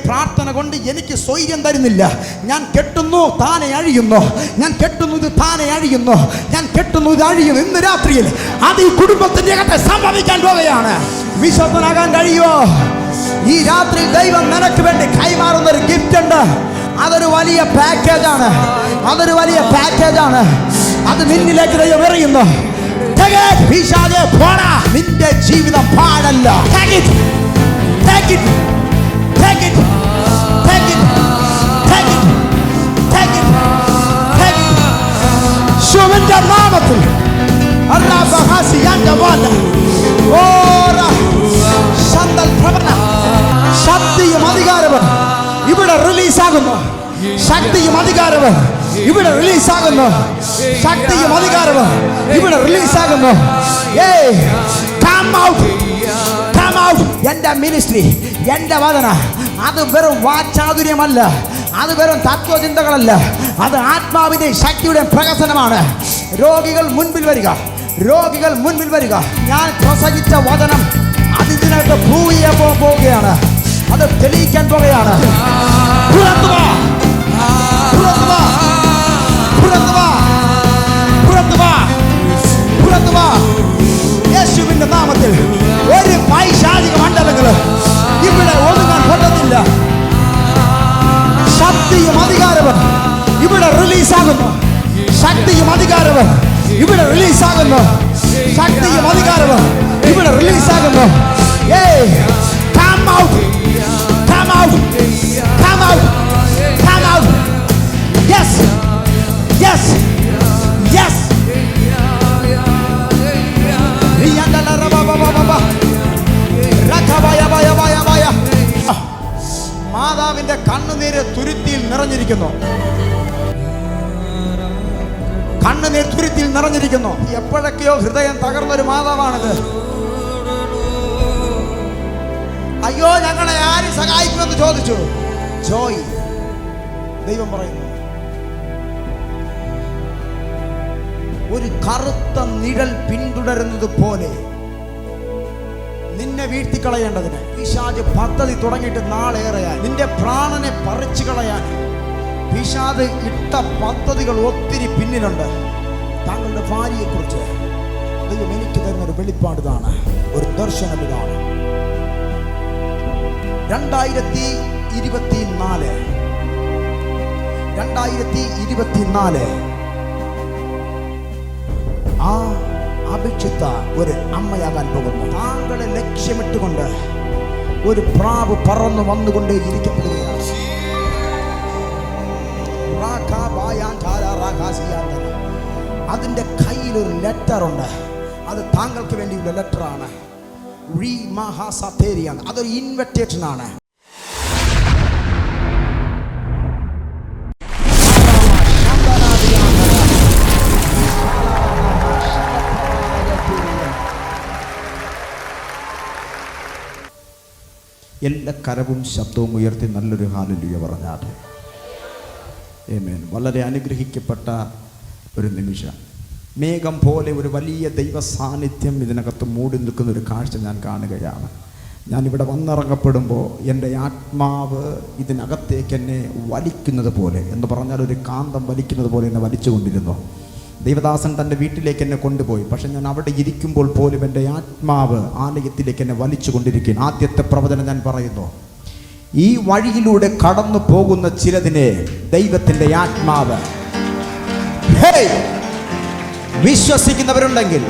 പ്രാർത്ഥന കൊണ്ട് എനിക്ക് സ്വൈര്യം തരുന്നില്ല. ഞാൻ കെട്ടുന്നു, താനെ അഴിയുന്നു. ഞാൻ കെട്ടുന്നു, ഇത് താനെ അഴിയുന്നു. ഞാൻ കെട്ടുന്നു, ഇത് അഴിയുന്നു. ഇന്ന് രാത്രിയിൽ അത് ഈ കുടുംബത്തിന്റെ അകത്ത് സംഭവിക്കാൻ പോവുകയാണ്. വിശ്വസ്തനാകാൻ കഴിയുമോ? ഈ രാത്രി ദൈവം നിനക്ക് വേണ്ടി കൈമാറുന്ന ഒരു ഗിഫ്റ്റ് ഉണ്ട്. അതൊരു വലിയ പാക്കേജാണ്. അതൊരു വലിയ പാക്കേജാണ്. അത് നിന്നിലേക്ക് ദൈവം എറിയുന്നു. നിന്റെ ജീവിതം പാടല്ല. ശിവന്റെ നാമത്തിൽ ശക്തിയും അധികാരവും ഇവിടെ റിലീസാകുന്നു. ശക്തിയും അധികാരവും ഇവിടെ റിലീസാകുന്നു. ശക്തിയും അധികാരവും ഇവിടെ റിലീസാകുന്നു. എന്റെ മിനിസ്ട്രി, എന്റെ വചന, അത് വെറും വാചാതുര്യമല്ല. അത് വെറും തത്വചിന്തകളല്ല. അത് ആത്മാവിന്റെ ശക്തിയുടെ പ്രകസനമാണ്. രോഗികൾ മുൻപിൽ വരിക, രോഗികൾ മുൻപിൽ വരിക. ഞാൻ പ്രസംഗിച്ച വചനം അത് ഇതിനകത്ത് പ്രൂവ് ചെയ്യാൻ പോവുകയാണ്. അത് തെളിയിക്കാൻ പോവുകയാണ്. യേശുവിന്റെ നാമത്തിൽ ഒരു പൈശാചിക മണ്ഡലങ്ങൾ ഇവിടെ ഒതുങ്ങാൻ പറ്റത്തില്ല. ശക്തിയും അധികാരവും ഇവിടെ റിലീസാകുന്നു. ശക്തിയും അധികാരവും ഇവിടെ റിലീസാകുന്നു. ശക്തിയും അധികാരവും ഇവിടെ റിലീസാകുന്നു. Come out, come out, come out, come out. Yes, yes, yes. മാതാവിന്റെ കണ്ണുനീര് തുരുത്തിയിൽ നിറഞ്ഞിരിക്കുന്നു. കണ്ണുനീർ തുരുത്തിയിൽ നിറഞ്ഞിരിക്കുന്നു. എപ്പോഴൊക്കെയോ ഹൃദയം തകർന്നൊരു മാതാവാണിത്. അയ്യോ, ഞങ്ങളെ ആര് സഹായിക്കുമെന്ന് ചോദിച്ചു. ജോയ്, ദൈവം പറയുന്നു, ഒരു കറുത്ത നിഴൽ പിന്തുടരുന്നത് പോലെ നിന്നെ വീഴ്ത്തിക്കളയേണ്ടതിന് പിശാച് പദ്ധതി തുടങ്ങിയിട്ട് നാളേറെയായി. നിന്റെ പ്രാണനെ പറിച്ചു കളയാൻ പിശാച് ഇട്ട പദ്ധതികൾ ഒത്തിരി പിന്നിലുണ്ട്. താങ്കളുടെ ഭാര്യയെക്കുറിച്ച് ദൈവം എനിക്ക് തരുന്നൊരു വെളിപ്പാട് ഇതാണ്, ഒരു ദർശനം ഇതാണ്. 2024 ആ അഭിക്ഷിത്ത ഒരു അമ്മയാകാൻ പോകുന്നു. താങ്കളെ ലക്ഷ്യമിട്ടുകൊണ്ട് ഒരു പ്രാവ് പറന്നു വന്നുകൊണ്ടേ ഇരിക്കപ്പെടുകയാണ്. അതിൻ്റെ കയ്യിലൊരു ലെറ്റർ ഉണ്ട്. അത് താങ്കൾക്ക് വേണ്ടിയുള്ള ലെറ്ററാണ്. അതൊരു ഇൻവിറ്റേഷൻ ആണ്. എല്ലാ കരവും ശബ്ദവും ഉയർത്തി നല്ലൊരു ഹല്ലേലൂയ പറഞ്ഞാട്ടെ. ആമേൻ. വളരെ അനുഗ്രഹിക്കപ്പെട്ട ഒരു നിമിഷം. മേഘം പോലെ ഒരു വലിയ ദൈവ സാന്നിധ്യം ഇതിനകത്ത് മൂടി നിൽക്കുന്ന ഒരു കാഴ്ച ഞാൻ കാണുകയാണ്. ഞാനിവിടെ വന്നിറങ്ങപ്പെടുമ്പോൾ എൻ്റെ ആത്മാവ് ഇതിനകത്തേക്ക് എന്നെ വലിക്കുന്നത് പോലെ, എന്ന് പറഞ്ഞാൽ ഒരു കാന്തം വലിക്കുന്നത് പോലെ എന്നെ വലിച്ചുകൊണ്ടിരുന്നു. ദൈവദാസൻ തൻ്റെ വീട്ടിലേക്ക് എന്നെ കൊണ്ടുപോയി. പക്ഷെ ഞാൻ അവിടെ ഇരിക്കുമ്പോൾ പോലും എൻ്റെ ആത്മാവ് ആലയത്തിലേക്ക് എന്നെ വലിച്ചു കൊണ്ടിരിക്കുന്നു. ആദ്യത്തെ പ്രവചനം ഞാൻ പറയുന്നു, ഈ വഴിയിലൂടെ കടന്നു പോകുന്ന ചിലതിനെ ദൈവത്തിൻ്റെ ആത്മാവ് വിശ്വസിക്കുന്നവരുണ്ടെങ്കിൽ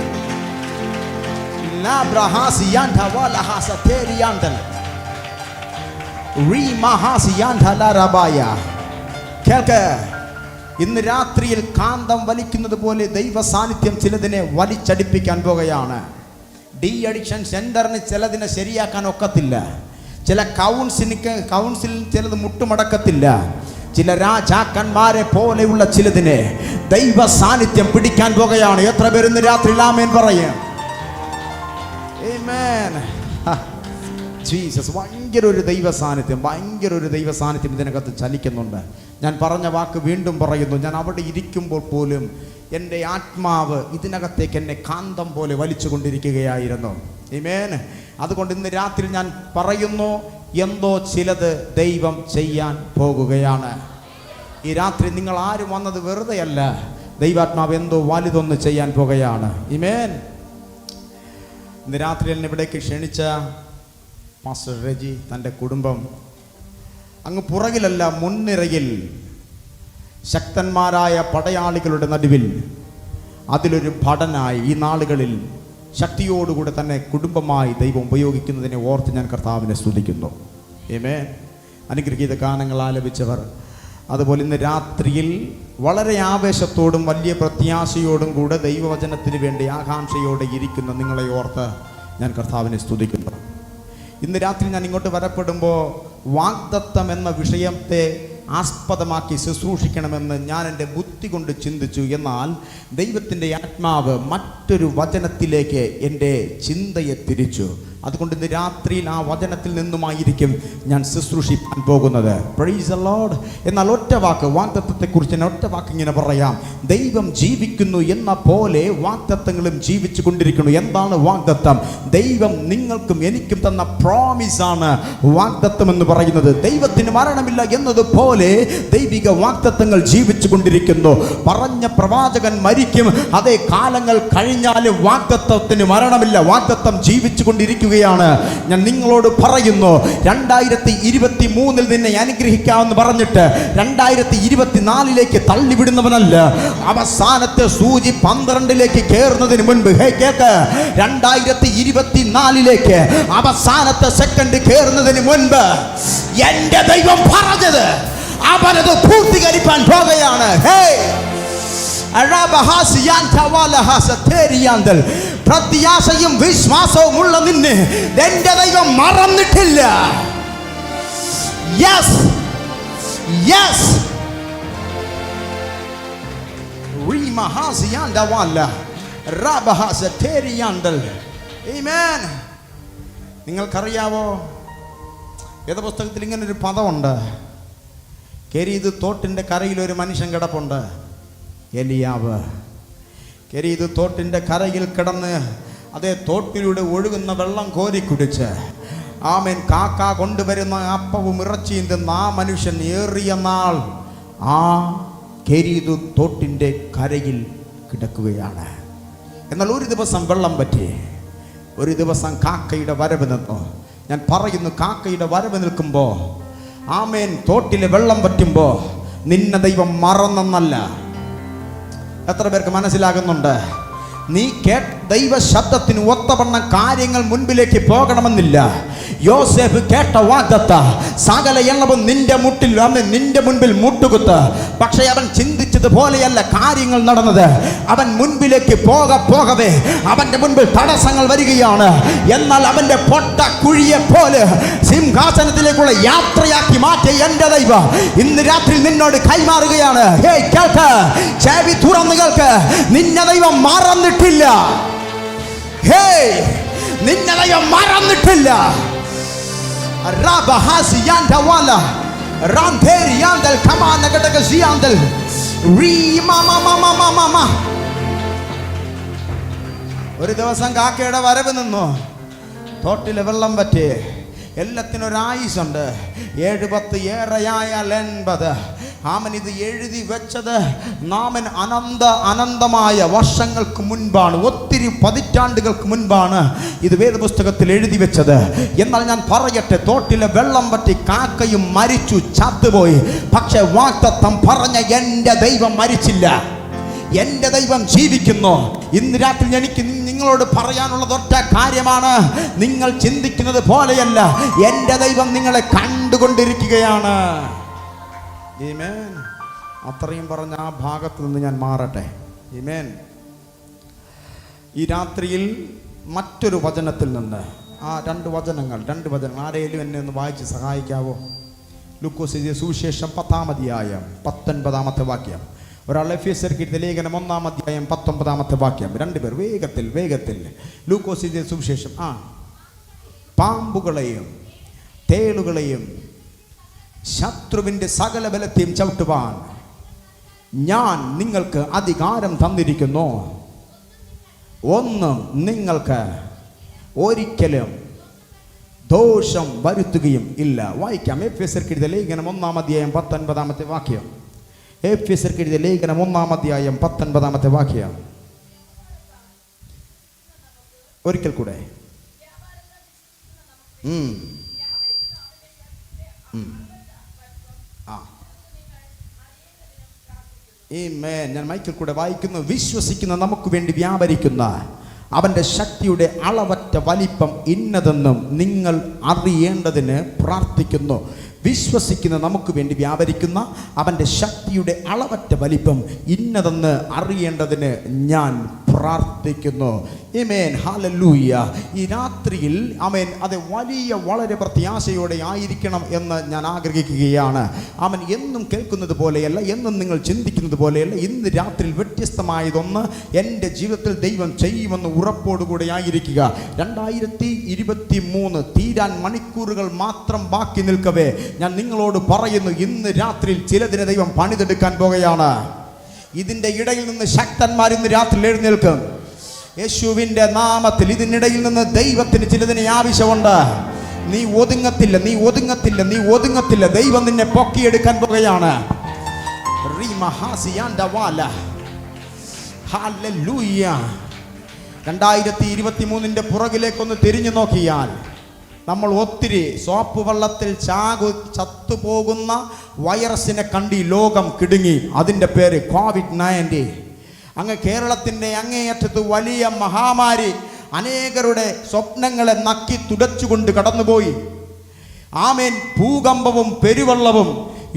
കേൾക്ക്, ഇന്ന് രാത്രിയിൽ കാന്തം വലിക്കുന്നത് പോലെ ദൈവ സാന്നിധ്യം ചിലതിനെ വലിച്ചടിപ്പിക്കാൻ പോകുകയാണ്. ഡി അഡിക്ഷൻ സെന്ററിന് ചിലതിനെ ശരിയാക്കാൻ ഒക്കത്തില്ല. ചില കൗൺസിലിൽ ചിലത് മുട്ടുമടക്കത്തില്ല. ചില രാജാക്കന്മാരെ പോലെയുള്ള ചിലതിനെ ദൈവ സാന്നിധ്യം പിടിക്കാൻ പോകുകയാണ്. എത്ര പേര് ഇന്ന് രാത്രിയിൽ ആമേൻ പറയും? ആമേൻ. ജീസസ്. ഭയങ്കര ഒരു ദൈവ സാന്നിധ്യം ഇതിനകത്ത് ചലിക്കുന്നുണ്ട്. ഞാൻ പറഞ്ഞ വാക്ക് വീണ്ടും പറയുന്നു. ഞാൻ അവിടെ ഇരിക്കുമ്പോൾ പോലും എൻ്റെ ആത്മാവ് ഇതിനകത്തേക്ക് എന്നെ കാന്തം പോലെ വലിച്ചു കൊണ്ടിരിക്കുകയായിരുന്നു. ആമേൻ. അതുകൊണ്ട് ഇന്ന് രാത്രി ഞാൻ പറയുന്നു, എന്തോ ചിലത് ദൈവം ചെയ്യാൻ പോകുകയാണ്. ഈ രാത്രി നിങ്ങൾ ആരും വന്നത് വെറുതെയല്ല. ദൈവാത്മാവ് എന്തോ വലുതൊന്ന് ചെയ്യാൻ പോകുകയാണ്. ആമേൻ. ഇന്ന് രാത്രി എന്നെ ഇവിടേക്ക് ക്ഷണിച്ച പാസ്റ്റർ റെജി തൻ്റെ കുടുംബം അങ്ങ് പുറകിലല്ല, മുൻനിരയിൽ ശക്തന്മാരായ പടയാളികളുടെ നടുവിൽ അതിലൊരു ഭടനായി ഈ നാളുകളിൽ ശക്തിയോടുകൂടെ തന്നെ കുടുംബമായി ദൈവം ഉപയോഗിക്കുന്നതിനെ ഓർത്ത് ഞാൻ കർത്താവിനെ സ്തുതിക്കുന്നു. ആമേൻ. അനുഗ്രഹീത ഗാനങ്ങൾ ആലപിച്ചവർ, അതുപോലെ ഇന്ന് രാത്രിയിൽ വളരെ ആവേശത്തോടും വലിയ പ്രത്യാശയോടും കൂടെ ദൈവവചനത്തിന് വേണ്ടി ആകാംക്ഷയോടെ ഇരിക്കുന്ന നിങ്ങളെ ഓർത്ത് ഞാൻ കർത്താവിനെ സ്തുതിക്കുന്നു. ഇന്ന് രാത്രി ഞാൻ ഇങ്ങോട്ട് വരപ്പെടുമ്പോൾ വാഗ്ദത്തം എന്ന വിഷയത്തെ ആസ്പദമാക്കി ശുശ്രൂഷിക്കണമെന്ന് ഞാൻ എൻ്റെ ബുദ്ധി കൊണ്ട് ചിന്തിച്ചു. എന്നാൽ ദൈവത്തിൻ്റെ ആത്മാവ് മറ്റൊരു വചനത്തിലേക്ക് എൻ്റെ ചിന്തയെ തിരിച്ചു. അതുകൊണ്ട് ഇന്ന് രാത്രിയിൽ ആ വചനത്തിൽ നിന്നുമായിരിക്കും ഞാൻ ശുശ്രൂഷിക്കാൻ പോകുന്നത്. Praise the Lord. എന്നാൽ ഒറ്റ വാക്ക് വാഗ്ദത്തത്തെക്കുറിച്ച് ഞാൻ ഒറ്റ വാക്ക് ഇങ്ങനെ പറയാം. ദൈവം ജീവിക്കുന്നു എന്ന പോലെ വാഗ്ദത്തങ്ങളും ജീവിച്ചു കൊണ്ടിരിക്കുന്നു. എന്താണ് വാഗ്ദത്തം? ദൈവം നിങ്ങൾക്കും എനിക്കും തന്ന പ്രോമിസാണ് വാഗ്ദത്തം എന്ന് പറയുന്നത്. ദൈവത്തിന് മരണമില്ല എന്നതുപോലെ ദൈവിക വാഗ്ദത്തങ്ങൾ ജീവിച്ചു കൊണ്ടിരിക്കുന്നു. പറഞ്ഞ പ്രവാചകൻ മരിക്കും, അതേ കാലങ്ങൾ കഴിഞ്ഞാലും വാഗ്ദത്തത്തിന് മരണമില്ല. വാഗ്ദത്തം ജീവിച്ചു കൊണ്ടിരിക്കുക. ഞാൻ നിങ്ങളോട് പറയുന്നു, 2023 നിന്നെ അനുഗ്രഹിക്കാമെന്ന് പറഞ്ഞിട്ട് 2024 തള്ളിവിടുന്നവനല്ല. അവസാനത്തെ സൂചി 12 കയറുന്നതിന് മുൻപ് 2024 അവസാനത്തെ സെക്കൻഡ് കയറുന്നതിന് മുൻപ് എന്റെ ദൈവം പറഞ്ഞത് അവനത് പൂർത്തീകരിക്കാൻ പോകുകയാണ്. പ്രത്യാശയും വിശ്വാസവും ഉള്ള നിന്നെ എന്റെ ദൈവം മറന്നിട്ടില്ല. Yes yes. നിങ്ങൾക്കറിയാവോ, വേദപുസ്തകത്തിൽ ഇങ്ങനൊരു പദമുണ്ട്. കെരീത് തോട്ടിൻ്റെ കരയിൽ ഒരു മനുഷ്യൻ കിടപ്പുണ്ട്, എലിയാവ്. കെരീത് തോട്ടിൻ്റെ കരയിൽ കിടന്ന് അതേ തോട്ടിലൂടെ ഒഴുകുന്ന വെള്ളം കോരി കുടിച്ച് ആമേൻ കാക്ക കൊണ്ടുവരുന്ന അപ്പവും ഇറച്ചിയും തിന്ന ആ മനുഷ്യൻ ഏറിയ നാൾ ആ കെരീത് തോട്ടിൻ്റെ കരയിൽ കിടക്കുകയാണ്. എന്നാൽ ഒരു ദിവസം വെള്ളം പറ്റി, ഒരു ദിവസം കാക്കയുടെ വരവ് നിന്നു. ഞാൻ പറയുന്നു, കാക്കയുടെ വരവ് നിൽക്കുമ്പോൾ ആമേൻ തോട്ടിലെ വെള്ളം പറ്റുമ്പോൾ നിന്നെ ദൈവം മറന്നെന്നല്ല. എത്ര പേർക്ക് മനസ്സിലാകുന്നുണ്ട്? നീ ദൈവ ശബ്ദത്തിന് ഒത്തവണ്ണം കാര്യങ്ങൾ മുൻപിലേക്ക് പോകണമെന്നില്ല. യോസേഫ് കേട്ട വാഗ്ദത്തം സകല എണ്ണവും നിന്റെ മുട്ടിൽ നിന്റെ മുൻപിൽ മുട്ടുകുത്ത്. പക്ഷേ അവൻ ചിന്തിച്ചതുപോലെയല്ല കാര്യങ്ങൾ നടന്നത്. അവൻ മുൻപിലേക്ക് പോകവേ അവന്റെ മുൻപിൽ തടസ്സങ്ങൾ വരികയാണ്. എന്നാൽ അവന്റെ പൊട്ട കുഴിയെ പോലെ സിംഹാസനത്തിലേക്കുള്ള യാത്രയാക്കി മാറ്റിയ എന്റെ ദൈവം ഇന്ന് രാത്രി നിന്നോട് കൈമാറുകയാണ്. കേൾക്ക്, ചെവി തുറന്നു കേൾക്ക്. നിന്നെ ദൈവം മറന്നിട്ടില്ല. നിന്നെ ദൈവം മറന്നിട്ടില്ല. ഒരു ദിവസം കാക്കയുടെ വരവ് നിന്നു. തോട്ടിലെ വെള്ളം പറ്റി. എല്ലാത്തിനും ഒരു ആയുസുണ്ട്. 7 10 ഏറെയായാൽ 80. ആമൻ ഇത് എഴുതി വെച്ചത് നാമൻ അനന്തമായ വർഷങ്ങൾക്ക് മുൻപാണ്, ഒത്തിരി പതിറ്റാണ്ടുകൾക്ക് മുൻപാണ് ഇത് വേദപുസ്തകത്തിൽ എഴുതി വെച്ചത്. എന്നാൽ ഞാൻ പറയട്ടെ, തോട്ടിലെ വെള്ളം പറ്റി കാക്കയും മരിച്ചു, ചത്തുപോയി. പക്ഷെ വാഗ്ദത്തം പറഞ്ഞ എൻ്റെ ദൈവം മരിച്ചില്ല. എൻ്റെ ദൈവം ജീവിക്കുന്നു. ഇന്ന് രാത്രി എനിക്ക് നിങ്ങളോട് പറയാനുള്ളത് ഒറ്റ കാര്യമാണ്. നിങ്ങൾ ചിന്തിക്കുന്നത് പോലെയല്ല, എൻ്റെ ദൈവം നിങ്ങളെ കണ്ടുകൊണ്ടിരിക്കുകയാണ്. ആമേൻ. അത്രയും പറഞ്ഞ ആ ഭാഗത്ത് നിന്ന് ഞാൻ മാറട്ടെ. ആമേൻ. ഈ രാത്രിയിൽ മറ്റൊരു വചനത്തിൽ നിന്ന് ആ രണ്ട് വചനങ്ങൾ ആരെങ്കിലും എന്നെ ഒന്ന് വായിച്ച് സഹായിക്കാവോ? ലൂക്കോസ് എഴുതിയ സുവിശേഷം 10-ാം അധ്യായം 19-ാമത്തെ വാക്യം. ഒരാൾ എഫെസ്യർക്ക് ലേഖനം 1-ാം അധ്യായം 19-ാമത്തെ വാക്യം. രണ്ടുപേർ വേഗത്തിൽ. ലൂക്കോസ് എഴുതിയ സുവിശേഷം. പാമ്പുകളെയും തേളുകളെയും ശത്രുവിൻ്റെ സകല ബലത്തെയും ചവിട്ടുവാൻ ഞാൻ നിങ്ങൾക്ക് അധികാരം തന്നിരിക്കുന്നു. ഒന്നും നിങ്ങൾക്ക് ഒരിക്കലും ദോഷം വരുത്തുകയും ഇല്ല. വായിക്കാം. എഫെസ്യർക്ക് എഴുതിയ ലേഖനം 1-ാം അധ്യായം 19-ാമത്തെ വാക്യം. എഫെസ്യർക്ക് എഴുതിയ ലേഖനം 1-ാം അധ്യായം 19-ാമത്തെ വാക്യം. ഒരിക്കൽ കൂടെ. ഞാൻ മൈക്കിൽ കൂടെ വായിക്കുന്നു. വിശ്വസിക്കുന്ന നമുക്ക് വേണ്ടി വ്യാപരിക്കുന്ന അവൻ്റെ ശക്തിയുടെ അളവറ്റ വലിപ്പം ഇന്നതെന്നും നിങ്ങൾ അറിയേണ്ടതിന് പ്രാർത്ഥിക്കുന്നു. വിശ്വസിക്കുന്ന നമുക്ക് വേണ്ടി വ്യാപരിക്കുന്ന അവൻ്റെ ശക്തിയുടെ അളവറ്റ വലിപ്പം ഇന്നതെന്ന് അറിയേണ്ടതിന് ഞാൻ പ്രാർത്ഥിക്കുന്നു. ആമേൻ, ഹല്ലേലൂയ. ഈ രാത്രിയിൽ ആമേൻ അത് വളരെ പ്രത്യാശയോടെ ആയിരിക്കണം എന്ന് ഞാൻ ആഗ്രഹിക്കുകയാണ്. അവൻ എന്നും കേൾക്കുന്നത് പോലെയല്ല, എന്നും നിങ്ങൾ ചിന്തിക്കുന്നത് പോലെയല്ല. ഇന്ന് രാത്രിയിൽ വ്യത്യസ്തമായതൊന്ന് എൻ്റെ ജീവിതത്തിൽ ദൈവം ചെയ്യുമെന്ന് ഉറപ്പോടുകൂടെ ആയിരിക്കുക. 2023 തീരാൻ മണിക്കൂറുകൾ മാത്രം ബാക്കി നിൽക്കവേ ഞാൻ നിങ്ങളോട് പറയുന്നു, ഇന്ന് രാത്രിയിൽ ചിലതിനെ ദൈവം പണിതെടുക്കാൻ പോകുകയാണ്. ഇതിൻ്റെ ഇടയിൽ നിന്ന് ശക്തന്മാർ ഇന്ന് രാത്രി എഴുന്നേൽക്കും യേശുവിൻ്റെ നാമത്തിൽ. ഇതിനിടയിൽ നിന്ന് ദൈവത്തിന് ചിലതിനെ ആവശ്യമുണ്ട്. നീ ഒതുങ്ങത്തില്ല, നീ ഒതുങ്ങത്തില്ല, നീ ഒതുങ്ങത്തില്ല. ദൈവം നിന്നെ പൊക്കിയെടുക്കാൻ പോകുകയാണ്. 2023 പുറകിലേക്കൊന്ന് തിരിഞ്ഞു നോക്കിയാൽ നമ്മൾ ഒത്തിരി സോപ്പ് വെള്ളത്തിൽ ചത്തുപോകുന്ന വൈറസിനെ കണ്ടി ലോകം കിടുങ്ങി. അതിൻ്റെ പേര് COVID-19. അങ്ങ് കേരളത്തിൻ്റെ അങ്ങേയറ്റത്ത് വലിയ മഹാമാരി അനേകരുടെ സ്വപ്നങ്ങളെ നക്കി തുടച്ചുകൊണ്ട് കടന്നുപോയി. ആമേൻ. ഭൂകമ്പവും പെരുവെള്ളവും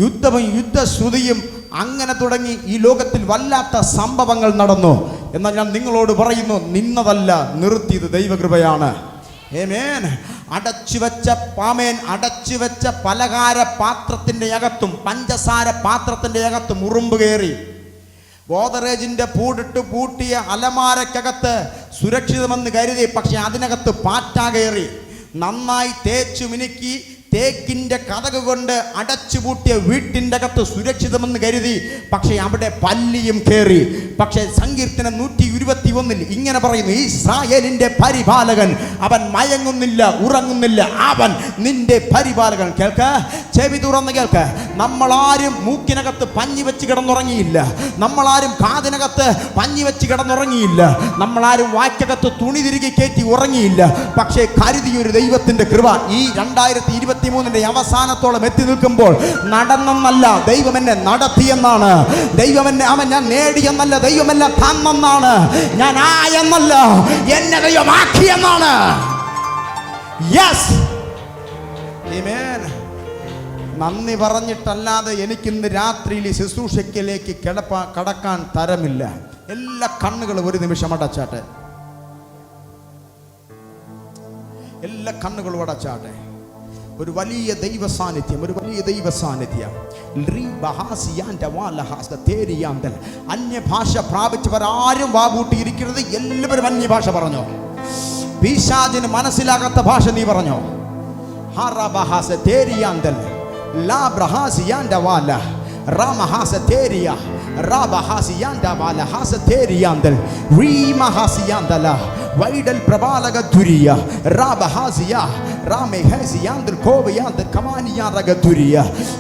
യുദ്ധവും യുദ്ധശ്രുതിയും അങ്ങനെ തുടങ്ങി ഈ ലോകത്തിൽ വല്ലാത്ത സംഭവങ്ങൾ നടന്നു. എന്നാൽ ഞാൻ നിങ്ങളോട് പറയുന്നു, നിന്നതല്ല, നിർത്തിയത് ദൈവകൃപയാണ്. ആമേൻ. അടച്ചുവെച്ച പലഹാര പാത്രത്തിൻ്റെ അകത്തും പഞ്ചസാര പാത്രത്തിൻ്റെ അകത്തും ഉറുമ്പ് കയറി. ഗോദറേജിൻ്റെ പൂട്ടിയ അലമാരക്കകത്ത് സുരക്ഷിതമെന്ന് കരുതി, പക്ഷെ അതിനകത്ത് പാറ്റ കയറി. നന്നായി തേച്ചു മിനുക്കി തേക്കിൻ്റെ കതക് കൊണ്ട് അടച്ചുപൂട്ടിയ വീട്ടിൻ്റെ അകത്ത് സുരക്ഷിതമെന്ന് കരുതി, പക്ഷേ അവിടെ പല്ലിയും കയറി. പക്ഷേ സങ്കീർത്തനം 121 ഇങ്ങനെ പറയുന്നു, ഇസ്രായേലിൻ്റെ പരിപാലകൻ അവൻ മയങ്ങുന്നില്ല, ഉറങ്ങുന്നില്ല, അവൻ നിന്റെ പരിപാലകൻ. കേൾക്ക, ചെവി തുറന്ന് കേൾക്ക. നമ്മളാരും മൂക്കിനകത്ത് പഞ്ഞി വെച്ച് കിടന്നുറങ്ങിയില്ല, നമ്മളാരും കാതിനകത്ത് പഞ്ഞി വെച്ച് കിടന്നുറങ്ങിയില്ല, നമ്മളാരും വായ്ക്കകത്ത് തുണി തിരികെ കയറ്റി ഉറങ്ങിയില്ല. പക്ഷേ കരുതിയൊരു ദൈവത്തിൻ്റെ കൃപ ഈ 2023 അവസാനത്തോളം എത്തി നിൽക്കുമ്പോൾ നടന്നെന്നല്ല, ദൈവം എന്നെ നടത്തിയെന്നാണ്. ദൈവം എന്നെ ഞാൻ നേടിയെന്നല്ല, ദൈവമെല്ലാം തന്നെന്നാണ്. ഞാൻ ആയെന്നല്ല, എന്നെ ദൈവമാക്കിയെന്നാണ്. യെസ്, ആമേൻ. നന്ദി പറഞ്ഞിട്ടല്ലാതെ എനിക്കിന്ന് രാത്രിയിൽ ഈ ശുശ്രൂഷയ്ക്കിലേക്ക് കടക്കാൻ തരമില്ല. എല്ലാ കണ്ണുകളും ഒരു നിമിഷം അടച്ചാട്ടെ, എല്ലാ കണ്ണുകളും അടച്ചാട്ടെ. ഒരു വലിയ ദൈവ സാന്നിധ്യം, ഒരു വലിയ ദൈവ സാന്നിധ്യം. അന്യഭാഷ പ്രാപിച്ചവർ ആരും വാകൂട്ടിയിരിക്കരുത്. എല്ലാവരും അന്യഭാഷ പറഞ്ഞോ. പിശാചിന് മനസ്സിലാകാത്ത ഭാഷ നീ പറഞ്ഞോ. വൈഡൽ പ്രവാലക ദുരിയ റാബഹാസിയ റാമെഹസിയാന്തൽ കോവയാന്തൽ കമാനിയാറക ദുരിയ.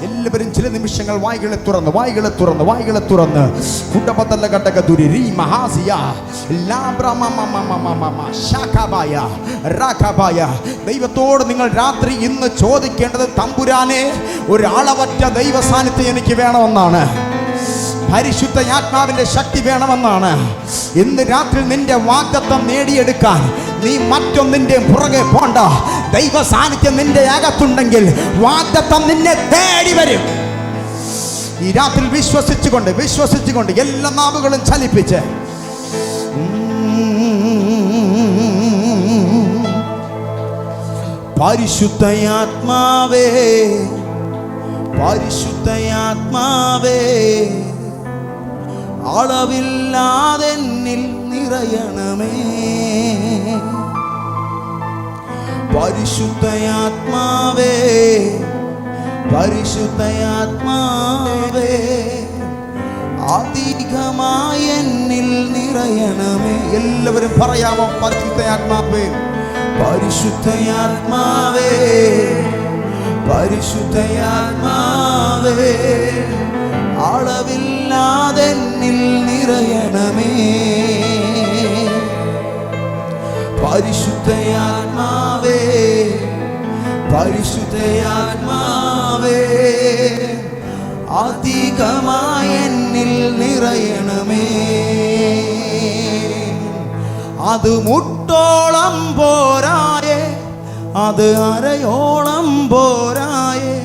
എല്ലാവരും ചില നിമിഷങ്ങൾ വായികളെ തുറന്ന് കുട്ടപത്തല്ല കട്ടക ദുരി രീ മഹാസിയ ലാബ്രമമമമമമമ ശാഖബായ രാഖബായ. ദൈവത്തോട് നിങ്ങൾ രാത്രി ഇന്ന് ചോദിക്കേണ്ടത്, തമ്പുരാനെ, ഒരു അളവറ്റ ദൈവ സാന്നിധ്യം എനിക്ക് വേണമെന്നാണ്. പരിശുദ്ധ ആത്മാവിന്റെ ശക്തി വേണമെന്നാണ്. ഇന്ന് രാത്രി നിന്റെ വാഗ്ദത്തം നേടിയെടുക്കാൻ നീ മറ്റൊന്നിന്റെ പുറകെ പോണ്ട. ദൈവ സാന്നിധ്യം നിന്റെ അകത്തുണ്ടെങ്കിൽ വാഗ്ദത്തം നിന്നെ തേടി വരും. ഈ രാത്രി വിശ്വസിച്ചുകൊണ്ട് എല്ലാ നാവുകളും ചലിപ്പിച്ച് പരിശുദ്ധയാത്മാവേ, പരിശുദ്ധയാത്മാവേ, അളവില്ലാതെന്നിൽ നിറയണമേ. പരിശുദ്ധയാത്മാവേ, പരിശുദ്ധയാത്മാവേ, അധികമായി എന്നിൽ നിറയണമേ. എല്ലാവരും പറയാമോ? പരിശുദ്ധയാത്മാവേ, പരിശുദ്ധയാത്മാവേ, പരിശുദ്ധയാത്മാവേ, അളവില്ലാതെന്നിൽ നിറയണമേ. പരിശുദ്ധയാത്മാവേ, പരിശുദ്ധയാത്മാവേ, അധികമായി എന്നിൽ നിറയണമേ. അത് മുട്ടോളം പോരായേ, അത് അരയോളം പോരായേ,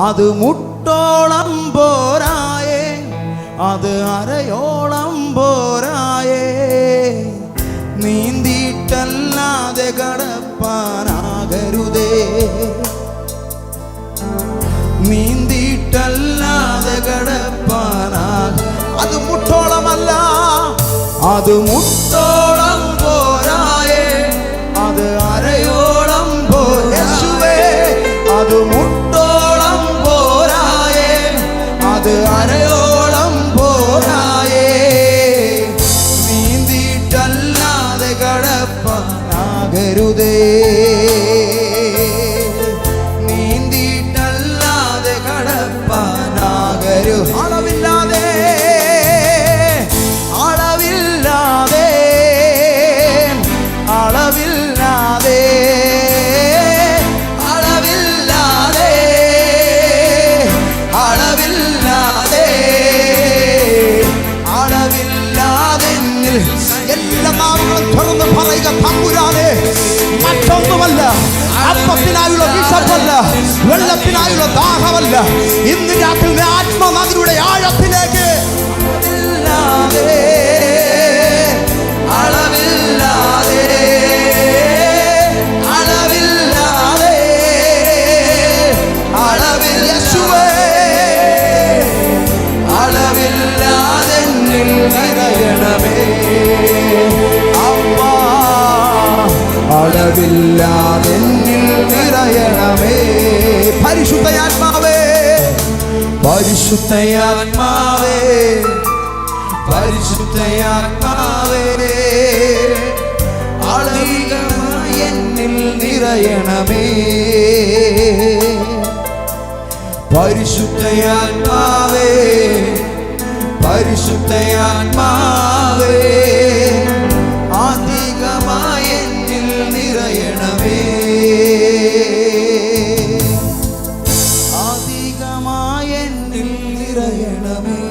അത് മുട്ടോളം പോരായേ, അത് അരയോളം പോരായേ. നീന്തിയിട്ടല്ലാതെ കടപ്പാനാകരുതേ, നീന്തിയിട്ടല്ലാതെ കടപ്പാനാക. അത് മുട്ടോളമല്ല, അത് മുട്ടോളം പോരായേ, അത് അരയോളം പോരായേ. അത് മുട്ടോളം പോരായേ, അത് അരയോളം പോരായേ. നീന്തിയിട്ടല്ലാതെ കടപ്പാനാകരുതേ, നീന്തിയിട്ടല്ലാതെ കടപ്പാനാകരു. അളവില്ലാതെ, അളവില്ലാതെ, അളവില്ലാതെ, അളവില്ലാതെ, അളവില്ലാതെ, അളവില്ലാതെ. എല്ലാ നാമങ്ങളും തുറന്ന് പറയുക, തമ്പുരാനെ, മറ്റൊന്നുമല്ല, അപ്പത്തിനായുള്ള വിശപ്പല്ല, വെള്ളത്തിനായുള്ള ദാഹമല്ല. ഇന്ന് രാത്രി ആത്മനദിയുടെ ആഴത്തിലേക്ക് അളവില്ലാതെ, അളവില്ലാതെ, അളവിൽ യേശുവേ, അളവില്ലാതെ നിറയണമേ. അമ്മ, അളവില്ലാതെ നിറയണമേ. പരിശുദ്ധയാത്മാവേ, പരിശുദ്ധയാത്മാവേ, പരിശുദ്ധയാത്മാവേ, അളവില്ലാതെ എന്നിൽ നിറയണമേ. പരിശുദ്ധയാത്മാവേ, പരിശുദ്ധയാത്മാവേ, അധികമായി എന്നിൽ നിറയണമേ, അധികമായി എന്നിൽ നിറയണമേ.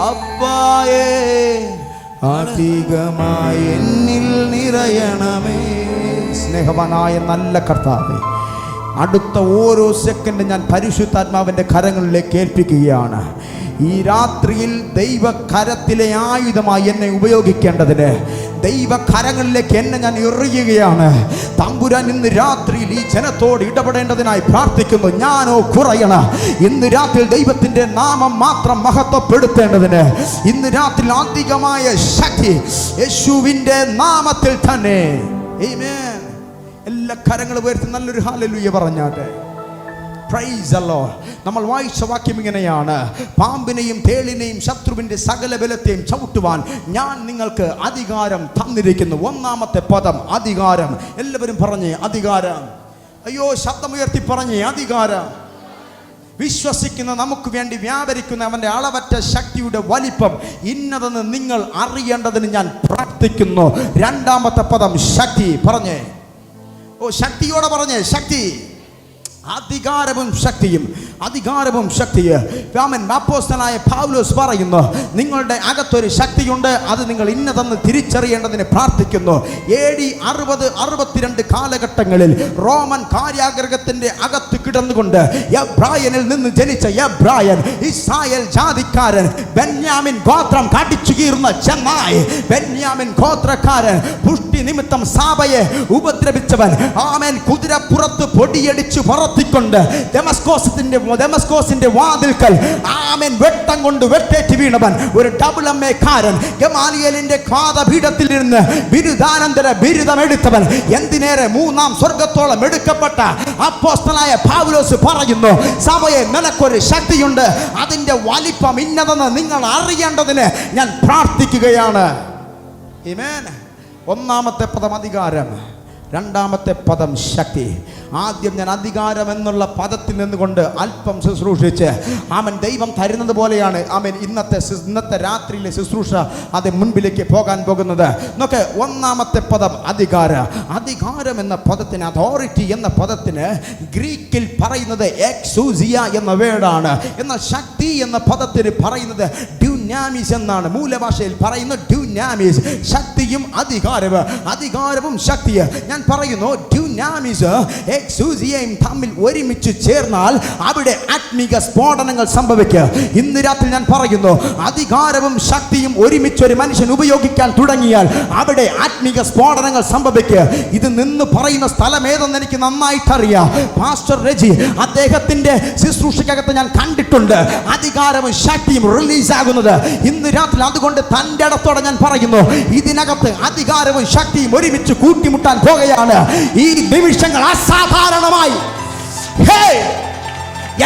അപ്പായേ, അധികമായി എന്നിൽ നിറയണമേ. സ്നേഹവാനായ നല്ല കർത്താവേ, അടുത്ത ഓരോ സെക്കൻഡ് ഞാൻ പരിശുദ്ധാത്മാവിൻ്റെ കരങ്ങളിലേക്ക് ഏൽപ്പിക്കുകയാണ്. ഈ രാത്രിയിൽ ദൈവകരത്തിലെ ആയുധമായി എന്നെ ഉപയോഗിക്കേണ്ടതിന് ദൈവകരങ്ങളിലേക്ക് എന്നെ ഞാൻ എറിയുകയാണ്. തമ്പുരാൻ ഇന്ന് രാത്രിയിൽ ഈ ജനത്തോട് ഇടപെടേണ്ടതിനായി പ്രാർത്ഥിക്കുന്നു. ഞാനോ കുറയണ. ഇന്ന് രാത്രി ദൈവത്തിൻ്റെ നാമം മാത്രം മഹത്വപ്പെടുത്തേണ്ടതിന് ഇന്ന് രാത്രി അധികമായ ശക്തി യേശുവിൻ്റെ നാമത്തിൽ തന്നെ. ആമേൻ. എല്ലാ കരങ്ങളും ഉയർത്തി നല്ലൊരു ഹല്ലേലൂയ പറഞ്ഞാട്ടെ. Praise the Lord. നമ്മൾ വായിച്ച വാക്യം ഇങ്ങനെയാണ്: പാമ്പിനെയും തേളിനെയും ശത്രുവിൻ്റെ സകല ബലത്തെയും ചവിട്ടുവാൻ ഞാൻ നിങ്ങൾക്ക് അധികാരം തന്നിരിക്കുന്നു. ഒന്നാമത്തെ പദം അധികാരം. എല്ലാവരും പറഞ്ഞേ അധികാരം. അയ്യോ, ശബ്ദമുയർത്തി പറഞ്ഞേ അധികാരം. വിശ്വസിക്കുന്ന നമുക്ക് വേണ്ടി വ്യാപരിക്കുന്ന അവൻ്റെ അളവറ്റ ശക്തിയുടെ വലിപ്പം ഇന്നതെന്ന് നിങ്ങൾ അറിയേണ്ടതിന് ഞാൻ പ്രാർത്ഥിക്കുന്നു. രണ്ടാമത്തെ പദം ശക്തി. പറഞ്ഞേ, ഓ ശക്തിയോടെ പറഞ്ഞേ, ശക്തി. അധികാരവും ശക്തിയും, അധികാരവും ശക്തിയും. അപ്പോസ്തലനായ പൗലോസ് പറയുന്നു, നിങ്ങളുടെ അകത്തൊരു ശക്തിയുണ്ട്, അത് നിങ്ങൾ ഇന്നതെന്ന് തിരിച്ചറിയേണ്ടതിന് പ്രാർത്ഥിക്കുന്നു. AD 60-62 കാലഘട്ടങ്ങളിൽ റോമൻ കാര്യാഗ്രഹത്തിന്റെ അകത്ത് കിടന്നുകൊണ്ട് എബ്രായനിൽ നിന്ന് ജനിച്ച എബ്രായൻ, ഇസ്രായേൽ ജാതിക്കാരൻ, ബെന്യാമിൻ ഗോത്രം കടിച്ചു കീർന്ന ചെന്നായ്, ബെന്യാമിൻ ഗോത്രക്കാരൻ, പുഷ്ടി നിമിത്തം സഭയെ ഉപദ്രവിച്ചവൻ, ആമേൻ, കുതിരപ്പുറത്ത് പൊടിയടിച്ചു പറത്തിക്കൊണ്ട് ഡെമസ്കോസിന്റെ വാതിൽക്കൽ ആമേൻ വെട്ടം കൊണ്ട് വെട്ടേറ്റ് വീണവൻ, ഒരു ഡബിൾ എംഎക്കാരൻ, ഗമാലിയേലിന്റെ പാദപീഠത്തിൽ ഇരുന്ന് ബിരുദാനന്തര ബിരുദമെടുത്തവൻ, എന്തിനേറെ 3-ാം സ്വർഗത്തോളം എടുക്കപ്പെട്ട അപ്പോസ്തലനായ പൗലോസ് പറയുന്നു, സഭയെ നിനക്കൊരു ശക്തിയുണ്ട്, അതിന്റെ വലിപ്പം ഇന്നതെന്ന് നിങ്ങൾ അറിയേണ്ടതിന് ഞാൻ പ്രാർത്ഥിക്കുകയാണ്. ആമേൻ. ഒന്നാമത്തെ പദം അധികാരം. രണ്ടാമത്തെ പദം ശക്തി. ആദ്യം ഞാൻ അധികാരം എന്നുള്ള പദത്തിൽ നിന്നുകൊണ്ട് അല്പം ശുശ്രൂഷിച്ച് ആമൻ ദൈവം തരുന്നത് പോലെയാണ് ആമൻ ഇന്നത്തെ രാത്രിയിലെ ശുശ്രൂഷ അത് മുൻപിലേക്ക് പോകാൻ പോകുന്നത്. നോക്ക്, ഒന്നാമത്തെ പദം അധികാരം എന്ന പദത്തിന്, അതോറിറ്റി എന്ന പദത്തിന് ഗ്രീക്കിൽ പറയുന്നത് എക്സൂസിയ എന്ന വേർഡാണ്. എന്നാൽ ശക്തി എന്ന പദത്തിന് പറയുന്നത് ഡ്യൂനാമിസ് എന്നാണ്. മൂലഭാഷയിൽ പറയുന്നത് ഡ്യൂനാമിസ്, ശക്തിയും അധികാരവും ശക്തിയും. ഞാൻ പറയുന്നു ഡ്യൂനാമിസ് എക്സൂസിയയും തമ്മിൽ ഒരുമിച്ച് ചേർന്നാൽ അവിടെ ആത്മീക സ്ഫോടനങ്ങൾ സംഭവിക്കുക. ഇന്ന് രാത്രി ഞാൻ പറയുന്നു, അധികാരവും ശക്തിയും ഒരുമിച്ച് ഒരു മനുഷ്യൻ ഉപയോഗിക്കാൻ തുടങ്ങിയാൽ അവിടെ ആത്മീക സ്ഫോടനങ്ങൾ സംഭവിക്കുക. ഇത് നിന്ന് പറയുന്ന സ്ഥലം ഏതെന്ന് എനിക്ക് നന്നായിട്ട് അറിയാം. പാസ്റ്റർ രജി അദ്ദേഹത്തിന്റെ ശുശ്രൂഷയ്ക്കകത്ത് ഞാൻ കണ്ടിട്ടുണ്ട് അധികാരവും ശക്തിയും റിലീസ് ആകുന്നത് ഇന്ന് രാത്രി. അതുകൊണ്ട് തന്റെ ഇടത്തോടെ ഞാൻ പറയുന്നു, ഇതിനകത്ത് അധികാരവും ശക്തിയും ഒരുമിച്ച് കൂട്ടിമുട്ടാൻ പോകുകയാണ്. ഈ നിമിഷങ്ങൾ അസാധാരണമായി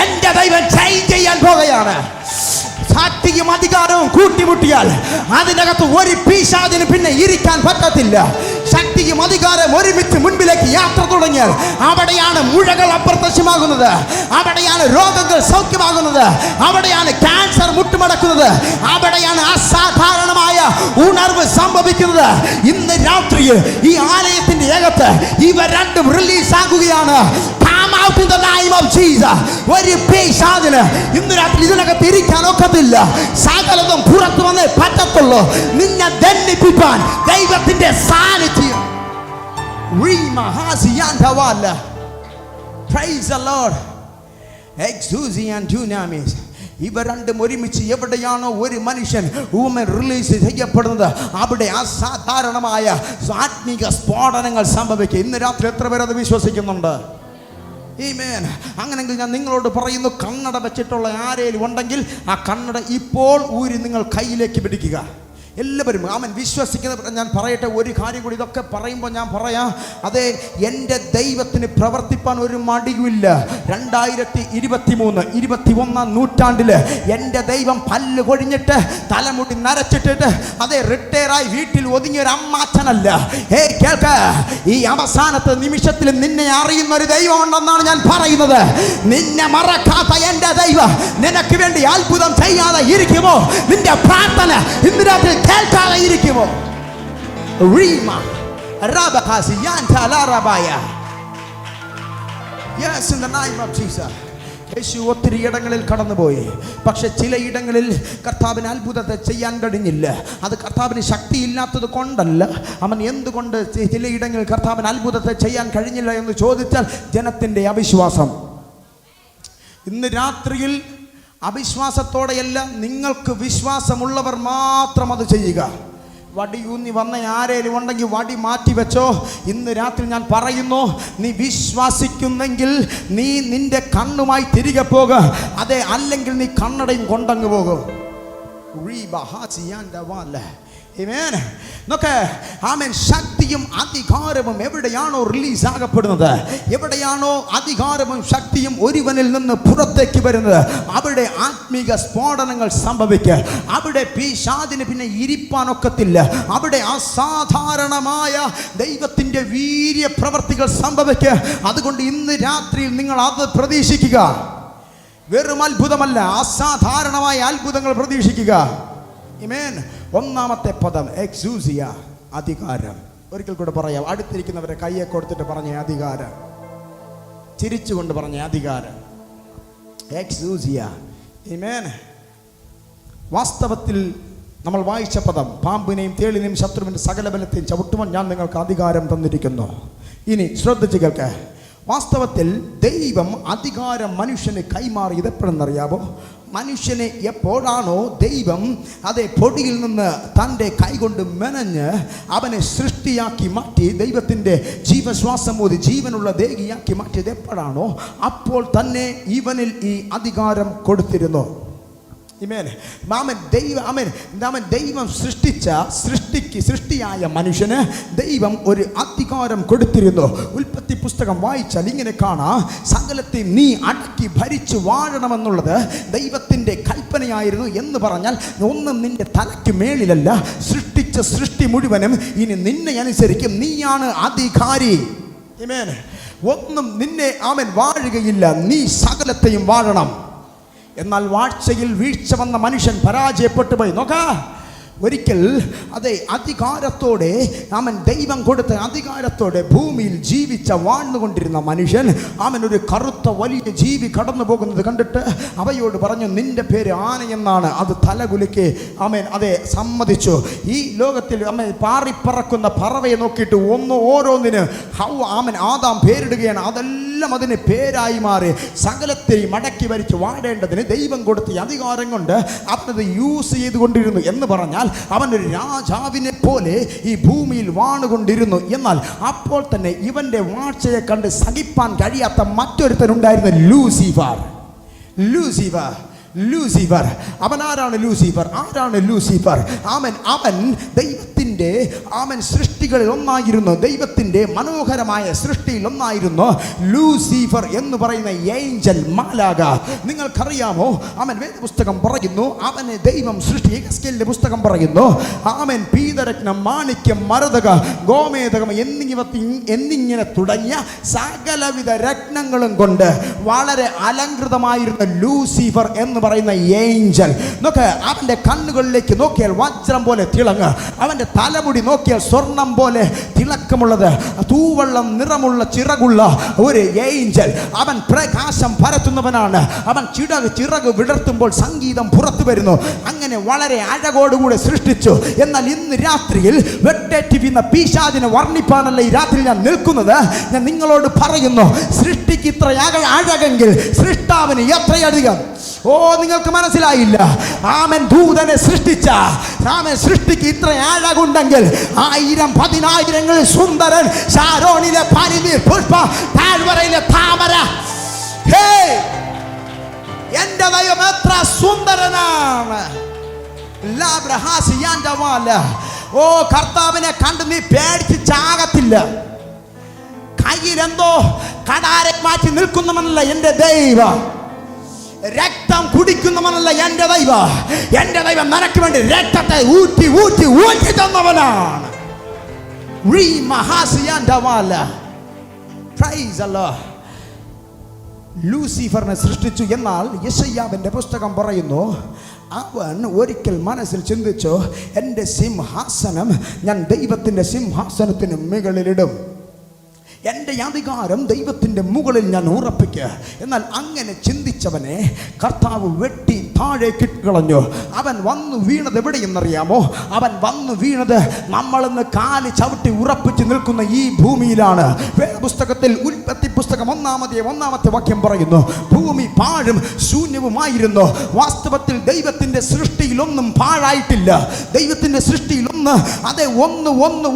എന്റെ ദൈവം ചേഞ്ച് ചെയ്യാൻ പോകുകയാണ്. ശക്തിയും അധികാരവും കൂട്ടിമുട്ടിയാൽ അതിനകത്ത് ഒരു പിശാചിന് പിന്നെ ഇരിക്കാൻ പറ്റത്തില്ല. ശക്തിയും അധികാരവും ഒരുമിച്ച് മുൻപിലേക്ക് യാത്ര തുടങ്ങിയാൽ അവിടെയാണ് മുഴകൾ അപ്രത്യക്ഷമാകുന്നത്, അവിടെയാണ് രോഗങ്ങൾ സൗഖ്യമാകുന്നത്, അവിടെയാണ് ക്യാൻസർ മുട്ടുമടക്കുന്നത്, അവിടെയാണ് അസാധാരണമായ ഉണർവ് സംഭവിക്കുന്നത്. ഇന്ന് രാത്രിയിൽ ഈ ആലയത്തിന്റെ അകത്ത് ഇവ രണ്ടും റിലീസ് ആകുകയാണ്. ഒരു പിശാചിന് ഇന്ന് രാത്രി ഇതിനകത്ത് ഇരിക്കാൻ ഒക്കത്തില്ല. സകലതും പുറത്തു വന്നേ പറ്റത്തുള്ളൂ. നിന്നെ ദണ്ഡിപ്പിക്കാൻ ദൈവത്തിന്റെ സാന്നിധ്യം. Praise the Lord. Exousia and Dunamis. ഇവ രണ്ടും ഒരുമിച്ച് എവിടെയാണോ ഒരു മനുഷ്യൻ റിലീസ് ചെയ്യപ്പെടുന്നത് അവിടെ അസാധാരണമായ ആത്മീക സ്ഫോടനങ്ങൾ സംഭവിക്കും. ഇന്ന് രാത്രി എത്ര പേർ അത് വിശ്വസിക്കുന്നുണ്ട്? ആമേൻ. അങ്ങനെങ്കിൽ ഞാൻ നിങ്ങളോട് പറയുന്നു, കണ്ണട വെച്ചിട്ടുള്ള ആരെങ്കിലും ഉണ്ടെങ്കിൽ ആ കണ്ണട ഇപ്പോൾ ഊരി നിങ്ങൾ കയ്യിലേക്ക് പിടിക്കുക. എല്ലാവരും അവൻ വിശ്വസിക്കുന്ന ഞാൻ പറയട്ടെ ഒരു കാര്യം കൂടി. ഇതൊക്കെ പറയുമ്പോൾ ഞാൻ പറയാം, അതെ, എൻ്റെ ദൈവത്തിന് പ്രവർത്തിപ്പാൻ ഒരു മടിയുമില്ല. 2023 21 നൂറ്റാണ്ടില് എൻ്റെ ദൈവം പല്ല് കൊഴിഞ്ഞിട്ട് തലമുടി നരച്ചിട്ടിട്ട് അതെ റിട്ടയറായി വീട്ടിൽ ഒതുങ്ങിയൊരു അമ്മാച്ചനല്ല. കേൾക്ക, ഈ അവസാനത്തെ നിമിഷത്തിൽ നിന്നെ അറിയുന്ന ഒരു ദൈവം ഉണ്ടെന്നാണ് ഞാൻ പറയുന്നത്. നിന്നെ മറക്കാത്ത എൻ്റെ ദൈവം നിനക്ക് വേണ്ടി അത്ഭുതം ചെയ്യാതെ ഇരിക്കുമോ? നിന്റെ പ്രാർത്ഥന ഇന്ന് രാത്രി കേൾക്കാതെ ഇരിക്കുമോ? Yes, in the name of Jesus. യേശു ഒത്തിരി ഇടങ്ങളിൽ കടന്നുപോയി. പക്ഷെ ചിലയിടങ്ങളിൽ കർത്താവിന് അത്ഭുതത്തെ ചെയ്യാൻ കഴിഞ്ഞില്ല. അത് കർത്താവിന് ശക്തിയില്ലാത്തത് കൊണ്ടല്ല. അവൻ എന്തുകൊണ്ട് ചിലയിടങ്ങളിൽ കർത്താവിന് അത്ഭുതത്തെ ചെയ്യാൻ കഴിഞ്ഞില്ല എന്ന് ചോദിച്ചാൽ ജനത്തിൻ്റെ അവിശ്വാസം. ഇന്ന് രാത്രിയിൽ അവിശ്വാസത്തോടെയല്ല, നിങ്ങൾക്ക് വിശ്വാസമുള്ളവർ മാത്രം അത് ചെയ്യുക. വടിയൂന്നി വന്ന ആരേലും ഉണ്ടെങ്കിൽ വടി മാറ്റി വെച്ചോ. ഇന്ന് രാത്രി ഞാൻ പറയുന്നു, നീ വിശ്വസിക്കുന്നെങ്കിൽ നീ നിന്റെ കണ്ണുമായി തിരികെ പോക. അതെ, അല്ലെങ്കിൽ നീ കണ്ണടയും കൊണ്ടങ്ങ് പോകും. ശക്തിയും അധികാരവും എവിടെയാണോ റിലീസ് ആകപ്പെടുന്നത്, എവിടെയാണോ അധികാരവും ശക്തിയും ഒരുവനിൽ നിന്ന് പുറത്തേക്ക് വരുന്നത്, അവിടെ ആത്മീക സ്ഫോടനങ്ങൾ സംഭവിക്കുക. അവിടെ പിശാചിന് പിന്നെ ഇരിപ്പാനൊക്കത്തില്ല. അവിടെ അസാധാരണമായ ദൈവത്തിന്റെ വീര്യ പ്രവർത്തികൾ സംഭവിക്കുക. അതുകൊണ്ട് ഇന്ന് രാത്രിയിൽ നിങ്ങൾ അത് പ്രതീക്ഷിക്കുക. വെറും അത്ഭുതമല്ല, അസാധാരണമായ അത്ഭുതങ്ങൾ പ്രതീക്ഷിക്കുക. ആമേൻ. ഒന്നാമത്തെ പദം എക്സൂസിയ, അധികാരം. ഒരിക്കൽ കൂടെ പറയാം. അടുത്തിരിക്കുന്നവരെ കയ്യെ കൊടുത്തിട്ട് പറഞ്ഞ അധികാരം, ചിരിച്ചുകൊണ്ട് പറഞ്ഞ അധികാരം, എക്സൂസിയ. ആമേൻ. വാസ്തവത്തിൽ നമ്മൾ വായിച്ച പദം, പാമ്പിനെയും തേളിനെയും ശത്രുവിൻ്റെ സകല ബലത്തെയും ചവിട്ടുവാൻ ഞാൻ നിങ്ങൾക്ക് അധികാരം തന്നിരിക്കുന്നു. ഇനി ശ്രദ്ധിച്ച് കേൾക്ക. വാസ്തവത്തിൽ ദൈവം അധികാരം മനുഷ്യന് കൈമാറിയത് എപ്പോഴെന്നറിയാമോ? മനുഷ്യനെ എപ്പോഴാണോ ദൈവം അതേ പൊടിയിൽ നിന്ന് തൻ്റെ കൈകൊണ്ട് മെനഞ്ഞ് അവനെ സൃഷ്ടിയാക്കി മാറ്റി, ദൈവത്തിൻ്റെ ജീവശ്വാസം ഊതി ജീവനുള്ള ദേഹിയാക്കി മാറ്റിയത് എപ്പോഴാണോ അപ്പോൾ തന്നെ ഇവനിൽ ഈ അധികാരം കൊടുത്തിരുന്നു. ദൈവം സൃഷ്ടിയായ മനുഷ്യന് ദൈവം ഒരു അധികാരം കൊടുത്തിരുന്നു. ഉൽപ്പത്തി പുസ്തകം വായിച്ചാൽ ഇങ്ങനെ കാണാം, സകലത്തെ നീ അടക്കി ഭരിച്ചു വാഴണമെന്നുള്ളത് ദൈവത്തിൻ്റെ കൽപ്പനയായിരുന്നു. എന്ന് പറഞ്ഞാൽ ഒന്നും നിന്റെ തലയ്ക്ക് മേളിലല്ല, സൃഷ്ടിച്ച സൃഷ്ടി മുഴുവനും ഇനി നിന്നെ അനുസരിക്കും, നീയാണ് അധികാരി. ഒന്നും നിന്നെ വാഴുകയില്ല, നീ സകലത്തെയും വാഴണം. എന്നാൽ വാഴ്ചയിൽ വീഴ്ച വന്ന മനുഷ്യൻ പരാജയപ്പെട്ടു പോയി. നോക്കാ, ഒരിക്കൽ അധികാരത്തോടെ ദൈവം കൊടുത്ത അധികാരത്തോടെ ഭൂമിയിൽ ജീവിച്ച വാഴ്ന്നുകൊണ്ടിരുന്ന മനുഷ്യൻ ഒരു കറുത്ത വലിയ ജീവി കടന്നു പോകുന്നത് കണ്ടിട്ട് അവയോട് പറഞ്ഞു, നിന്റെ പേര് ആന എന്നാണ്. അത് തലകുലുക്കി സമ്മതിച്ചു. ഈ ലോകത്തിൽ പാറിപ്പറക്കുന്ന പറവയെ നോക്കിയിട്ട് ഓരോന്നിന് ആദാം പേരിടുകയാണ്. അതെല്ലാം അതിന് പേരായി മാറി. സകലത്തെയും മടക്കി ഭരിച്ച് വാഴേണ്ടതിന് ദൈവം കൊടുത്ത അധികാരം കൊണ്ട് അവനത് യൂസ് ചെയ്തുകൊണ്ടിരുന്നു. എന്ന് പറഞ്ഞാൽ അവനൊരു രാജാവിനെ പോലെ ഈ ഭൂമിയിൽ വാണുകൊണ്ടിരുന്നു. എന്നാൽ അപ്പോൾ തന്നെ ഇവന്റെ വാഴ്ചയെ കണ്ട് സഹിപ്പാൻ കഴിയാത്ത മറ്റൊരുത്തനുണ്ടായിരുന്നു, ലൂസിഫർ. അവൻ ആരാണ് ലൂസിഫർ? അവൻ ദൈവത്തിൻ്റെ സൃഷ്ടികളിൽ ഒന്നായിരുന്നു. ദൈവത്തിൻ്റെ മനോഹരമായ സൃഷ്ടിയിൽ ഒന്നായിരുന്നു ലൂസിഫർ എന്ന് പറയുന്ന ഏഞ്ചൽ, മാലാഖ. നിങ്ങൾക്കറിയാമോ, വേദപുസ്തകം പറയുന്നു അവനെ ദൈവം എഹെസ്കേലിന്റെ പുസ്തകം പറയുന്നു, പീതരത്നം, മാണിക്യം, മരതക, ഗോമേതകം എന്നിങ്ങനെ തുടങ്ങിയ സകലവിധ രത്നങ്ങളും കൊണ്ട് വളരെ അലങ്കൃതമായിരുന്ന ലൂസിഫർ എന്ന് പറയുന്ന ഏഞ്ചൽ. നോക്ക്, അവന്റെ കണ്ണുകളിലേക്ക് നോക്കിയാൽ വജ്രം പോലെ തിളങ്ങ്, അവന്റെ തലമുടി നോക്കിയാൽ സ്വർണം പോലെ തിളക്കമുള്ളത്, തൂവെള്ളം നിറമുള്ള ചിറകുള്ള ഒരു ഏഞ്ചൽ. അവൻ പ്രകാശം പരത്തുന്നവനാണ്. അവൻ ചിറക് വിടർത്തുമ്പോൾ സംഗീതം പുറത്തു വരുന്നു. അങ്ങനെ വളരെ അഴകോടുകൂടെ സൃഷ്ടിച്ചു. എന്നാൽ ഇന്ന് രാത്രിയിൽ വെട്ടേറ്റ് വീണ പിശാചിനെ വർണ്ണിപ്പാനല്ല ഈ രാത്രി ഞാൻ നിൽക്കുന്നത്. ഞാൻ നിങ്ങളോട് പറയുന്നു, സൃഷ്ടിക്ക് ഇത്ര അഴകെങ്കിൽ സൃഷ്ടാവിന് എത്രയധികം. നിങ്ങൾക്ക് മനസ്സിലായില്ല? ദൂതനെ സൃഷ്ടിച്ച സൃഷ്ടിക്ക് ഇത്ര അഴകുണ്ടെങ്കിൽ 1000-10,000 സുന്ദരൻ, ശാരോണിലെ പരിധി പുഷ്പ, താഴ്വരയിലെ താമര. എന്റെ ദൈവം എത്ര സുന്ദരനാണ്! കർത്താവിനെ കണ്ട് നീ പേടിച്ച് ചാകത്തില്ല. കയ്യിലെന്തോ കടാരെ മാറ്റി നിൽക്കുന്നവനല്ല എന്റെ ദൈവം. രക്തം കുടിക്കുന്നവനല്ല എന്റെ ദൈവം. എന്റെ ദൈവം നിനക്ക് വേണ്ടി രക്തത്തെ ഊറ്റി ഊറ്റി ഊറ്റി തന്നവനാണ്. ലൂസിഫറിനെ സൃഷ്ടിച്ചു. എന്നാൽ യെശയ്യാവിന്റെ പുസ്തകം പറയുന്നു, അവൻ ഒരിക്കൽ മനസ്സിൽ ചിന്തിച്ചു, എൻ്റെ സിംഹാസനം ഞാൻ ദൈവത്തിൻ്റെ സിംഹാസനത്തിന് മുകളിലിടും, എൻ്റെ അധികാരം ദൈവത്തിൻ്റെ മുകളിൽ ഞാൻ ഉറപ്പിക്കുക. എന്നാൽ അങ്ങനെ ചിന്തിച്ചവനെ കർത്താവ് വെട്ടി താഴേക്ക് കളഞ്ഞു. അവൻ വന്നു വീണത് എവിടെയെന്നറിയാമോ? അവൻ വന്നു വീണത് നമ്മളിന്ന് കാല് ചവിട്ടി ഉറപ്പിച്ച് നിൽക്കുന്ന ഈ ഭൂമിയിലാണ്. വേദപുസ്തകത്തിൽ ഉൽപ്പത്തി പുസ്തകം 1-ാമത്തെ വാക്യം പറയുന്നു, ഭൂമി പാഴും ശൂന്യവുമായിരുന്നു. വാസ്തവത്തിൽ ദൈവത്തിൻ്റെ സൃഷ്ടിയിലൊന്നും പാഴായിട്ടില്ല. ദൈവത്തിൻ്റെ സൃഷ്ടിയിലൊന്ന്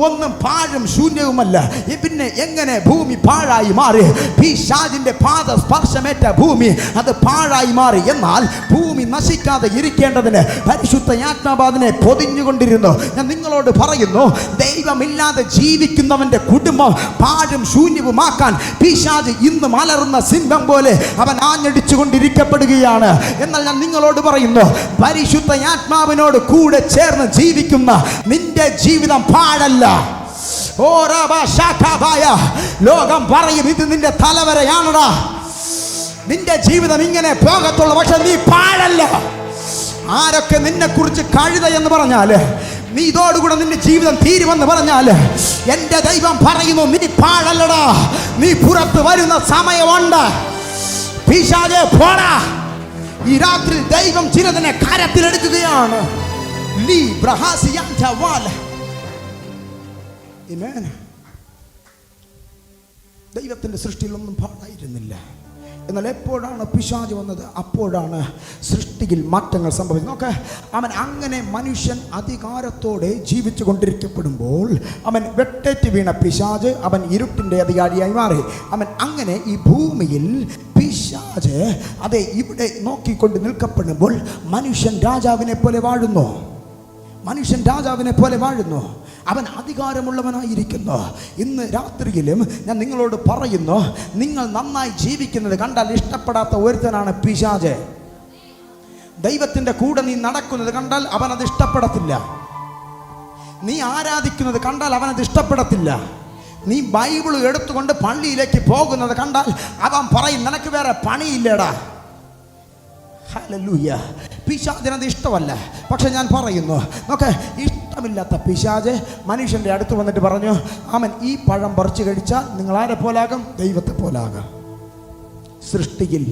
ഒന്നും പാഴും ശൂന്യവുമല്ല. പിന്നെ എങ്ങനെ ഭൂമി പാഴായി മാറി? പിശാചിന്റെ പാദ സ്പർശമേറ്റ ഭൂമി അത് പാഴായി മാറി. എന്നാൽ ഭൂമി നശിക്കാതെ ഇരിക്കേണ്ടതിന് പരിശുദ്ധ ആത്മാവിനെ പൊതിഞ്ഞുകൊണ്ടിരുന്നു. ഞാൻ നിങ്ങളോട് പറയുന്നു, ദൈവമില്ലാതെ ജീവിക്കുന്നവന്റെ കുടുംബം പാഴും ശൂന്യവുമാക്കാൻ പിശാച് ഇന്ന് മലർന്ന സിംഹം പോലെ അവൻ ആഞ്ഞടിച്ചുകൊണ്ടിരിക്കപ്പെടുകയാണ്. എന്നാൽ ഞാൻ നിങ്ങളോട് പറയുന്നു, പരിശുദ്ധ ആത്മാവിനോട് കൂടെ ചേർന്ന് ജീവിക്കുന്ന നിന്റെ ജീവിതം പാഴല്ല. ലോകം പറയും ഇത് നിന്റെ തലവരെയാണടാ, നിന്റെ ജീവിതം ഇങ്ങനെ പോകത്തുള്ളൂ, പക്ഷെ നീ പാഴല്ല. ആരൊക്കെ നിന്നെ കുറിച്ച് കഴുത എന്ന് പറഞ്ഞാല്, നീ ഇതോടുകൂടെ നിന്റെ ജീവിതം തീരുമെന്ന് പറഞ്ഞാല്, എന്റെ ദൈവം പറയുന്നു നീ പാഴല്ലടാ, നീ പുറത്ത് വരുന്ന സമയമുണ്ട്. പിശാചേ പോടാ. ഈ രാത്രി ദൈവം ചിലതിനെ കരത്തിലെടുക്കുകയാണ്. ദൈവത്തിന്റെ സൃഷ്ടിയിലൊന്നും പാടായിരുന്നില്ല. എന്നാൽ എപ്പോഴാണ് പിശാച് വന്നത്? അപ്പോഴാണ് സൃഷ്ടിയിൽ മാറ്റങ്ങൾ സംഭവിച്ചത്. നോക്ക്, അവൻ അങ്ങനെ മനുഷ്യൻ അധികാരത്തോടെ ജീവിച്ചു കൊണ്ടിരിക്കപ്പെടുമ്പോൾ അവൻ വെട്ടേറ്റ് വീണ പിശാച് അവൻ ഇരുട്ടിൻ്റെ അധികാരിയായി മാറി. അവൻ അങ്ങനെ ഈ ഭൂമിയിൽ പിശാച് അതെ ഇവിടെ നോക്കിക്കൊണ്ട് നിൽക്കപ്പെടുമ്പോൾ മനുഷ്യൻ രാജാവിനെ പോലെ വാഴുന്നു. മനുഷ്യൻ രാജാവിനെ പോലെ വാഴുന്നു. അവൻ അധികാരമുള്ളവനായിരിക്കുന്നു. ഇന്ന് രാത്രിയിലും ഞാൻ നിങ്ങളോട് പറയുന്നു, നിങ്ങൾ നന്നായി ജീവിക്കുന്നത് കണ്ടാൽ ഇഷ്ടപ്പെടാത്ത ഒരുത്തനാണ് പിശാച്. ദൈവത്തിൻ്റെ കൂടെ നീ നടക്കുന്നത് കണ്ടാൽ അവനത് ഇഷ്ടപ്പെടത്തില്ല. നീ ആരാധിക്കുന്നത് കണ്ടാൽ അവനത് ഇഷ്ടപ്പെടത്തില്ല. നീ ബൈബിൾ എടുത്തുകൊണ്ട് പള്ളിയിലേക്ക് പോകുന്നത് കണ്ടാൽ അവൻ പറയും, നിനക്ക് വേറെ പണിയില്ലടാ. ഹല്ലേലൂയ. പിശാചിനത് ഇഷ്ടമല്ല. പക്ഷെ ഞാൻ പറയുന്നു, നോക്കെ, ഇഷ്ടമില്ലാത്ത പിശാച് മനുഷ്യൻ്റെ അടുത്ത് വന്നിട്ട് പറഞ്ഞു, അവൻ ഈ പഴം പറിച്ചു കഴിച്ചാൽ നിങ്ങൾ ആരെ പോലാകും? ദൈവത്തെ പോലാകും. സൃഷ്ടിയിൽ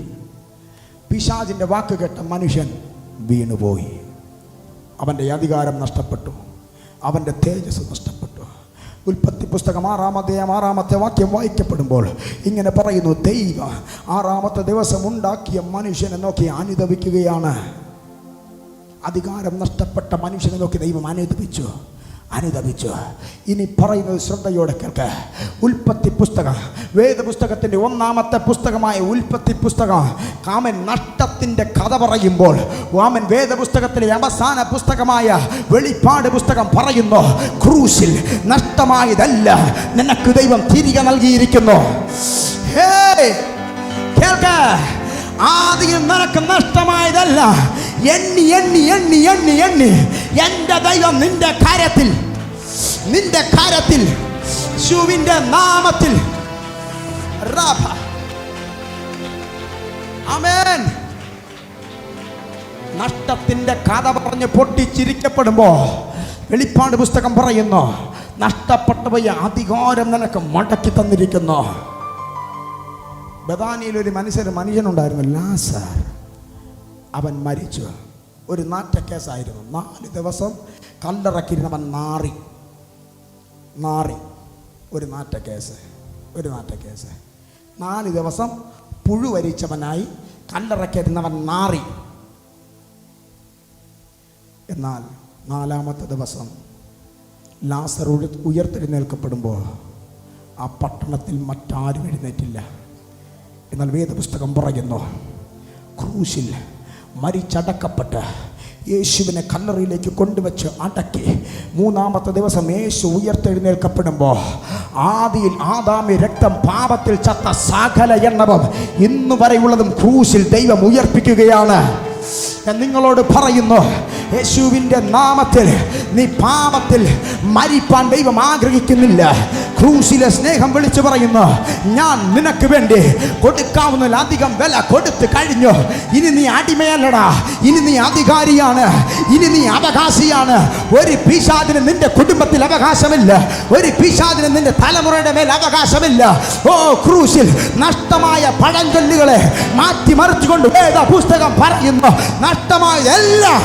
പിശാചിൻ്റെ വാക്ക് കേട്ട മനുഷ്യൻ വീണുപോയി. അവൻ്റെ അധികാരം നഷ്ടപ്പെട്ടു, അവൻ്റെ തേജസ് നഷ്ടപ്പെട്ടു. ഉൽപ്പത്തി പുസ്തകം 6-ാമത്തെ വാക്യം വായിക്കപ്പെടുമ്പോൾ ഇങ്ങനെ പറയുന്നു, ദൈവം 6-ാമത്തെ ദിവസം ഉണ്ടാക്കിയ മനുഷ്യനെ നോക്കി അനുദപിക്കുകയാണ്. അധികാരം നഷ്ടപ്പെട്ട മനുഷ്യനെ നോക്കി ദൈവം അനുദപിച്ചു. ഇനി പറയുന്നത് ശ്രദ്ധയോടെ കേൾക്ക്. ഉൽപ്പത്തി പുസ്തകം, വേദപുസ്തകത്തിൻ്റെ 1-ാമത്തെ പുസ്തകമായ ഉൽപ്പത്തി പുസ്തകം കാമൻ നഷ്ടത്തിൻ്റെ കഥ പറയുമ്പോൾ വാമൻ വേദപുസ്തകത്തിലെ അവസാന പുസ്തകമായ വെളിപ്പാട് പുസ്തകം പറയുന്നു, ക്രൂശിൽ നഷ്ടമായതല്ല നിനക്ക് ദൈവം തിരികെ നൽകിയിരിക്കുന്നു. കേൾക്ക, ആദ്യം നിനക്ക് നഷ്ടമായതല്ല, എണ്ണി എണ്ണി എണ്ണി എണ്ണി എണ്ണി എൻ്റെ ദൈവം നിന്റെ കാര്യത്തിൽ യേശുവിൻ്റെ നാമത്തിൽ ആമേൻ. നഷ്ടത്തിൻ്റെ കഥ പറഞ്ഞ് പൊട്ടിച്ചിരിക്കപ്പെടുമ്പോ വെളിപ്പാട് പുസ്തകം പറയുന്നു, നഷ്ടപ്പെട്ടു പോയ അധികാരം നിനക്ക് മടക്കി തന്നിരിക്കുന്നു. ബഥാനിയിൽ ഒരു മനുഷ്യനുണ്ടായിരുന്നു, ലാസർ. അവൻ മരിച്ചു. ഒരു നാറ്റക്കേസായിരുന്നു. 4 ദിവസം കല്ലറക്കിരുന്നവൻ നാറി. ഒരു നാറ്റക്കേസ്. 4 ദിവസം പുഴുവരിച്ചവനായി കല്ലറക്കിരുന്നവൻ നാറി. എന്നാൽ 4-ാമത്തെ ദിവസം ലാസർ ഉയർത്തെഴുന്നേൽക്കപ്പെടുമ്പോൾ ആ പട്ടണത്തിൽ മറ്റാരും എഴുന്നേറ്റില്ല. എന്നാൽ വേദപുസ്തകം പറയുന്നു, ക്രൂശിൽ മരിച്ചടക്കപ്പെട്ട് യേശുവിനെ കല്ലറയിലേക്ക് കൊണ്ടുവച്ച് അടക്കി 3-ാമത്തെ ദിവസം യേശു ഉയർത്തെഴുന്നേൽക്കപ്പെടുമ്പോൾ ആദിയിൽ ആദാമി രക്തം പാപത്തിൽ ചത്ത സകല എണ്ണവും ഇന്നു വരെയുള്ളതും ക്രൂശിൽ ദൈവം ഉയർപ്പിക്കുകയാണ്. ഞാൻ നിങ്ങളോട് പറയുന്നു, യേശുവിൻ്റെ നാമത്തിൽ നീ പാപത്തിൽ മരിപ്പാൻ ദൈവം ആഗ്രഹിക്കുന്നില്ല. ക്രൂശിലെ സ്നേഹം വിളിച്ചു പറയുന്നു, ഞാൻ നിനക്ക് വേണ്ടി കൊടുക്കാവുന്നതിലധികം വില കൊടുത്തു കഴിഞ്ഞു. ഇനി നീ അടിമയല്ലടാ, ഇനി നീ അധികാരിയാണ്, ഇനി നീ അവകാശിയാണ്. ഒരു പിശാചിന് നിന്റെ കുടുംബത്തിൽ അവകാശമില്ല, ഒരു പിശാചിന് നിന്റെ തലമുറയുടെ മേൽ അവകാശമില്ല. ഓ, ക്രൂശിൽ നഷ്ടമായ പഴഞ്ചൊല്ലുകളെ മാറ്റിമറിച്ചുകൊണ്ട് വേദ പുസ്തകം പറയുന്നു, നഷ്ടമായതെല്ലാം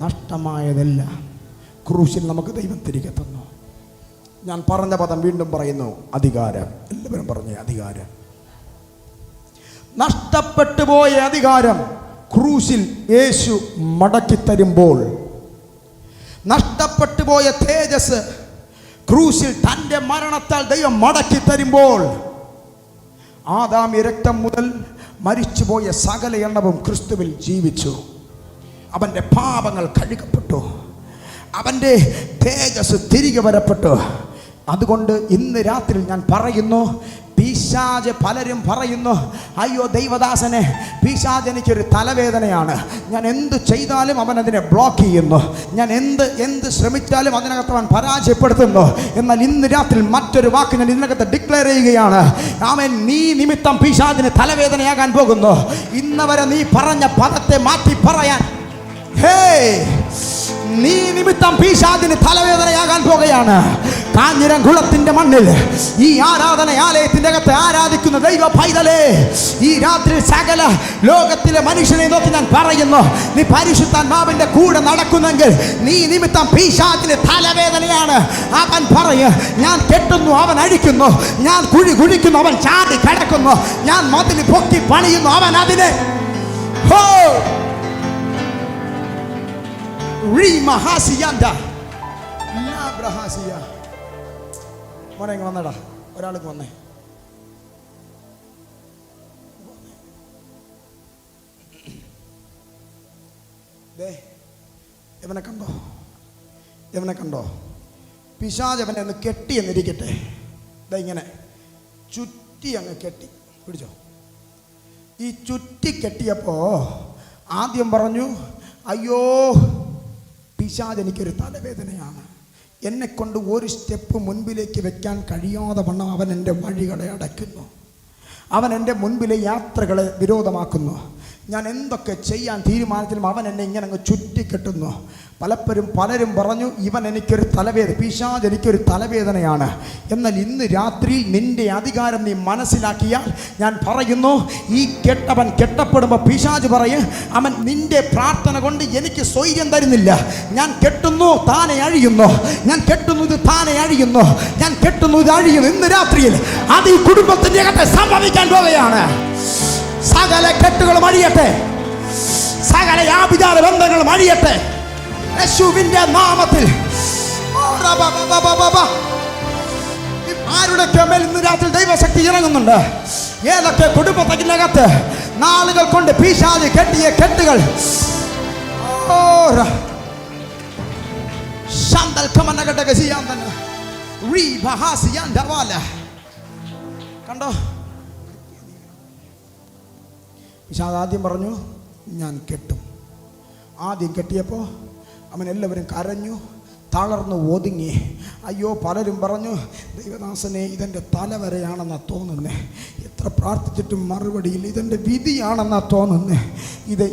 നഷ്ടമായതെല്ലാം ക്രൂശിൽ നമുക്ക് ദൈവം തിരികെ തന്നു. ഞാൻ പറഞ്ഞ പദം വീണ്ടും പറയുന്നു, അധികാരം. എല്ലാവരും പറഞ്ഞ അധികാരം. നഷ്ടപ്പെട്ടു പോയ അധികാരം ക്രൂശിൽ യേശു മടക്കി തരുമ്പോൾ, നഷ്ടപ്പെട്ടു പോയ തേജസ് ക്രൂശിൽ തൻ്റെ മരണത്താൽ ദൈവം മടക്കി തരുമ്പോൾ, ആദാമി രക്തം മുതൽ മരിച്ചുപോയ സകല എണ്ണവും ക്രിസ്തുവിൽ ജീവിച്ചു. അവൻ്റെ പാപങ്ങൾ കഴുകപ്പെട്ടു, അവൻ്റെ തേജസ് തിരികെ വരപ്പെട്ടു. അതുകൊണ്ട് ഇന്ന് രാത്രി ഞാൻ പറയുന്നു, പിശാച് പലരും പറയുന്നു, അയ്യോ ദൈവദാസനെ, പിശാച് എനിക്കൊരു തലവേദനയാണ്, ഞാൻ എന്ത് ചെയ്താലും അവൻ അതിനെ ബ്ലോക്ക് ചെയ്യുന്നു, ഞാൻ എന്ത് ശ്രമിച്ചാലും അതിനകത്ത് അവൻ പരാജയപ്പെടുത്തുന്നു. എന്നാൽ ഇന്ന് രാത്രി മറ്റൊരു വാക്ക് ഞാൻ ഇതിനകത്ത് ഡിക്ലെയർ ചെയ്യുകയാണ്. അവൻ നീ നിമിത്തം പിശാചിന് തലവേദനയാകാൻ പോകുന്നു. ഇന്നവരെ നീ പറഞ്ഞ പദത്തെ മാറ്റി പറയാൻ, നീ നിമിത്തം പിശാചിന് തലവേദനയാകാൻ പോകുകയാണ്. കാഞ്ഞിരംകുളത്തിന്റെ മണ്ണിൽ ഈ ആരാധനാലയത്തിന്റെ അകത്ത് ആരാധിക്കുന്ന ദൈവ പൈതലേ, ഈ രാത്രി സകല ലോകത്തിലെ മനുഷ്യനെ നോക്കി ഞാൻ പറയുന്നു, നീ പരിശുദ്ധാത്മാവിന്റെ കൂടെ നടക്കുന്നെങ്കിൽ നീ നിമിത്തം പിശാചിന് തലവേദനയാണ്. അവൻ പറയും, ഞാൻ കെട്ടുന്നു, അവൻ അഴിക്കുന്നു, ഞാൻ കുഴി കുഴിക്കുന്നു, അവൻ ചാടി കിടക്കുന്നു, ഞാൻ മതിൽ പൊക്കി പണിയുന്നു, അവൻ അതിനെ വന്നടാ. ഒരാൾക്ക് വന്നേ. ഇവനെ കണ്ടോ? ഇവനെ കണ്ടോ? പിശാച് അവനെ ഒന്ന് കെട്ടി എന്നിരിക്കട്ടെ. ഇങ്ങനെ ചുറ്റി അങ്ങ് കെട്ടി പിടിച്ചോ. ഈ ചുറ്റി കെട്ടിയപ്പോ ആദ്യം പറഞ്ഞു, അയ്യോ പിശാച് എനിക്കൊരു തലവേദനയാണ്, എന്നെക്കൊണ്ട് ഒരു സ്റ്റെപ്പ് മുൻപിലേക്ക് വെക്കാൻ കഴിയാതെ വണ്ണം അവൻ എൻ്റെ വഴികളെ അടയ്ക്കുന്നു, അവൻ എൻ്റെ മുൻപിലെ യാത്രകളെ വിരോധമാക്കുന്നു, ഞാൻ എന്തൊക്കെ ചെയ്യാൻ തീരുമാനിച്ചാലും അവൻ എന്നെ ഇങ്ങനെ അങ്ങ് ചുറ്റിക്കെട്ടുന്നു. പലരും പറഞ്ഞു, ഇവൻ എനിക്കൊരു തലവേദന, പിശാച് എനിക്കൊരു തലവേദനയാണ്. എന്നാൽ ഇന്ന് രാത്രി നിന്റെ അധികാരം നീ മനസ്സിലാക്കിയാൽ ഞാൻ പറയുന്നു, ഈ കെട്ടവൻ കെട്ടപ്പെടുമ്പോൾ പിശാച് പറയും, അവൻ നിന്റെ പ്രാർത്ഥന കൊണ്ട് എനിക്ക് സ്വൈര്യം തരുന്നില്ല, ഞാൻ കെട്ടുന്നു താനെ അഴിയുന്നു, ഞാൻ കെട്ടുന്നു ഇത് താനെ അഴിയുന്നു, ഞാൻ കെട്ടുന്നു ഇത് അഴിയുന്നു. ഇന്ന് രാത്രിയിൽ അത് ഈ കുടുംബത്തിന്റെ അകത്ത് സംഭവിക്കാൻ പോവുകയാണ്. സകല കെട്ടുകളും അഴിയട്ടെ, സകല ആഭിചാര ബന്ധങ്ങളും അഴിയട്ടെ യേശുവിന്റെ നാമത്തിൽ. ആരുടെ മേൽ ഇന്ന് രാത്രി ദൈവശക്തി ഇറങ്ങുന്നുണ്ട്? ഏതൊക്കെ കുടുംബത്തിനകത്ത് നാളുകൾ കൊണ്ട് പിശാച് കെട്ടിയ കെട്ടുകൾ കണ്ടോ? പിശാച് ആദ്യം പറഞ്ഞു, ഞാൻ കെട്ടും. ആദ്യം കെട്ടിയപ്പോൾ അവൻ എല്ലാവരും കരഞ്ഞു, തളർന്നു ഒതുങ്ങി. അയ്യോ, പലരും പറഞ്ഞു, ദൈവദാസനെ ഇതെൻ്റെ തലവരെയാണെന്നാ തോന്നുന്നേ, എത്ര പ്രാർത്ഥിച്ചിട്ടും മറുപടിയില്ല, ഇതെൻ്റെ വിധിയാണെന്നാ തോന്നുന്നേ,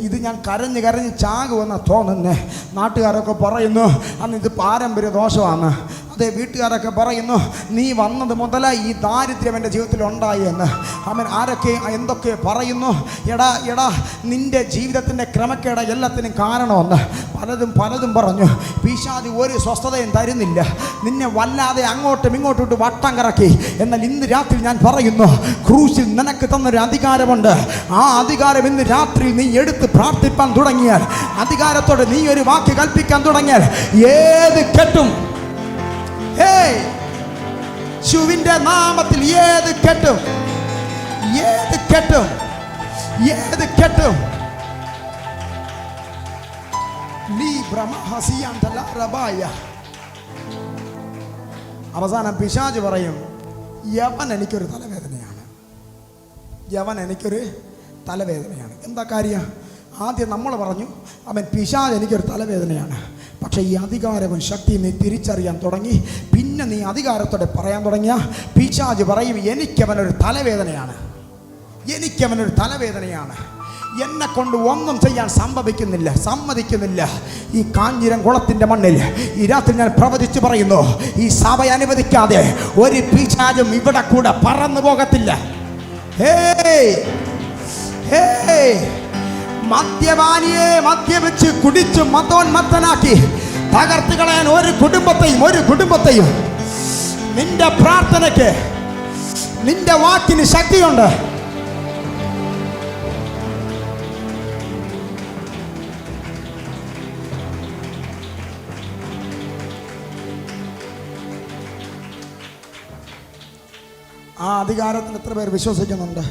ഇത് ഞാൻ കരഞ്ഞ് ചാകുമെന്നാ തോന്നുന്നേ. നാട്ടുകാരൊക്കെ പറയുന്നു അന്ന് ഇത് പാരമ്പര്യ ദോഷമാണ്. അതേ, വീട്ടുകാരൊക്കെ പറയുന്നു നീ വന്നത് മുതലായി ഈ ദാരിദ്ര്യം എൻ്റെ ജീവിതത്തിൽ ഉണ്ടായി എന്ന്. അവൻ ആരൊക്കെ എന്തൊക്കെ പറയുന്നു, എടാ നിൻ്റെ ജീവിതത്തിൻ്റെ ക്രമക്കേട എല്ലാത്തിനും കാരണമെന്ന് പലതും പറഞ്ഞു. പിശാച് ഒരു സ്വസ്ഥതയും തരുന്നില്ല, നിന്നെ വല്ലാതെ അങ്ങോട്ടും ഇങ്ങോട്ടും വട്ടം കറക്കി. എന്നാൽ ഇന്ന് രാത്രി ഞാൻ പറയുന്നു, ക്രൂശിൽ നിനക്ക് തന്നൊരു അധികാരമുണ്ട്. ആ അധികാരം ഇന്ന് രാത്രി നീ എടുത്ത് പ്രാർത്ഥിപ്പാൻ തുടങ്ങിയാൽ, അധികാരത്തോടെ നീ ഒരു വാക്ക് കൽപ്പിക്കാൻ തുടങ്ങിയാൽ, ഏത് കെട്ടും യേശുവിന്റെ നാമത്തിൽ ഏത് കെട്ടും അവസാനം പിശാച് പറയും, യവൻ എനിക്കൊരു തലവേദനയാണ്. എന്താ കാര്യം? ആദ്യം നമ്മൾ പറഞ്ഞു അവൻ പിശാച് എനിക്കൊരു തലവേദനയാണ്. പക്ഷേ ഈ അധികാരവും ശക്തിയും നീ തിരിച്ചറിയാൻ തുടങ്ങി, പിന്നെ നീ അധികാരത്തോടെ പറയാൻ തുടങ്ങിയ പിശാച് പറയും, എനിക്കവനൊരു തലവേദനയാണ്, എന്നെ കൊണ്ട് ഒന്നും ചെയ്യാൻ സമ്മതിക്കുന്നില്ല. ഈ കാഞ്ഞിരംകുളത്തിന്റെ മണ്ണിൽ ഈ രാത്രി ഞാൻ പ്രവചിച്ചു പറയുന്നു, ഈ സഭ അനുവദിക്കാതെ ഒരു പിശാചും ഇവിടെ കൂടെ പറന്നു പോകത്തില്ല. മദ്യപാനിയെ മദ്യപിച്ച് കുടിച്ച് മതോന്മത്തനാക്കി തകർത്ത് കളയാൻ ഒരു കുടുംബത്തെയും നിന്റെ പ്രാർത്ഥനയ്ക്ക്, നിന്റെ വാക്കിന് ശക്തിയുണ്ട്. ആ അധികാരത്തിൽ എത്ര പേർ വിശ്വസിക്കുന്നുണ്ട്?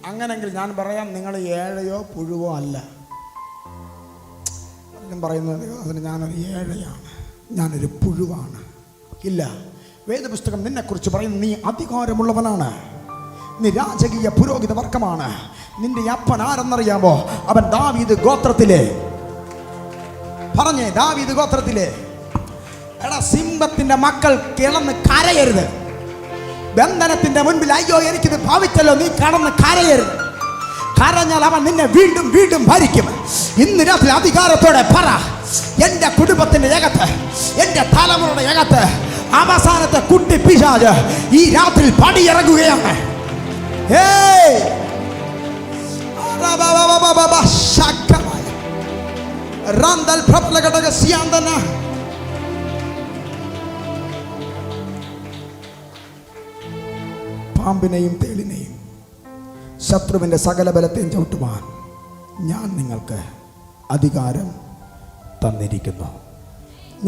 അങ്ങനെങ്കിൽ ഞാൻ പറയാം, നിങ്ങൾ ഏഴയോ പുഴുവോ അല്ല. പറയുന്നത് അതിന് ഞാനൊരു ഏഴയാണ്, ഞാനൊരു പുഴുവാണ്. ഇല്ല, വേദപുസ്തകം നിന്നെക്കുറിച്ച് പറയുന്നു, നീ അധികാരമുള്ളവനാണ്, നീ രാജകീയ പുരോഹിത വർഗമാണ്. നിന്റെ അപ്പൻ ആരെന്നറിയാമോ? അവൻ ദാവീദ് ഗോത്രത്തിലെ എടാ, സിംഹത്തിന്റെ മക്കൾ കിളന്ന് കരയരുത്. ബന്ധനത്തിന്റെ മുൻപിൽ അയ്യോ എനിക്കിത് ഭാവിച്ചല്ലോ, നീ കടന്ന് കരയരുത്. കരഞ്ഞാൽ അവൻ നിന്നെ വീണ്ടും ഭരിക്കും. ഇന്ന് രാത്രി അധികാരത്തോടെ പറ, എൻ്റെ കുടുംബത്തിന്റെ അകത്ത്, എൻ്റെ തലമുറയുടെ അകത്ത് അവസാനത്തെ കുട്ടി പിശാച് ഈ രാത്രി പടിയിറങ്ങുകയാണ്. പാമ്പിനെയും തേളിനെയും ശത്രുവിൻ്റെ സകല ബലത്തെയും ചവിട്ടുവാൻ ഞാൻ നിങ്ങൾക്ക് അധികാരം തന്നിരിക്കുന്നു.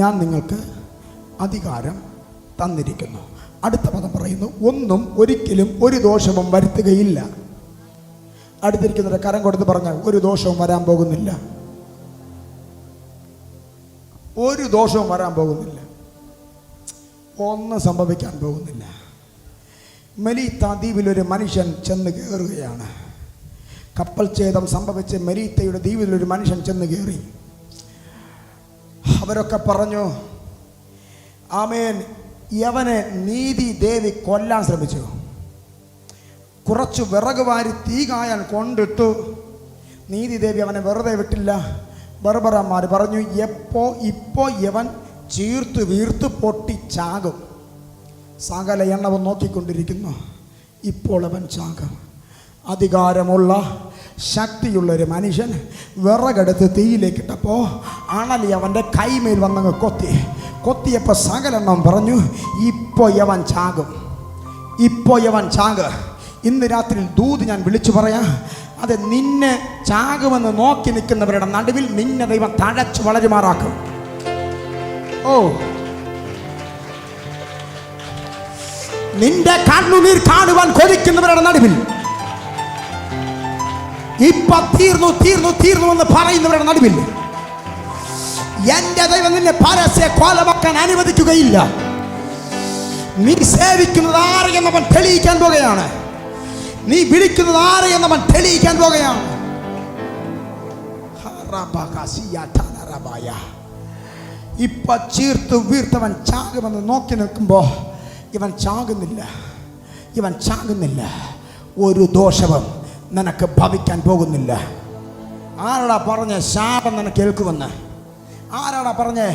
ഞാൻ നിങ്ങൾക്ക് അധികാരം തന്നിരിക്കുന്നു. അടുത്ത പദം പറയുന്നു, ഒന്നും ഒരിക്കലും ഒരു ദോഷവും വരുത്തുകയില്ല. അടുത്തിരിക്കുന്നവരെ കരം കൊടുത്ത് പറഞ്ഞാൽ ഒരു ദോഷവും വരാൻ പോകുന്നില്ല. ഒരു ദോഷവും വരാൻ പോകുന്നില്ല. ഒന്നും സംഭവിക്കാൻ പോകുന്നില്ല. മെലീത്ത ദ്വീപിലൊരു മനുഷ്യൻ ചെന്ന് കയറുകയാണ്. കപ്പൽ ഛേദം സംഭവിച്ച് മെലീത്തയുടെ ദ്വീപിലൊരു മനുഷ്യൻ ചെന്ന് കയറി. അവരൊക്കെ പറഞ്ഞു, ആമേൻ, യവനെ നീതി ദേവി കൊല്ലാൻ ശ്രമിച്ചു. കുറച്ച് വിറക് വാരി തീ കായാൻ കൊണ്ടിട്ടു. നീതി ദേവി അവനെ വെറുതെ വിട്ടില്ല. ബർബറന്മാർ പറഞ്ഞു, ഇപ്പോൾ യവൻ ചീർത്ത് വീർത്ത് പൊട്ടി ചാകും. സകല എണ്ണവും നോക്കിക്കൊണ്ടിരിക്കുന്നു. ഇപ്പോൾ അവൻ ചാകും. അധികാരമുള്ള ശക്തിയുള്ളൊരു മനുഷ്യൻ വിറകെടുത്ത് തീയിലേക്കിട്ടപ്പോൾ അണലി അവൻ്റെ കൈമേൽ വന്നങ്ങ് കൊത്തിയപ്പോൾ സകലെണ്ണം പറഞ്ഞു, ഇപ്പോൾ യവൻ ചാകും, ഇപ്പോൾ യവൻ ചാക്. ഇന്ന് രാത്രി ദൂത് ഞാൻ വിളിച്ചു പറയാം. അത് നിന്നെ ചാകുമെന്ന് നോക്കി നിൽക്കുന്നവരുടെ നടുവിൽ നിന്നെ ദൈവം തഴച്ചു വളരുമാറാക്കും. ഓ, നിന്റെ കണ്ണുനീർ കാണുവാൻ കൊതിക്കുന്നവരുടെ നടുവിൽ ഇപ്പൊ തീർന്നു തീർന്നു തീർന്നു എന്ന് പറയുന്നവരുടെ നടുവിൽ എന്റെ ദൈവം നിന്നെ പരസ്യ കൊലമാക്കാൻ അനുവദിക്കുകയില്ല. നീ സേവിക്കുന്നത് ആരെയെന്നവൻ തെളിയിക്കാൻ പോകുകയാണ്. നീ വിളിക്കുന്നത് ആരെയെന്നവൻ തെളിയിക്കാൻ പോകുകയാണ്. ഇപ്പൊ ചീർത്ത് വീർത്തവൻ ചാകുമെന്ന് നോക്കി നിൽക്കുമ്പോ ഇവൻ ചാകുന്നില്ല. ഒരു ദോഷവും നിനക്ക് ഭവിക്കാൻ പോകുന്നില്ല. ആരാടാ പറഞ്ഞ ശാപം നിനക്ക് കേൾക്കുമെന്ന്? ആരാടാ പറഞ്ഞേ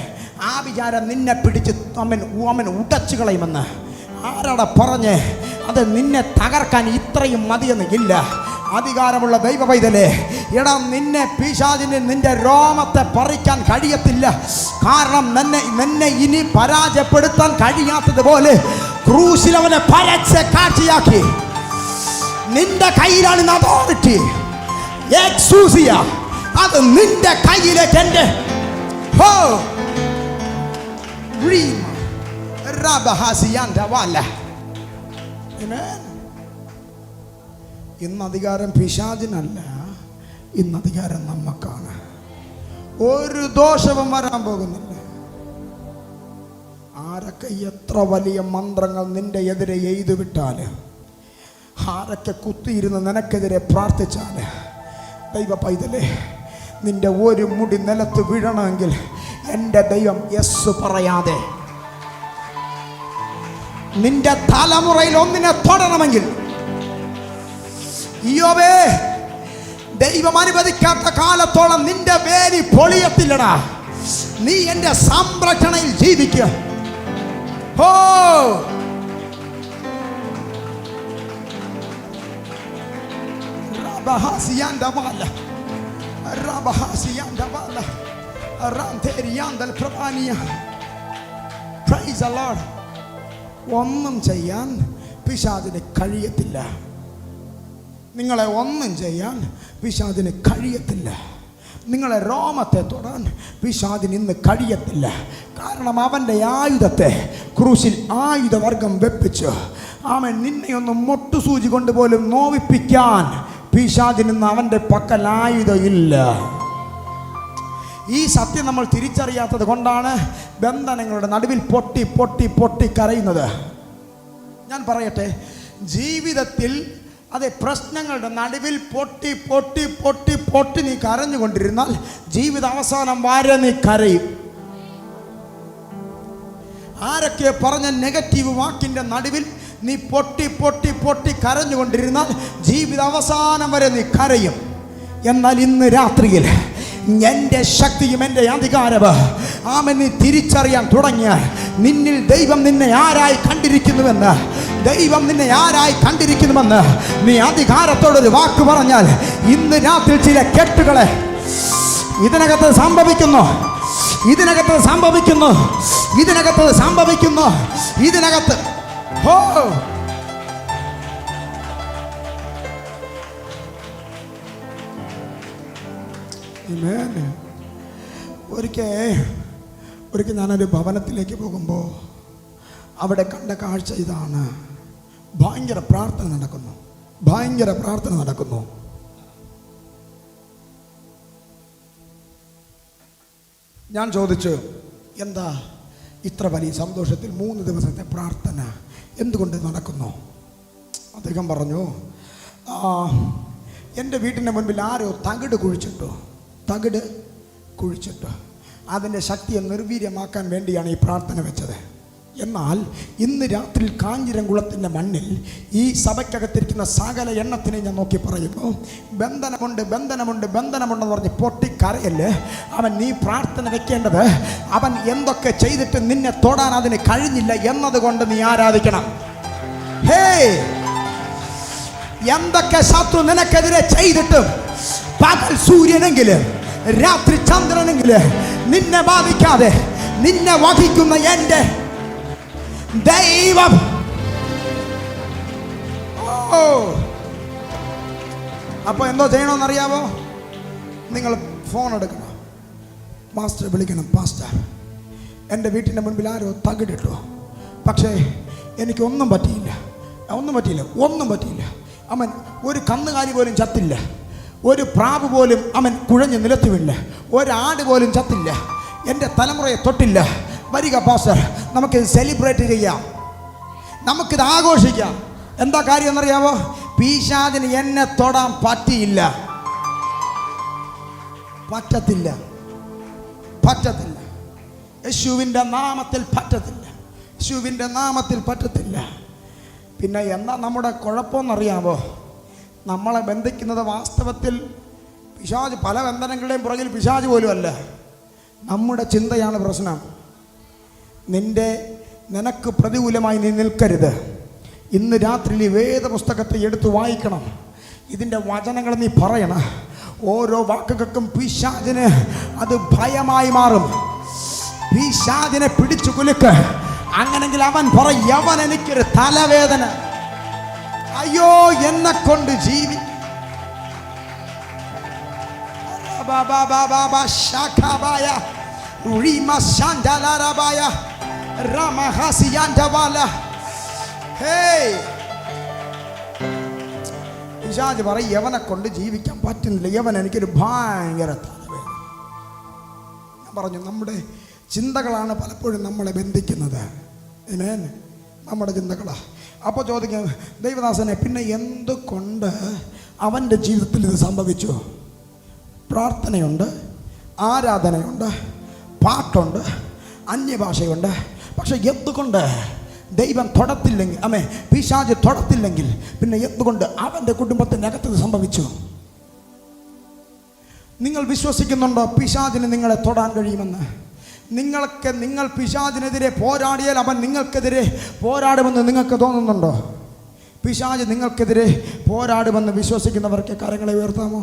ആ വിചാരം നിന്നെ പിടിച്ച് അവൻ ഉടച്ചു കളയുമെന്ന്? ആരാടാ പറഞ്ഞേ അത് നിന്നെ തകർക്കാൻ ഇത്രയും മതിയെന്ന്? ഇല്ല. അധികാരമുള്ള ദൈവ പൈതലേ, എടാ, നിന്നെ പിശാചിന് നിന്റെ രോമത്തെ പറിക്കാൻ കഴിയത്തില്ല. കാരണം നിന്നെ ഇനി പരാജയപ്പെടുത്താൻ കഴിയാത്തതുപോലെ ക്രൂശിൽ അവനെ പരച്ച കാഴ്ചയാക്കി. നിന്റെ കയ്യിലാണ് അതോറിറ്റി. എക്സൂസിയ, അത് നിന്റെ കയ്യിലേക്ക് എൻ്റെ ഇന്ന് അധികാരം പിശാചിനല്ല, ഇന്ന് അധികാരം നമുക്കാണ്. ഒരു ദോഷവും വരാൻ പോകുന്നില്ല. ആരൊക്കെ എത്ര വലിയ മന്ത്രങ്ങൾ നിന്റെ എതിരെ എഴുതി വിട്ടാല്, ആരൊക്കെ കുത്തിയിരുന്ന് നിനക്കെതിരെ പ്രാർത്ഥിച്ചാല്, ദൈവ പൈതലേ, നിന്റെ ഒരു മുടി നിലത്ത് വീഴണമെങ്കിൽ എൻ്റെ ദൈവം യെസ് പറയാതെ, നിന്റെ തലമുറയിൽ ഒന്നിനെ തൊടണമെങ്കിൽ യോബേ, ദൈവം അനുവദിക്കാത്ത കാലത്തോളം നിന്റെ വേരി പൊളിയത്തില്ലടാ. നീ എൻ്റെ സംരക്ഷണയിൽ ജീവിക്കുക. ഹോ, ഒന്നും ചെയ്യാൻ പിശാചിന് കഴിയത്തില്ല. നിങ്ങളെ ഒന്നും ചെയ്യാൻ പിശാചിന് കഴിയത്തില്ല. നിങ്ങളെ രോമത്തെ തൊടാൻ പിശാചിന് ഇന്ന് കഴിയത്തില്ല. കാരണം അവൻ്റെ ആയുധത്തെ ക്രൂശിൽ ആയുധവർഗം വെപ്പിച്ചു. അവൻ നിന്നെയൊന്ന് മൊട്ടുസൂചി കൊണ്ട് പോലും നോവിപ്പിക്കാൻ പിശാചിന് ഇന്ന് അവൻ്റെ പക്കൽ ആയുധം ഇല്ല. ഈ സത്യം നമ്മൾ തിരിച്ചറിയാത്തത് കൊണ്ടാണ് ബന്ധനങ്ങളുടെ നടുവിൽ പൊട്ടി പൊട്ടി പൊട്ടി കരയുന്നത്. ഞാൻ പറയട്ടെ, ജീവിതത്തിൽ അതെ പ്രശ്നങ്ങളുടെ നടുവിൽ പൊട്ടി പൊട്ടി പൊട്ടി പൊട്ടി നീ കരഞ്ഞുകൊണ്ടിരുന്നാൽ ജീവിത അവസാനം വരെ നീ കരയും. ആരൊക്കെ പറഞ്ഞ നെഗറ്റീവ് വാക്കിൻ്റെ നടുവിൽ നീ പൊട്ടി പൊട്ടി പൊട്ടി കരഞ്ഞുകൊണ്ടിരുന്നാൽ ജീവിത അവസാനം വരെ നീ കരയും. എന്നാൽ ഇന്ന് രാത്രിയിൽ എൻ്റെ ശക്തിയും എൻ്റെ അധികാരവും നീ തിരിച്ചറിയാൻ തുടങ്ങിയാൽ നിന്നിൽ ദൈവം നിന്നെ ആരായി കണ്ടിരിക്കുന്നുവെന്ന്, ദൈവം നിന്നെ ആരായി കണ്ടിരിക്കുന്നുവെന്ന് നീ അധികാരത്തോടൊരു വാക്ക് പറഞ്ഞാൽ ഇന്ന് രാത്രി ചില കെട്ടുകളെ ഇതിനകത്ത് സംഭവിക്കുന്നു, ഇതിനകത്ത് സംഭവിക്കുന്നു, ഇതിനകത്ത് സംഭവിക്കുന്നു, ഇതിനകത്ത് ഒരിക്കൽ ഞാനൊരു ഭവനത്തിലേക്ക് പോകുമ്പോൾ അവിടെ കണ്ട കാഴ്ച ഇതാണ്. ഭയങ്കര പ്രാർത്ഥന നടക്കുന്നു, ഭയങ്കര പ്രാർത്ഥന നടക്കുന്നു. ഞാൻ ചോദിച്ചു, എന്താ ഇത്ര വലിയ സന്തോഷത്തിൽ 3 ദിവസത്തെ പ്രാർത്ഥന എന്തുകൊണ്ട് നടക്കുന്നു? അദ്ദേഹം പറഞ്ഞു, എൻ്റെ വീട്ടിൻ്റെ മുൻപിൽ ആരോ തകിട് കുഴിച്ചിട്ടു അതിൻ്റെ ശക്തിയെ നിർവീര്യമാക്കാൻ വേണ്ടിയാണ് ഈ പ്രാർത്ഥന വെച്ചത്. എന്നാൽ ഇന്ന് രാത്രി കാഞ്ഞിരംകുളത്തിൻ്റെ മണ്ണിൽ ഈ സഭയ്ക്കകത്തിരിക്കുന്ന സകല എണ്ണത്തിനെ ഞാൻ നോക്കി പറയുന്നു, ബന്ധനമുണ്ടെന്ന് പറഞ്ഞ് പൊട്ടിക്കരയല്ലേ. അവൻ നീ പ്രാർത്ഥന വെക്കേണ്ടത് അവൻ എന്തൊക്കെ ചെയ്തിട്ട് നിന്നെ തൊടാൻ അതിന് കഴിഞ്ഞില്ല എന്നതുകൊണ്ട് നീ ആരാധിക്കണം. ഹേ, എന്തൊക്കെ ശത്രു നിനക്കെതിരെ ചെയ്തിട്ടും പകൽ സൂര്യനെങ്കിലും രാത്രി ചന്ദ്രനെങ്കിലും നിന്നെ ബാധിക്കാതെ നിന്നെ വഹിക്കുന്ന എൻ്റെ ദൈവം. അപ്പൊ എന്തോ ചെയ്യണമെന്നറിയാമോ? നിങ്ങൾ ഫോൺ എടുക്കണം, പാസ്റ്റർ വിളിക്കണം, പാസ്റ്റർ എൻ്റെ വീട്ടിൻ്റെ മുൻപിൽ ആരോ തകിടിട്ടു, പക്ഷേ എനിക്കൊന്നും പറ്റിയില്ല. അവൻ ഒരു കന്നുകാലി പോലും ചത്തില്ല, ഒരു പ്രാവ് പോലും അവൻ കുഴഞ്ഞ് നിലത്ത് വീണില്ല, ഒരാട് പോലും ചത്തില്ല, എൻ്റെ തലമുറയെ തൊട്ടില്ല. വരിക പാസ്റ്റർ, നമുക്കിത് സെലിബ്രേറ്റ് ചെയ്യാം, നമുക്കിത് ആഘോഷിക്കാം. എന്താ കാര്യം എന്നറിയാമോ? പിശാചിന് എന്നെ തൊടാൻ പറ്റത്തില്ല. യേശുവിൻ്റെ നാമത്തിൽ പറ്റത്തില്ല. പിന്നെ എന്താ നമ്മുടെ കുഴപ്പമെന്നറിയാമോ? നമ്മളെ ബന്ധിക്കുന്നത് വാസ്തവത്തിൽ പിശാച്, പല ബന്ധനങ്ങളുടെയും പുറകിൽ പിശാച് പോലും അല്ല, നമ്മുടെ ചിന്തയാണ് പ്രശ്നം. നിനക്ക് പ്രതികൂലമായി നീ നിൽക്കരുത്. ഇന്ന് രാത്രി ഈ വേദപുസ്തകത്തെ എടുത്ത് വായിക്കണം, ഇതിൻ്റെ വചനങ്ങൾ നീ പറയണം. ഓരോ വാക്കുകൾക്കും പിശാചിന് അത് ഭയമായി മാറും. പിശാചിനെ പിടിച്ചു കുലുക്ക്. അങ്ങനെങ്കിൽ അവൻ പറയും, അവൻ എനിക്കൊരു തലവേദന, അയ്യോ എന്നെ കൊണ്ട് ജീവി. പിശാച് പറയും, യവനെ കൊണ്ട് ജീവിക്കാൻ പറ്റുന്നില്ല, യവൻ എനിക്കൊരു ഭയങ്കര തലവേദന. ഞാൻ പറഞ്ഞു, നമ്മുടെ ചിന്തകളാണ് പലപ്പോഴും നമ്മളെ ബന്ധിക്കുന്നത്. നമ്മുടെ ചിന്തകളാ. അപ്പോൾ ചോദിക്കാം, ദൈവദാസനെ പിന്നെ എന്തുകൊണ്ട് അവൻ്റെ ജീവിതത്തിൽ ഇത് സംഭവിച്ചു? പ്രാർത്ഥനയുണ്ട്, ആരാധനയുണ്ട്, പാട്ടുണ്ട്, അന്യഭാഷയുണ്ട്, പക്ഷെ എന്തുകൊണ്ട് ദൈവം തൊടത്തില്ലെങ്കിൽ, പിശാച് തൊടത്തില്ലെങ്കിൽ പിന്നെ എന്തുകൊണ്ട് അവൻ്റെ കുടുംബത്തിൻ്റെ അകത്ത് ഇത് സംഭവിച്ചു? നിങ്ങൾ വിശ്വസിക്കുന്നുണ്ടോ പിശാചിന് നിങ്ങളെ തൊടാൻ കഴിയുമെന്ന്? നിങ്ങൾ പിശാചിനെതിരെ പോരാടിയാൽ അവൻ നിങ്ങൾക്കെതിരെ പോരാടുമെന്ന് നിങ്ങൾക്ക് തോന്നുന്നുണ്ടോ? പിശാച് നിങ്ങൾക്കെതിരെ പോരാടുമെന്ന് വിശ്വസിക്കുന്നവർക്ക് കരങ്ങളെ ഉയർത്താമോ?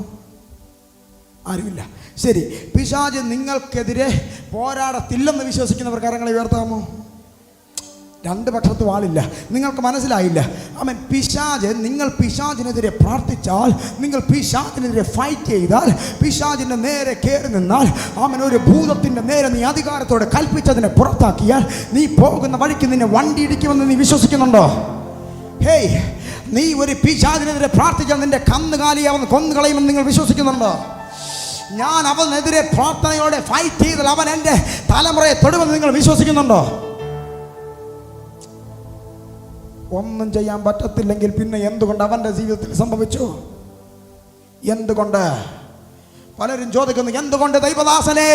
ആരുമില്ല. ശരി, പിശാച് നിങ്ങൾക്കെതിരെ പോരാടത്തില്ലെന്ന് വിശ്വസിക്കുന്നവർ കരങ്ങളെ ഉയർത്താമോ? രണ്ട് പക്ഷത്തും ആളില്ല. നിങ്ങൾക്ക് മനസ്സിലായില്ല. നിങ്ങൾ പിശാചിനെതിരെ പ്രാർത്ഥിച്ചാൽ, നിങ്ങൾ പിശാചിനെതിരെ ഫൈറ്റ് ചെയ്താൽ, പിശാചിൻ്റെ നേരെ കയറി നിന്നാൽ, ഒരു ഭൂതത്തിൻ്റെ നേരെ നീ അധികാരത്തോടെ കൽപ്പിച്ചതിനെ പുറത്താക്കിയാൽ, നീ പോകുന്ന വഴിക്ക് നിന്നെ വണ്ടി ഇടിക്കുമെന്ന് നീ വിശ്വസിക്കുന്നുണ്ടോ? ഹേയ്, നീ ഒരു പിശാചിനെതിരെ പ്രാർത്ഥിച്ചാൽ നിന്റെ കന്നുകാലി അവൻ കൊന്നുകളയുമെന്ന് നിങ്ങൾ വിശ്വസിക്കുന്നുണ്ടോ? ഞാൻ അവനെതിരെ പ്രാർത്ഥനയോടെ ഫൈറ്റ് ചെയ്താൽ അവൻ എൻ്റെ തലമുറയെ തൊടുമെന്ന് നിങ്ങൾ വിശ്വസിക്കുന്നുണ്ടോ? ഒന്നും ചെയ്യാൻ പറ്റത്തില്ലെങ്കിൽ പിന്നെ എന്തുകൊണ്ട് അവൻ്റെ ജീവിതത്തിൽ സംഭവിച്ചു? എന്തുകൊണ്ട്? പലരും ചോദിക്കുന്നു, എന്തുകൊണ്ട് ദൈവദാസനെ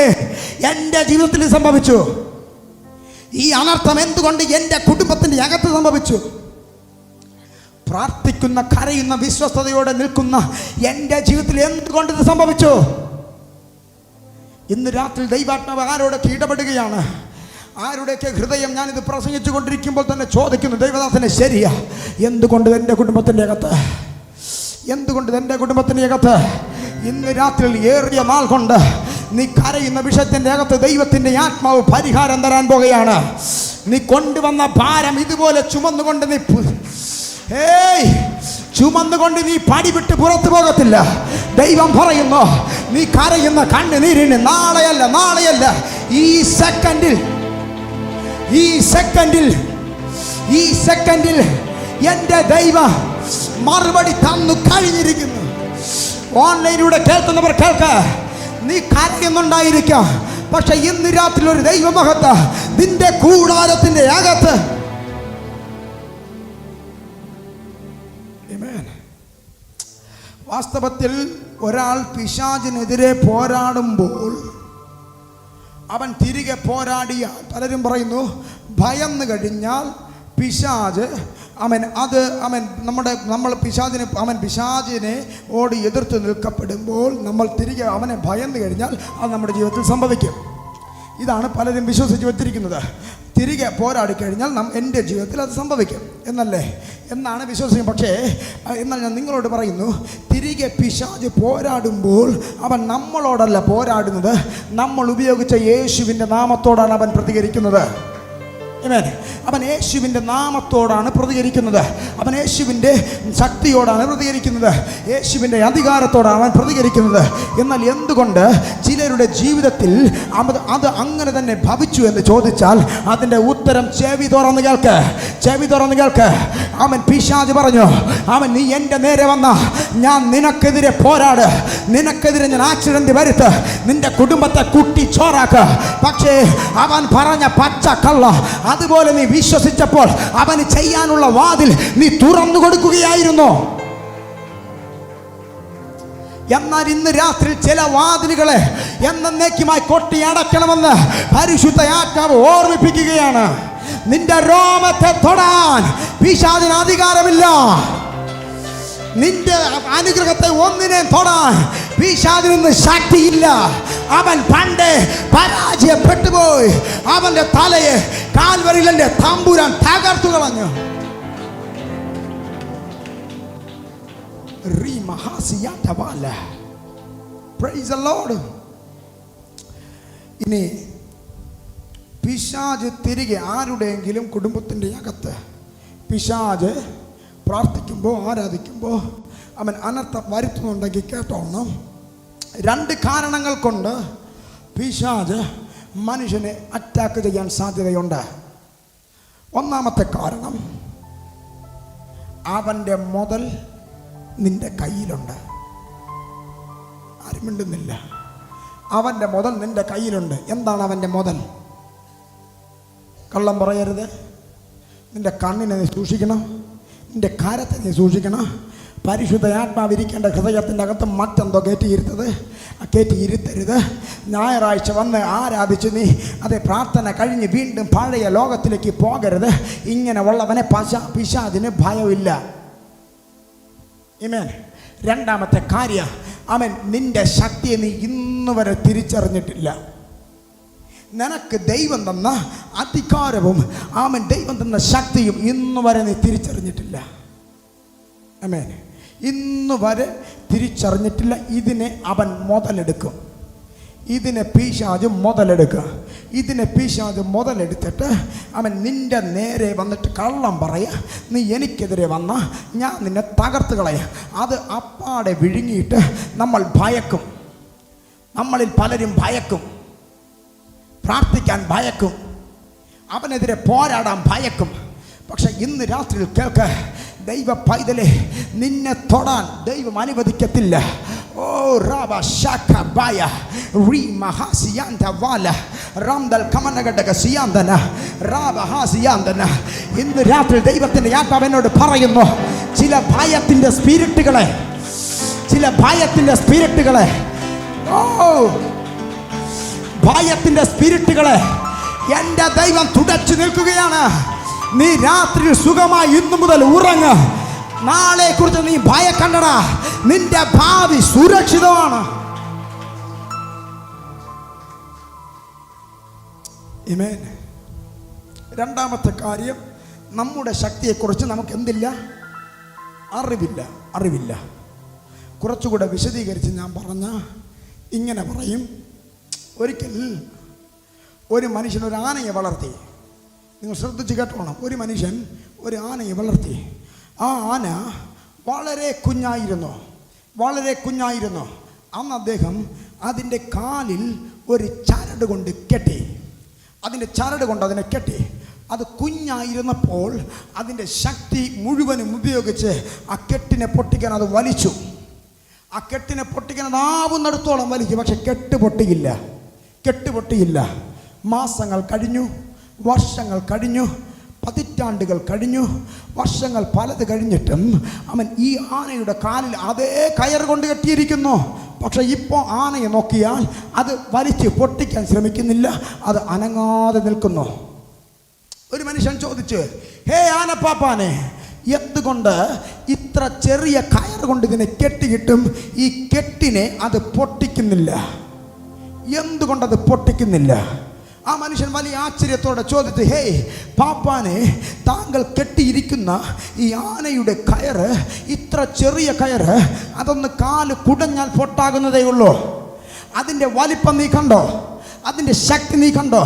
എൻ്റെ ജീവിതത്തിൽ സംഭവിച്ചു? ഈ അനർത്ഥം എന്തുകൊണ്ട് എൻ്റെ കുടുംബത്തിൻ്റെ അകത്ത് സംഭവിച്ചു? പ്രാർത്ഥിക്കുന്ന, കരയുന്ന, വിശ്വസ്തയോടെ നിൽക്കുന്ന എൻ്റെ ജീവിതത്തിൽ എന്തുകൊണ്ട് ഇത് സംഭവിച്ചു? ഇന്ന് രാത്രി ദൈവാത്മാവ് ആരോടൊക്കെ ഇടപെടുകയാണ്. ആരുടെയൊക്കെ ഹൃദയം ഞാനിത് പ്രസംഗിച്ചു കൊണ്ടിരിക്കുമ്പോൾ തന്നെ ചോദിക്കുന്നു, ദൈവദാസനെ ശരിയാ, എന്തുകൊണ്ട് എൻ്റെ കുടുംബത്തിൻ്റെ അകത്ത്, എന്തുകൊണ്ട് എൻ്റെ കുടുംബത്തിൻ്റെ അകത്ത് ഇന്ന് രാത്രിയിൽ ഏറിയ നാൾ കൊണ്ട് നീ കരയുന്ന വിഷയത്തിൻ്റെ അകത്ത് ദൈവത്തിൻ്റെ ആത്മാവ് പരിഹാരം തരാൻ പോകുകയാണ്. നീ കൊണ്ടുവന്ന ഭാരം ഇതുപോലെ ചുമന്നുകൊണ്ട് ചുമന്നുകൊണ്ട് നീ പടി വിട്ട് പുറത്തു പോകത്തില്ല. ദൈവം പറയുന്നു, നീ കരയുന്ന കണ്ണുനീരിന് നാളെയല്ല ഈ സെക്കൻഡിൽ എൻ്റെ ദൈവം മറുപടി തന്നു കഴിഞ്ഞിരിക്കുന്നു. ഓൺലൈനിലൂടെ കേൾക്കുന്നവർ കേൾക്ക, നീ കരയുന്നുണ്ടായിരിക്കാം, പക്ഷെ ഇന്ന് രാത്രി ഒരു ദൈവമഹത്വ നിന്റെ കൂടാരത്തിന്റെ അകത്ത്. വാസ്തവത്തിൽ ഒരാൾ പിശാചിനെതിരെ പോരാടുമ്പോൾ അവൻ തിരികെ പോരാടിയാൽ, പലരും പറയുന്നു ഭയന്ന് കഴിഞ്ഞാൽ പിശാച് പിശാചിനെ ഓടി എതിർത്ത് നിൽക്കപ്പെടുമ്പോൾ നമ്മൾ തിരികെ അവനെ ഭയന്ന് കഴിഞ്ഞാൽ അത് നമ്മുടെ ജീവിതത്തിൽ സംഭവിക്കും. ഇതാണ് പലരും വിശ്വസിച്ച് വെച്ചിരിക്കുന്നത്. തിരികെ പോരാടിക്കഴിഞ്ഞാൽ എൻ്റെ ജീവിതത്തിൽ അത് സംഭവിക്കും എന്നാണ് വിശ്വസിക്കുന്നത്. പക്ഷേ എന്നാൽ ഞാൻ നിങ്ങളോട് പറയുന്നു, തിരികെ പിശാച് പോരാടുമ്പോൾ അവൻ നമ്മളോടല്ല പോരാടുന്നത്, നമ്മൾ ഉപയോഗിച്ച യേശുവിൻ്റെ നാമത്തോടാണ് അവൻ പ്രതികരിക്കുന്നത്. അവൻ യേശുവിൻ്റെ നാമത്തോടാണ് പ്രതികരിക്കുന്നത്, അവൻ യേശുവിൻ്റെ ശക്തിയോടാണ് പ്രതികരിക്കുന്നത്, യേശുവിൻ്റെ അധികാരത്തോടാണ് അവൻ പ്രതികരിക്കുന്നത്. എന്നാൽ എന്തുകൊണ്ട് ചിലരുടെ ജീവിതത്തിൽ അത് അങ്ങനെ തന്നെ ഭവിച്ചു എന്ന് ചോദിച്ചാൽ അതിൻ്റെ ഉത്തരം ചെവി തുറന്ന് കേൾക്ക്. അവൻ പിശാച് പറഞ്ഞു, അവൻ നീ എൻ്റെ നേരെ വന്ന ഞാൻ നിനക്കെതിരെ പോരാട്, നിനക്കെതിരെ ഞാൻ ആക്സിഡന്റ് വരുത്ത്, നിന്റെ കുടുംബത്തെ കുട്ടി ചോറാക്ക്. പക്ഷേ അവൻ പറഞ്ഞ പച്ച കള്ള അതുപോലെ നീ വിശ്വസിച്ചപ്പോൾ അവന് ചെയ്യാനുള്ള വാതിൽ നീ തുറന്നു കൊടുക്കുകയായിരുന്നു. എന്നാൽ ഇന്ന് രാത്രി ചില വാതിലുകളെ എന്നേക്കുമായി കൊട്ടിയടക്കണമെന്ന് പരിശുദ്ധ ആത്മാവ് ഓർമ്മിപ്പിക്കുകയാണ്. നിന്റെ രോമത്തെ തൊടാൻ പിശാചിന് അധികാരമില്ല. നിന്റെ അനുഗ്രഹത്തെ ഒന്നിനെ തൊടാൻ പിശാചിന് ശക്തിയില്ല. അവൻ പണ്ട് പരാജയപ്പെട്ടു പോയി. അവന്റെ തലയെ കാൽവരിയിൽ എൻ്റെ തമ്പുരാൻ തകർത്തു കളഞ്ഞു. Praise the Lord. ഇനി പിശാച് തിരികെ ആരുടെയെങ്കിലും കുടുംബത്തിൻ്റെ അകത്ത് പിശാച് പ്രാർത്ഥിക്കുമ്പോൾ ആരാധിക്കുമ്പോൾ അവൻ അനർത്ഥം വരുത്തുന്നുണ്ടെങ്കിൽ കേട്ടോണം. 2 കാരണങ്ങൾ കൊണ്ട് പിശാച് മനുഷ്യനെ അറ്റാക്ക് ചെയ്യാൻ സാധ്യതയുണ്ട്. ഒന്നാമത്തെ കാരണം, അവൻ്റെ മുതൽ നിന്റെ കയ്യിലുണ്ട്. ആരും മിണ്ടുന്നില്ല. അവൻ്റെ മുതൽ നിന്റെ കയ്യിലുണ്ട്. എന്താണ് അവൻ്റെ മുതൽ? കള്ളം പറയരുത്. നിന്റെ കണ്ണിനെ നീ സൂക്ഷിക്കണം, നിന്റെ കരത്തെ നീ സൂക്ഷിക്കണം. പരിശുദ്ധ ആത്മാവിരിക്കേണ്ട ഹൃദയത്തിൻ്റെ അകത്ത് മറ്റെന്തോ കയറ്റിയിരുത്തരുത്. ഞായറാഴ്ച വന്ന് ആരാധിച്ച് നീ പ്രാർത്ഥന കഴിഞ്ഞ് വീണ്ടും പഴയ ലോകത്തിലേക്ക് പോകരുത്. ഇങ്ങനെ ഉള്ളവനെ പിശാചിന് ഭയമില്ല. ആമേൻ. രണ്ടാമത്തെ കാര്യം, അവൻ നിന്റെ ശക്തിയെ നീ ഇന്ന് വരെ തിരിച്ചറിഞ്ഞിട്ടില്ല. നിനക്ക് ദൈവം തന്ന അധികാരവും ദൈവം തന്ന ശക്തിയും ഇന്ന് വരെ നീ തിരിച്ചറിഞ്ഞിട്ടില്ല. ആമേൻ. ഇന്ന് വരെ തിരിച്ചറിഞ്ഞിട്ടില്ല. ഇതിനെ അവൻ മുതലെടുക്കും. ഇതിനെ പിശാച് മുതലെടുത്തിട്ട് അവൻ നിന്റെ നേരെ വന്നിട്ട് കള്ളം പറയാ, നീ എനിക്കെതിരെ വന്ന ഞാൻ നിന്നെ തകർത്ത് കളയാം. അത് അപ്പാടെ വിഴുങ്ങിയിട്ട് നമ്മൾ ഭയക്കും. നമ്മളിൽ പലരും ഭയക്കും, പ്രാർത്ഥിക്കാൻ ഭയക്കും, അവനെതിരെ പോരാടാൻ ഭയക്കും. പക്ഷെ ഇന്ന് രാത്രിയിൽ കേൾക്ക്, ദൈവ പൈതലെ, നിന്നെ തൊടാൻ ദൈവം അനുവദിക്കത്തില്ല. ഓ റാബ ഷാക ബായ റി മഹാസിയാന്ത വാല റാംദൽ കമനഗഡക സിയാന്തന റാബ ഹാസിയാന്തന. ഇന്ന് രാത്രി ദൈവത്തിന്റെ ആത്മാവ് എന്നോട് പറയുന്നു, ചില ഭയത്തിന്റെ സ്പിരിറ്റുകളെ ഭയത്തിന്റെ സ്പിരിറ്റുകളെ എൻ്റെ ദൈവം തുടച്ചു നിൽക്കുകയാണ്. നീ രാത്രി സുഖമായി ഇന്നു മുതൽ ഉറങ്ങ്. നാളെ കുറിച്ച് നീ ഭയക്കണ്ടടാ. നിന്റെ ഭാവി സുരക്ഷിതമാണ്. ആമേൻ. രണ്ടാമത്തെ കാര്യം, നമ്മുടെ ശക്തിയെക്കുറിച്ച് നമുക്ക് എന്തില്ല? അറിവില്ല. കുറച്ചുകൂടെ വിശദീകരിച്ച് ഞാൻ പറഞ്ഞ ഇങ്ങനെ പറയും. ഒരിക്കൽ ഒരു മനുഷ്യൻ ഒരു ആനയെ വളർത്തി. നിങ്ങൾ ശ്രദ്ധിച്ച് കേട്ടോണം. ഒരു മനുഷ്യൻ ഒരു ആനയെ വളർത്തി. ആ ആന വളരെ കുഞ്ഞായിരുന്നു. അന്ന് അദ്ദേഹം അതിൻ്റെ കാലിൽ ഒരു ചരട് കൊണ്ട് കെട്ടി. അതിനെ കെട്ടി. അത് കുഞ്ഞായിരുന്നപ്പോൾ അതിൻ്റെ ശക്തി മുഴുവനും ഉപയോഗിച്ച് ആ കെട്ടിനെ പൊട്ടിക്കാൻ അത് വലിച്ചു. ആ കെട്ടിനെ പൊട്ടിക്കാൻ അതാവുന്നിടത്തോളം വലിച്ചു. പക്ഷെ കെട്ട് പൊട്ടിയില്ല. മാസങ്ങൾ കഴിഞ്ഞു, വർഷങ്ങൾ കഴിഞ്ഞു, പതിറ്റാണ്ടുകൾ കഴിഞ്ഞു, വർഷങ്ങൾ പലത് കഴിഞ്ഞിട്ടും അവൻ ഈ ആനയുടെ കാലിൽ അതേ കയർ കൊണ്ട് കെട്ടിയിരിക്കുന്നു. പക്ഷെ ഇപ്പോൾ ആനയെ നോക്കിയാൽ അത് വലിച്ച് പൊട്ടിക്കാൻ ശ്രമിക്കുന്നില്ല, അത് അനങ്ങാതെ നിൽക്കുന്നു. ഒരു മനുഷ്യൻ ചോദിച്ചു, ഹേ ആനപ്പാപ്പാനെ, എന്തുകൊണ്ട് ഇത്ര ചെറിയ കയർ കൊണ്ട് ഇതിനെ കെട്ടിയിട്ടും ഈ കെട്ടിനെ അത് പൊട്ടിക്കുന്നില്ല? എന്തുകൊണ്ടത് പൊട്ടിക്കുന്നില്ല? ആ മനുഷ്യൻ വലിയ ആശ്ചര്യത്തോടെ ചോദിച്ചു, ഹേ പാപ്പാനെ, താങ്കൾ കെട്ടിയിരിക്കുന്ന ഈ ആനയുടെ കയറ്, ഇത്ര ചെറിയ കയറ്, അതൊന്ന് കാല് കുടഞ്ഞാൽ പൊട്ടാകുന്നതേ ഉള്ളൂ. അതിൻ്റെ വലിപ്പം നീ കണ്ടോ? അതിൻ്റെ ശക്തി നീ കണ്ടോ?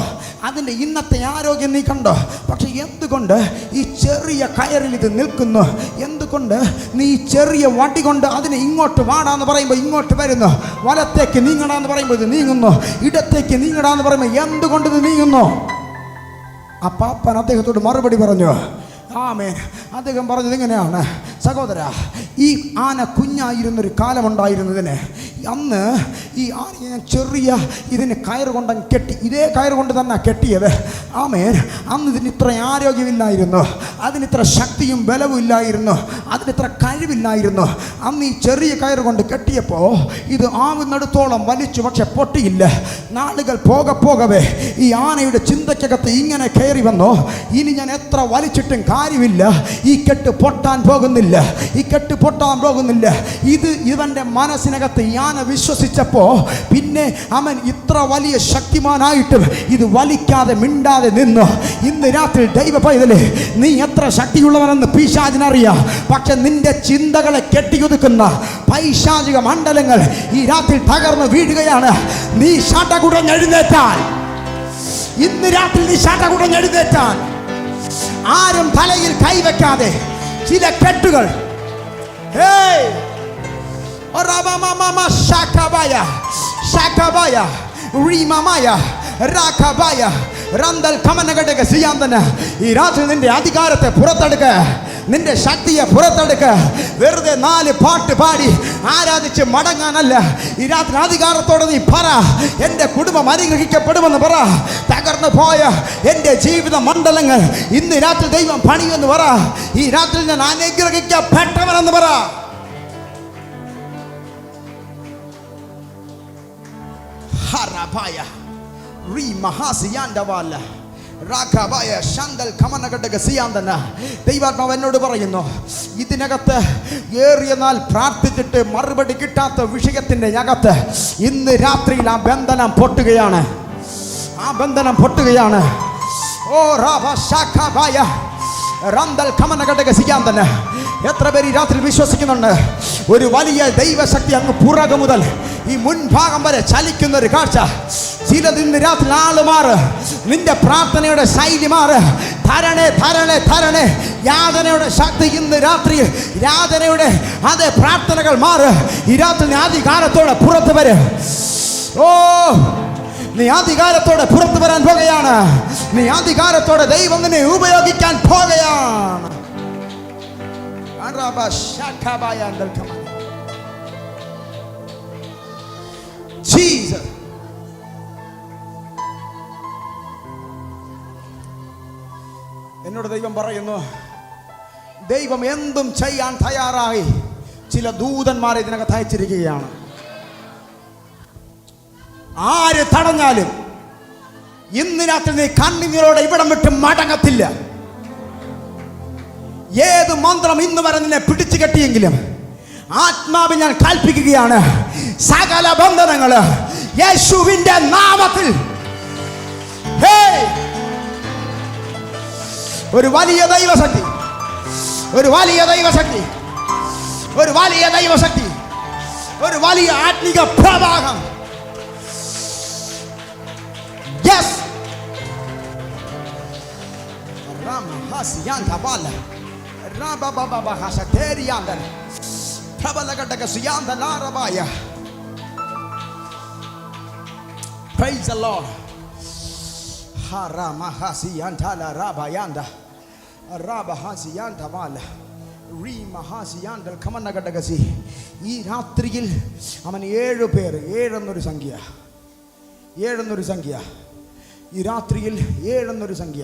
അതിൻ്റെ ഇന്നത്തെ ആരോഗ്യം നീ കണ്ടോ? പക്ഷെ എന്തുകൊണ്ട് ഈ ചെറിയ കയറിൽ ഇത് നിൽക്കുന്നു? എന്തുകൊണ്ട് നീ ഈ ചെറിയ വടി കൊണ്ട് അതിനെ ഇങ്ങോട്ട് വാടാന്ന് പറയുമ്പോൾ ഇങ്ങോട്ട് വരുന്നു? വലത്തേക്ക് നീങ്ങടാന്ന് പറയുമ്പോൾ ഇത് നീങ്ങുന്നു, ഇടത്തേക്ക് നീങ്ങടാന്ന് പറയുമ്പോൾ എന്തുകൊണ്ട് ഇത് നീങ്ങുന്നു? ആ പാപ്പൻ അദ്ദേഹത്തോട് മറുപടി പറഞ്ഞു. ആമേൻ. അദ്ദേഹം പറഞ്ഞത് ഇങ്ങനെയാണ്, സഹോദര, ഈ ആന കുഞ്ഞായിരുന്നൊരു കാലമുണ്ടായിരുന്നതിന് അന്ന് ഈ ആനയെ ഞാൻ ചെറിയ ഇതിന് കയറ് കൊണ്ടങ്ങ് കെട്ടി. ഇതേ കയറ് കൊണ്ട് തന്നെ കെട്ടിയത്. ആമേൻ. അന്ന് ഇതിന് ഇത്ര ആരോഗ്യമില്ലായിരുന്നു, അതിനിത്ര ശക്തിയും ബലവും ഇല്ലായിരുന്നു, അതിനിത്ര കഴിവില്ലായിരുന്നു. അന്ന് ഈ ചെറിയ കയറ് കൊണ്ട് കെട്ടിയപ്പോൾ ഇത് ആവുന്നിടത്തോളം വലിച്ചു, പക്ഷെ പൊട്ടിയില്ല. നാളുകൾ പോകവേ ഈ ആനയുടെ ചിന്തയ്ക്കകത്ത് ഇങ്ങനെ കയറി വന്നു, ഇനി ഞാൻ എത്ര വലിച്ചിട്ടും കാര്യമില്ല, ഈ കെട്ട് പൊട്ടാൻ പോകുന്നില്ല. ഇത് ഇവന്റെ മനസ്സിനകത്ത് ഈ ആന വിശ്വസിച്ചപ്പോ പിന്നെ അവൻ ഇത്ര വലിയ ശക്തിമാനായിട്ടും ഇത് വലിക്കാതെ മിണ്ടാതെ നിന്നു. ഇന്ന് രാത്രി ദൈവ പൈതലേ, നീ എത്ര ശക്തിയുള്ളവനെന്ന് പിശാചിനറിയാം. പക്ഷെ നിന്റെ ചിന്തകളെ കെട്ടിയൊതുക്കുന്ന പൈശാചിക മണ്ഡലങ്ങൾ ഈ രാത്രി തകർന്ന് വീഴുകയാണ്. നീ ശടകുടഞ്ഞെഴുന്നേറ്റാൽ, ഇന്ന് രാത്രി നീ ശടകുടഞ്ഞെഴുന്നേറ്റാൽ, ആരും തലയിൽ കൈവയ്ക്കാതെ ചില കെട്ടുകൾ, ഈ രാത്രി നിന്റെ അധികാരത്തെ പുറത്തെടുക്ക, നിന്റെ ശക്തിയെ പുറത്തെടുക്ക. വെറുതെ 4 പാട്ട് പാടി ആരാധിച്ച് മടങ്ങാനല്ല. ഈ രാത്രി അധികാരത്തോടെ നീ പറ, എൻ്റെ കുടുംബം അനുഗ്രഹിക്കപ്പെടുമെന്ന് പറ. തകർന്നു പോയ എൻ്റെ ജീവിത മണ്ഡലങ്ങൾ ഇന്ന് രാത്രി ദൈവം പണിയെന്ന് പറ. ഈ രാത്രി ഞാൻ അനുഗ്രഹിക്കപ്പെട്ടവനെന്ന് പറ. ദൈവാത്മാവ് എന്നോട് പറയുന്നു, ഇതിനകത്ത് ഏറിയ നാൾ പ്രാർത്ഥിച്ചിട്ട് മറുപടി കിട്ടാത്ത വിഷയത്തിന്റെ അകത്ത് ഇന്ന് രാത്രിയിൽ ആ ബന്ധനം പൊട്ടുകയാണ്. ഓ റാബ ശാഖാബായ റന്തൽ കമനഘടക സിയാന്തന. എത്ര പേര് ഈ രാത്രി വിശ്വസിക്കുന്നുണ്ട്? ഒരു വലിയ ദൈവശക്തി അങ്ങ് പുറകു മുതൽ ഈ മുൻഭാഗം വരെ ചലിക്കുന്ന ഒരു കാഴ്ച. ചിലത് ഇന്ന് രാത്രി ആള് മാറ്, നിന്റെ പ്രാർത്ഥനയുടെ ശൈലി മാറ്. ധരണേ യാതനയുടെ ശക്തി ഇന്ന് രാത്രി, യാതനയുടെ അതേ പ്രാർത്ഥനകൾ മാറ്. ഈ രാത്രി നീ അധികാരത്തോടെ പുറത്തു വരും. ഓ, നീ അധികാരത്തോടെ പുറത്തു വരാൻ പോകുകയാണ്. നീ അധികാരത്തോടെ ദൈവം നിന്നെ ഉപയോഗിക്കാൻ പോകുകയാണ്. Jesus. എന്നോട് ദൈവം പറയുന്നു, ദൈവം എന്തും ചെയ്യാൻ തയ്യാറായി ചില ദൂതന്മാരെ ഇതിനകത്ത് അയച്ചിരിക്കുകയാണ്. ആര് തടഞ്ഞാലും ഇന്ന് രാത്രി നീ കണ്ണുനീരോടെ ഇവിടം വിട്ട് മടങ്ങത്തില്ല. ഏത് മന്ത്രം ഇന്ന് വരെ നിന്നെ പിടിച്ചു കെട്ടിയെങ്കിലും ആത്മാവിൽ ഞാൻ കൽപ്പിക്കുകയാണ്, സകല ബന്ധനങ്ങള് യേശുവിന്റെ നാമത്തിൽ ഒരു വലിയ ദൈവശക്തി, ഒരു വലിയ ദൈവശക്തി, ഒരു വലിയ ദൈവശക്തി, ഒരു വലിയ ആത്മിക പ്രവാഹം. Yes, praise the Lord. Haramahasiyantala rabayanda rabahasiyantawala റീമഹാസിയാണ്ടൽ കമന്നകടകസി. ഈ രാത്രിയിൽ അവൻ 7 പേർ, 7 എന്നൊരു സംഖ്യ, 7 എന്നൊരു സംഖ്യ, ഈ രാത്രിയിൽ 7 എന്നൊരു സംഖ്യ,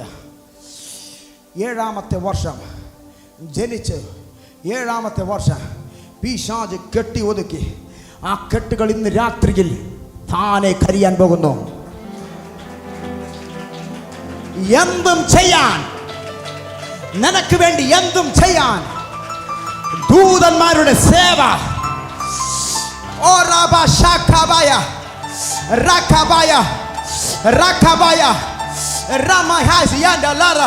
7ാമത്തെ വർഷം ജനിച്ച് 7ാമത്തെ വർഷം പിശാച് കെട്ടി ഒതുക്കി. ആ കെട്ടുകൾ ഇന്ന് രാത്രിയിൽ താനെ കരിയാൻ പോകുന്നു. എന്തും ചെയ്യാൻ, നിനക്ക് വേണ്ടി എന്തും ചെയ്യാൻ ദൂതന്മാരുടെ സേവ. ഓ റബ ശഖബയ റഖബയ റഖബയ റമഹാസിയാൻഡ ലാറ.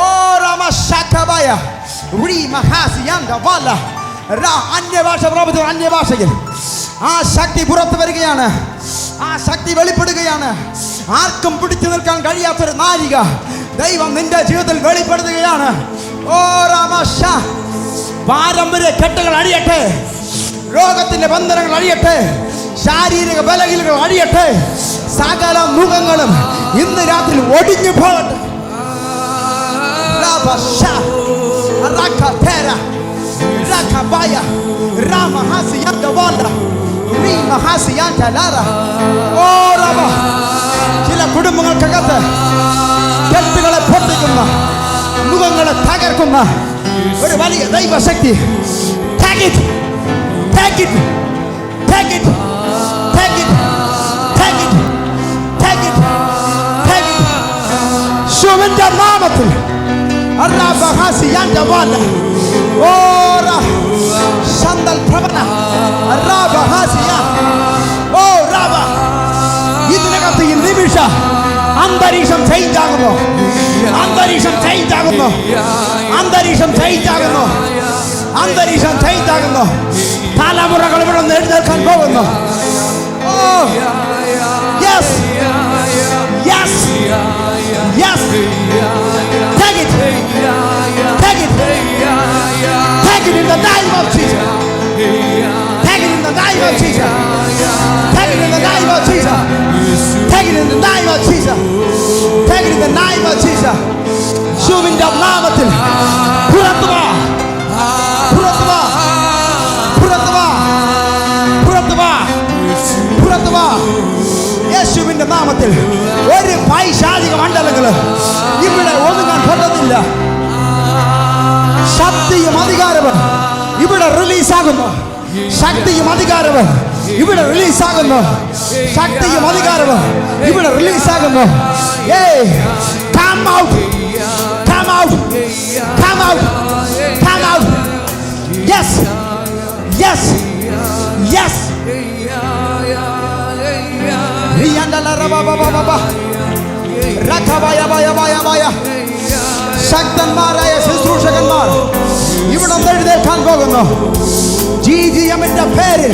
ഓ റമ ശഖബയ റീമഹാസിയാൻഡ വല റ. അന്യഭാഷ പ്രവചനം, അന്യഭാഷയിൽ ആ ശക്തി പുറത്തു വരികയാണ്, ആ ശക്തി വെളിപ്പെടുകയാണ്. ആർക്കും പിടിച്ചു നിൽക്കാൻ കഴിയാത്തൊരു നാഴിക ദൈവം നിന്റെ ജീവിതത്തിൽ വെളിപ്പെടുത്തുകയാണ്. ഓ രാമശ. പാരമ്പര്യ കെട്ടുകൾ അഴിയട്ടെ, രോഗത്തിന്റെ ബന്ധനങ്ങൾ അഴിയട്ടെ, ശാരീരിക ബലഹീനതകൾ അഴിയട്ടെ, സകല മുഖങ്ങളും ഇന്ന് രാത്രി ഒടിഞ്ഞു പോകട്ടെ. ചില കുടുംബങ്ങൾക്കകത്ത് കെട്ടുകളെ പൊട്ടിക്കുന്ന, മുഖങ്ങളെ തകർക്കുന്ന ഒരു വലിയ ദൈവശക്തി. Take it, take it, take it, take it, take it, take it, take it. ശിവന്റെ നാമത്തിൽ അറാബഹാസിയാൻഡവാല ഓറ ശന്തൽ പ്രവന അറാബഹാസിയ. ഓ റാബ. ഇതിനകത്ത് ഈ നിമിഷ അന്തരീക്ഷം ചേഞ്ച് ആകുന്നു, അന്തരീക്ഷം ചേഞ്ച് ആകുന്നു, അന്തരീക്ഷം ചേഞ്ച് ആകുന്നു, അന്തരീക്ഷം ചേഞ്ച് ആകുന്നു. തലമുറകൾ ഇവിടെ നിന്ന് എഴുന്നേൽക്കാൻ പോകുന്നു. Oh yes, yes, yes. Take it, take it, take it in the name of Jesus. Take it in the name of Jesus. Take it in the name of Jesus. Take it in the name of Jesus. Take it in the name of Jesus. യേശുവിന്റെ നാമത്തിൽ പുറത്തു വാ, പുറത്തു വാ, പുറത്തു വാ, പുറത്തു വാ, പുറത്തു വാ. യേശുവിന്റെ നാമത്തിൽ ഒരു പൈശാചിക മണ്ഡലങ്ങൾ ഇവിടെ ഒതുങ്ങാൻ പറ്റത്തില്ല. ശക്തിയും അധികാരവും ഇവിടെ റിലീസാകുന്നു, ശക്തിയും അധികാരവും ഇവിടെ റിലീസാകുന്നു, ശക്തിയും അധികാരവും ഇവിടെ റിലീസാകുന്നു. Come out, come out, come out, come out. Yes, yes, yes. ശക്തന്മാരായ ശുശ്രൂഷകന്മാർ ഇവിടെ എഴുന്നേൽക്കാൻ പോകുന്നു. GGM-ന്റെ പേരിൽ,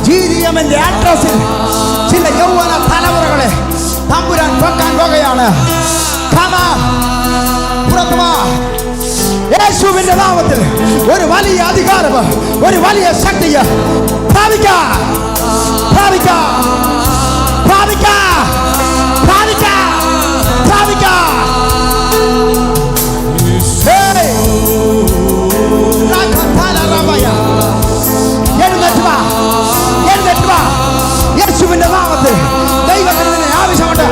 GGM-ന്റെ അഡ്രസ്സിൽ ചില യൗവന തലമുറകളെ തമ്പുരാൻ വെക്കാൻ പോകുകയാണ്. യേശുവിന്റെ നാമത്തിൽ ഒരു വലിയ അധികാരം, ഒരു വലിയ ശക്തി പ്രാപിക്കാം, പ്രാപിക്കാം, പ്രാപിക്കാം, പ്രാപിക്കാം, പ്രാപിക്കാം. എഴുന്നേറ്റ് വാ, എഴുന്നേറ്റ് വാ. യേശുവിന്റെ നാമത്തിൽ ദൈവത്തിന് നിന്നെ ആവശ്യമുണ്ട്.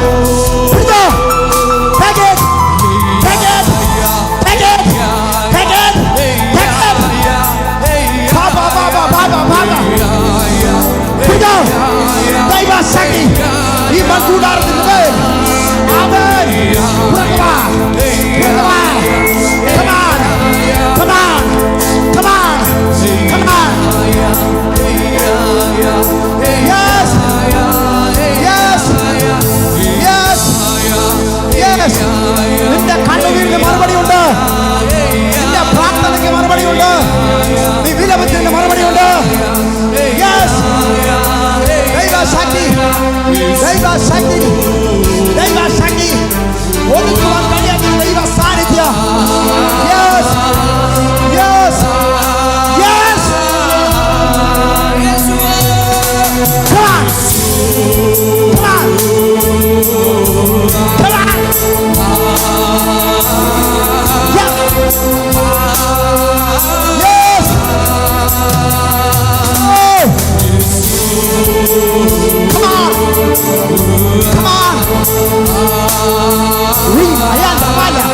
പിടിച്ചോ. Take it, take it, take it, take it, take it. Baba, baba, baba, baba. പിടിച്ചോ. ദൈവശക്തി ഈ ദൈവശക്തി ദൈവശക്തി ദൈവശക്തി ഒതുക്കുവാൻ കഴിയാത്ത ദൈവ സാന്നിധ്യം. Yes yes yes. Come on. Come on. Come on. Yeah. Yes. Oh. Come on. Come on. Riba yanda mala.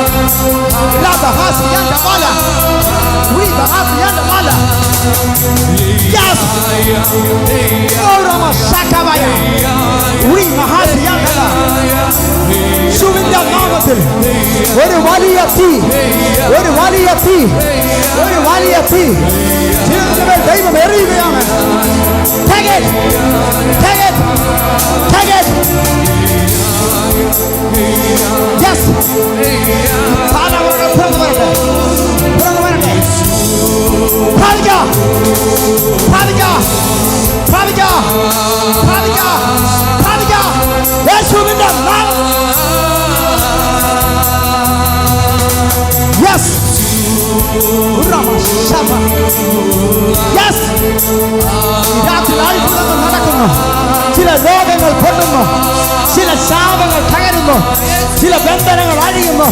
Raba hasi yanda mala. Riba hasi yanda mala. Yes. Oh Rama Shakabaya. Riba hasi yanda mala. സുവിന്റെ നാമത്തിൽ ഒരു വലിയ തീ, ഒരു വലിയ തീ, ഒരു വലിയ തീ ജീവിതത്തിൽ ദൈവം എറിയുകയാണ്. Take it, take it, take it. Yes. താലവരങ്ങൾ പുറത്തു വരട്ടെ, പുറത്തു വരട്ടെ. പ്രാപിക്കുക, പ്രാപിക്കുക, പ്രാപിക്കുക, പ്രാപിക്കുക, പ്രാപിക്കുക. യേശുവിന്റെ നാമം. Yes. Yes. രാത്രി അത്ഭുതങ്ങൾ നടക്കുന്നു. ചില രോഗങ്ങൾ പൊട്ടുന്നു, ചില ശാപങ്ങൾ തകരുന്നു, ചില ബന്ധനങ്ങൾ അഴിയുന്നു.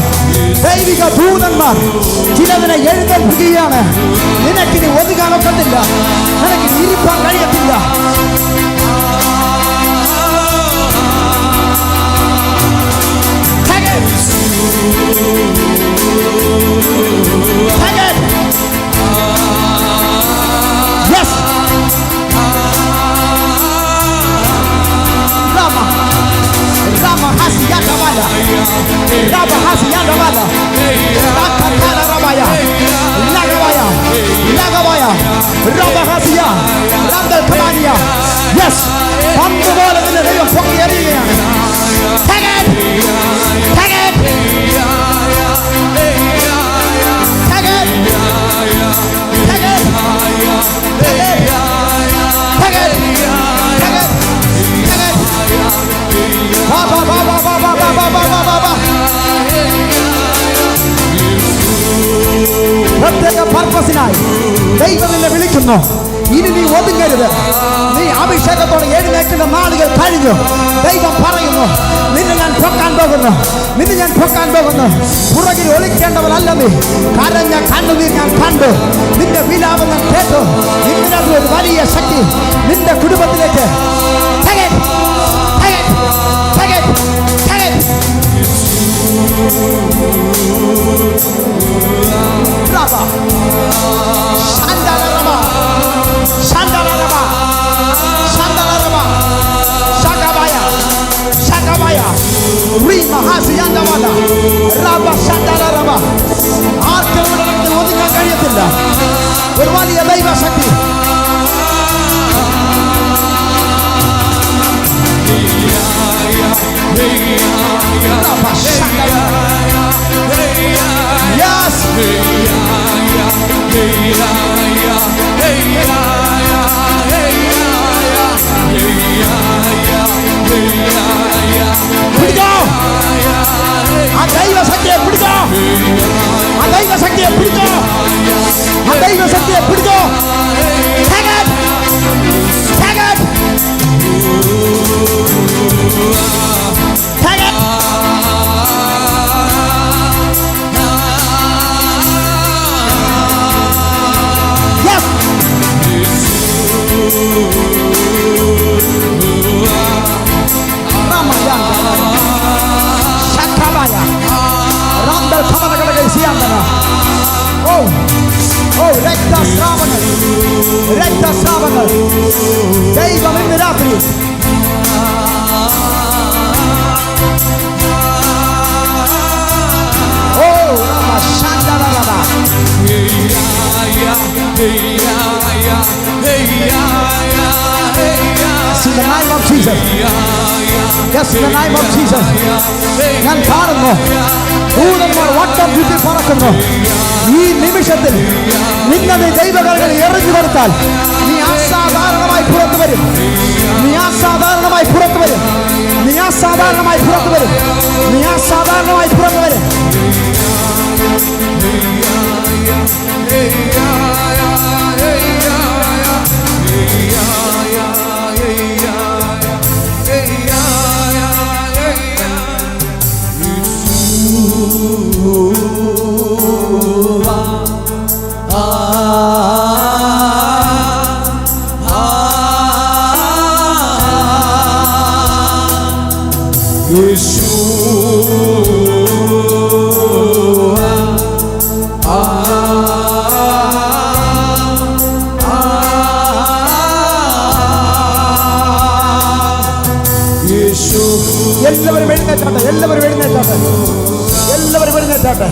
ദൈവിക ദൂതന്മാർ ചിലതിനെ എഴുന്നേൽപ്പിക്കുകയാണ്. നിനക്കിനി ഒതുങ്ങാനൊക്കത്തില്ല, നിനക്ക് ഇരിപ്പാൻ കഴിയത്തില്ല. Yes. Rama hasiyanda wala. Rama hasiyanda wala. Rakatala rabaya. Lagawaya. Lagawaya. Rama hasiya. Randal kamaniya. Yes. പണ്ടുപോലെ നിന്റെ ദൈവം പൊക്കി എറിയുകയാണ്. Take it. Take it. Take it. Take it. Take it. Take it. Take it. Take it. Ba ba ba ba ba ba ba ba ba ba ba. പ്രത്യേക പർപ്പസിനായി ദൈവം നിന്നെ വിളിക്കുന്നു. ഇനി നീ ഒതുങ്ങരുത്. നീ അഭിഷേകത്തോടെ എഴുന്നേൽക്കുന്ന നാളുകൾ കഴിഞ്ഞു. ദൈവം പറയുന്നു, നിന്നെ ഞാൻ പൊക്കാൻ പോകുന്നു, നിന്നെ ഞാൻ പൊക്കാൻ പോകുന്നു. പുറകിൽ ഒളിക്കേണ്ടവനല്ല നീ. കരഞ്ഞ കണ്ണുനീർ ഞാൻ കണ്ടു, നിന്റെ വിലാപം ഞാൻ കേട്ടു. ഇതിനകത്ത് ഒരു വലിയ ശക്തി നിന്റെ കുടുംബത്തിലേക്ക്. ആർക്കും ഒതുങ്ങാൻ കഴിയത്തില്ല. ഒരു വലിയ ദൈവശക്തി. Yes. പിടിച്ചോ ആ ദൈവശക്തിയെ, പിടിച്ചോ ആ ദൈവശക്തിയെ, പിടിച്ചോ ആ ദൈവശക്തിയെ, പിടിച്ചോ. Take it. Take it. Take it. Yes. Ramaya. Shakabaya. Randal Kamanagala Siandana. Oh. Oh, Rekta Sravanal. Rekta Sravanal. Deivam in the Rapri. Oh, Rama Shandarada. In the name of Jesus. Yes, in the name of Jesus. ഞാൻ കാണുന്നു ദൂതന്മാർ വട്ടം ചുറ്റി പറക്കുന്നു. ഈ നിമിഷത്തിൽ നിന്നെ ദൈവകരങ്ങളിൽ എറിഞ്ഞു കൊടുത്താൽ നീ അസാധാരണമായി അസാധാരണമായി പുറത്തു വരും. നീ അസാധാരണമായി പുറത്തു വരും. നീ അസാധാരണമായി പുറത്തു വരും. നീ അസാധാരണമായി പുറത്തു വരും. എല്ലാവരും എഴുന്നേറ്റാട്ടെ. എല്ലാവരും എഴുന്നേറ്റാട്ടെ. എല്ലാവരും എഴുന്നേറ്റാട്ടെ.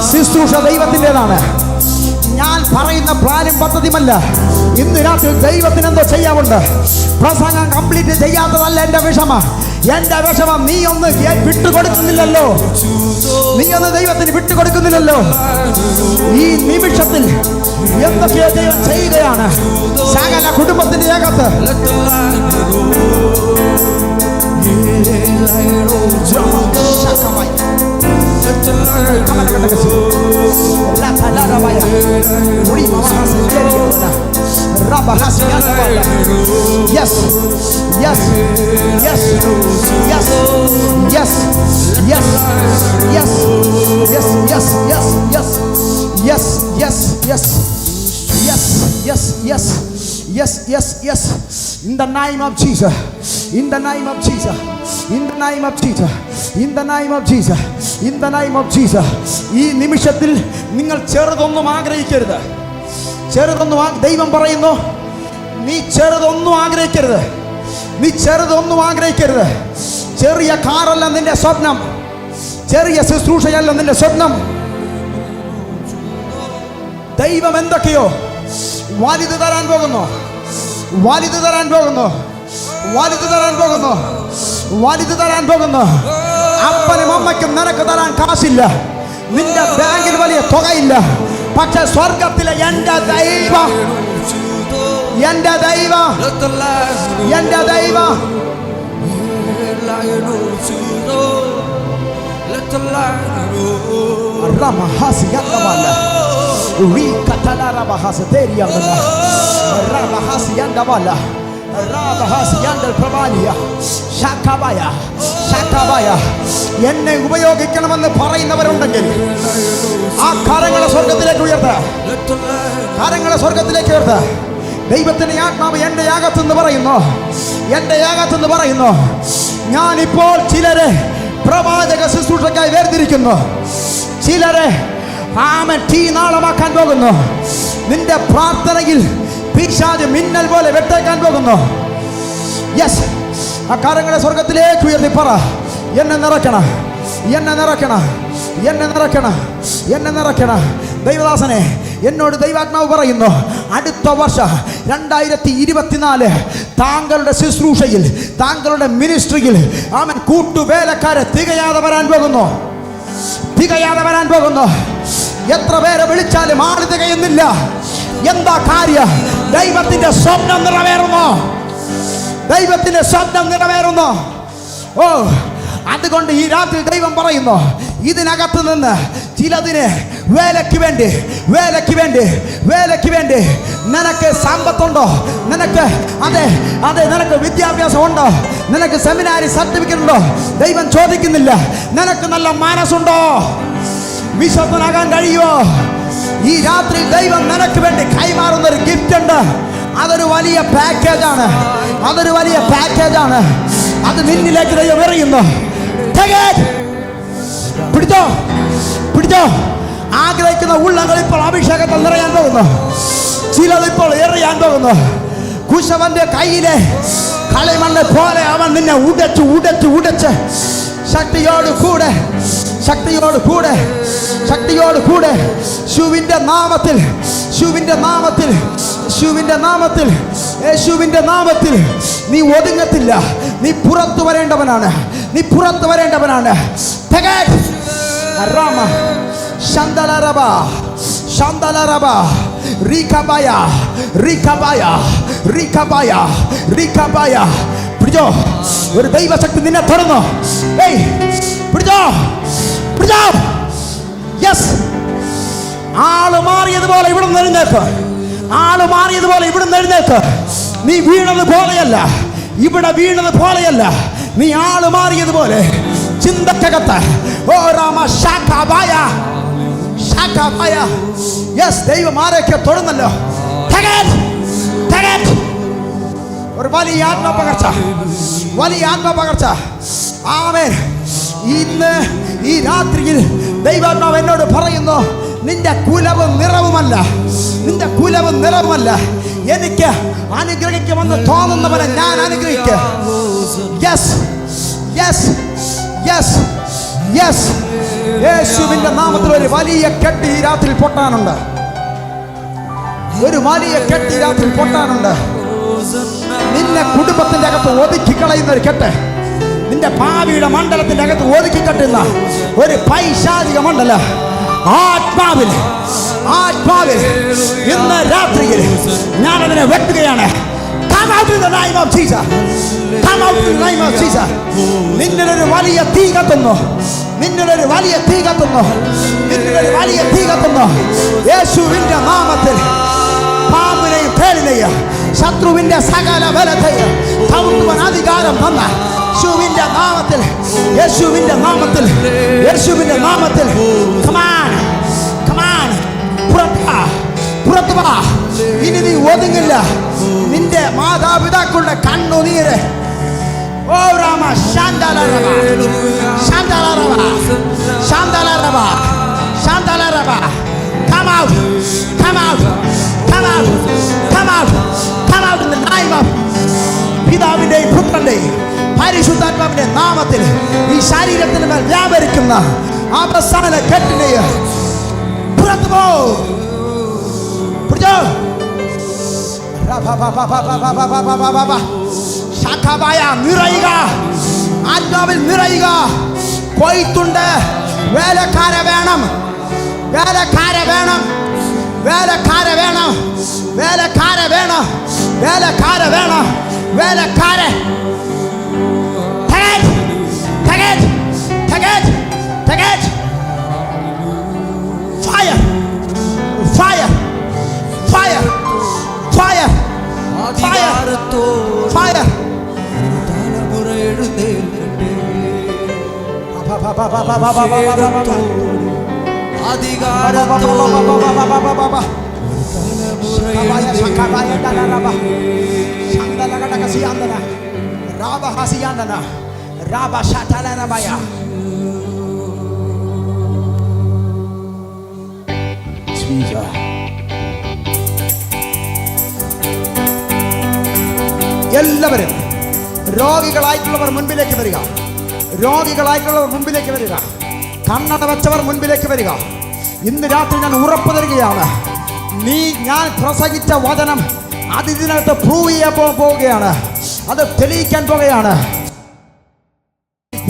ശുശ്രൂഷ ദൈവത്തിൻ്റെതാണ്. ഞാൻ പറയുന്ന പ്ലാനും പദ്ധതിയുമല്ല. ഇന്ന് രാത്രി ദൈവത്തിന് എന്തോ ചെയ്യാമുണ്ട്. പ്രസംഗം കംപ്ലീറ്റ് ചെയ്യാത്തതല്ല എൻ്റെ വിഷമം. എൻ്റെ വിഷമം നീ ഒന്ന് വിട്ടുകൊടുക്കുന്നില്ലല്ലോ. നീ ഒന്ന് ദൈവത്തിന് വിട്ടുകൊടുക്കുന്നില്ലല്ലോ. ഈ നിമിഷത്തിൽ എന്തൊക്കെയോ ദൈവം ചെയ്യുകയാണ് സകല കുടുംബത്തിന്റെ അകത്ത്. Yes, yes, yes, yes, yes, yes, yes, yes, yes, yes, yes, yes, yes, yes, yes, yes, yes, yes, yes, yes. In the name of Jesus, in the name of Jesus, in the name of Jesus, in the name of Jesus, in the name of Jesus. ഈ നിമിഷത്തിൽ നിങ്ങൾ ചെറുതൊന്നും ആഗ്രഹിക്കരുത്. ചെറുതൊന്നും ദൈവം പറയുന്നു, നീ ചെറുതൊന്നും ആഗ്രഹിക്കരുത്. നീ ചെറുതൊന്നും ആഗ്രഹിക്കരുത്. ചെറിയ കാറല്ല നിന്റെ സ്വപ്നം. ചെറിയ ശുശ്രൂഷയല്ല നിന്റെ സ്വപ്നം. ദൈവം എന്തൊക്കെയോ വലുത് തരാൻ പോകുന്നു. വലുത് തരാൻ പോകുന്നു. വലുത് തരാൻ പോകുന്നു. വലുത് തരാൻ പോകുന്നു. അപ്പനും അമ്മയ്ക്കും നിനക്ക് തരാൻ കാശില്ല. നിന്റെ ബാങ്കിൽ വലിയ തുകയില്ല. പക്ഷെ സ്വർഗത്തിലെ എൻ്റെ ദൈവം, എൻ്റെ ദൈവം, എൻ്റെ ദൈവം എന്നെ ഉപയോഗിക്കണമെന്ന് പറയുന്നവരുണ്ടെങ്കിൽ ആ കരങ്ങളെ സ്വർഗത്തിലേക്ക് ഉയർത്ത. കരങ്ങളെ സ്വർഗത്തിലേക്ക് ഉയർത്ത. ദൈവത്തിന്റെ ആത്മാവ് എൻ്റെ യാഗത്തെന്ന് പറയുന്നു. എൻ്റെ യാഗത്തെന്ന് പറയുന്നു. ഞാനിപ്പോൾ ചിലരെ പ്രവാചക ശുശ്രൂഷയ്ക്കായി വേർതിരിക്കുന്നു. ചിലരെ തീനാളമാക്കാൻ പോകുന്നു. നിന്റെ പ്രാർത്ഥനയിൽ പിശാച് മിന്നൽ പോലെ വെട്ടേക്കാൻ പോകുന്നു. യെസ്, ആ കരങ്ങളെ സ്വർഗത്തിലേക്ക് ഉയർത്തി പറ, എന്നെ നിറയ്ക്കണം, എന്നെ നിറയ്ക്കണം, എന്നെ നിറയ്ക്കണം, എന്നെ നിറയ്ക്കണം. ദൈവദാസനെ, എന്നോട് ദൈവാത്മാവ് പറയുന്നു, അടുത്ത വർഷം 2024 താങ്കളുടെ ശുശ്രൂഷയിൽ, താങ്കളുടെ മിനിസ്ട്രിയിൽ അവൻ കൂട്ടുവേലക്കാരെ തികയാതെ വരാൻ പോകുന്നു. തികയാതെ വരാൻ പോകുന്നു. എത്ര പേരെ വിളിച്ചാലും ആള് തികയുന്നില്ല. എന്താ കാര്യം? ദൈവത്തിന്റെ സ്വപ്നം നിറവേറുന്നു. ദൈവത്തിന്റെ സ്വപ്നം നിറവേറുന്നു. ഓ, അതുകൊണ്ട് ഈ രാത്രി ദൈവം പറയുന്നു, ഇതിനകത്ത് നിന്ന് ചിലതിന് വേലയ്ക്ക് വേണ്ടി, വേലയ്ക്ക് വേണ്ടി, വേലയ്ക്ക് വേണ്ടി നിനക്ക് സമ്പത്തുണ്ടോ? നിനക്ക് അതെ അതെ നിനക്ക് വിദ്യാഭ്യാസം ഉണ്ടോ? നിനക്ക് സെമിനാരി സർട്ടിഫിക്കറ്റ് ഉണ്ടോ? ദൈവം ചോദിക്കുന്നില്ല. നിനക്ക് നല്ല മനസ്സുണ്ടോ? വിശ്വസ്തനാകാൻ കഴിയുമോ? ഈ രാത്രി ദൈവം നിനക്ക് വേണ്ടി കൈമാറുന്ന ഒരു ഗിഫ്റ്റ് ഉണ്ട്. അതൊരു വലിയ പാക്കേജാണ്. അതൊരു വലിയ പാക്കേജാണ്. അത് നിന്നിലേക്ക് ദൈവം എറിയുന്നു. പിടിച്ചോ, പിടിച്ചോ. ആഗ്രഹിക്കുന്ന ഉള്ളങ്ങൾ ഇപ്പോൾ അഭിഷേകത്തിൽ നിറയാൻ പോകുന്നു. ചിലതിപ്പോൾ എറിയാൻ പോകുന്നു. കുശവന്റെ കയ്യിലെ കളിമണ്ണ് പോലെ അവൻ നിന്നെ ഉടച്ച് ഉടച്ച് ഉടച്ച് ശക്തിയോട് കൂടെ, ശക്തിയോട് കൂടെ, ശക്തിയോട് കൂടെ യേശുവിന്റെ നാമത്തിൽ, യേശുവിന്റെ നാമത്തിൽ, യേശുവിന്റെ നാമത്തിൽ, യേശുവിന്റെ നാമത്തിൽ നീ ഒതുങ്ങത്തില്ല. നീ പുറത്തു വരേണ്ടവനാണ്. നീ പുറത്തു വരേണ്ടവനാണ്. റീകബായ റീകബായ റീകബായ റീകബായ. പിടിച്ചോ, ഒരു ദൈവശക്തി നിന്നെ തുറന്നു. പിടിച്ചോ പിടിച്ചോ. യെസ്, ആള് മാറിയതുപോലെ ഇവിടെ നിന്ന് എഴുന്നേൽക്ക്. ആള് മാറിയതുപോലെ ഇവിടെ നിന്ന് എഴുന്നേൽക്ക്. നീ വീണത് പോലെയല്ല, ഇവിടെ വീണത് പോലെയല്ല. നീ ആള് മാറിയതുപോലെ ചിന്തക്കകത്ത്. ഓ രാമ ശാഖാബായ ശാഖാബായ. യെസ്, ദൈവം ആരെയൊക്കെ തൊടുന്നല്ലോ. ഒരു വലിയ ആത്മപകർച്ച, വലിയ ആത്മപകർച്ച. ആമേൻ. ഇന്ന് ഈ രാത്രിയിൽ ദൈവാത്മാവ് എന്നോട് പറയുന്നു, നിന്റെ കുലവും നിറവുമല്ല, നിന്റെ കുലവും നിറവുമല്ല എനിക്ക് അനുഗ്രഹിക്കുമെന്ന് തോന്നുന്നവനെ ഞാൻ അനുഗ്രഹിക്കുക. Yes yes yes yes. യേശുവിന്റെ നാമത്തിൽ ഒരു വലിയ കെട്ട് ഈ രാത്രി പൊട്ടാനുണ്ട്. ഒരു വലിയ കെട്ട് ഈ രാത്രി പൊട്ടാനുണ്ട്. നിന്നെ കുടുംബത്തിന്റെ അകത്ത് ഒതുക്കി കളയുന്ന ഒരു കെട്ട്, നിന്റെ ഭാവിയുടെ മണ്ഡലത്തിന്റെ അകത്ത് ഒതുക്കി കെട്ടുന്ന ഒരു പൈശാചിക മണ്ഡല ആത്മാവിൽ ആത്മാവിൽ ഇന്ന് രാത്രിയിൽ ഞാൻ അതിനെ വെട്ടുകയാണ്. Come out in the name of Jesus. Come out in the name of Jesus. നിന്നിലൊരു വലിയ തീ കത്തുന്നു. നിന്നിലൊരു വലിയ തീ കത്തുന്നു. നിന്നിലൊരു വലിയ തീ കത്തുന്നു. യേശുവിന്റെ നാമത്തിൽ പാമ്പിനെയും തേളിനെയും ശത്രുവിന്റെ സകല ബലത്തെയും കൗണ്ടുവാൻ അധികാരം തന്ന യേശുവിന്റെ നാമത്തിൽ, യേശുവിന്റെ നാമത്തിൽ, യേശുവിന്റെ നാമത്തിൽ. Come on, come on. പുറത്തു വാ. ഇനി നീ ഒതുങ്ങില്ല. നിന്റെ മാതാപിതാക്കളുടെ കണ്ണുനീര്. ഓ Rama ശാന്താലറബ ശാന്താലറബ ശാന്താലറബ ശാന്താലറബ. Come out, come out, come out, come out, come out in the name of പിതാവിന്റെയും പുത്രന്റെയും പരിശുദ്ധാത്മാവിന്റെ നാമത്തിൽ. ഈ ശരീരത്തിന് മേൽ വ്യാപരിക്കുന്ന അവസാന കെട്ടിനെയും പുറത്തു പോ. പിടിച്ചോ. ശാഖാബായ നിറയുക, ആത്മാവിൽ നിറയുക. കൊയ്ത്തുണ്ട്. വേലക്കാരെ വേണം, വേലക്കാരെ വേണം, വേലക്കാരെ വേണം, വേലക്കാരെ വേണം, വേലക്കാരെ വേണം, വേലക്കാരെ. Fire, fire, fire, fire, fire, fire. എല്ലാവരും രോഗികളായിട്ടുള്ളവർ മുൻപിലേക്ക് വരിക. രോഗികളായിട്ടുള്ളവർ മുൻപിലേക്ക് വരിക. കണ്ണട വെച്ചവർ മുൻപിലേക്ക് വരിക. ഇന്ന് രാത്രി ഞാൻ ഉറപ്പ് തരികയാണ്, ഞാൻ പ്രസംഗിച്ച വചനം അത് ഇതിനകത്ത് പ്രൂവ് ചെയ്യാൻ പോവുകയാണ്. അത് തെളിയിക്കാൻ പോകുകയാണ്.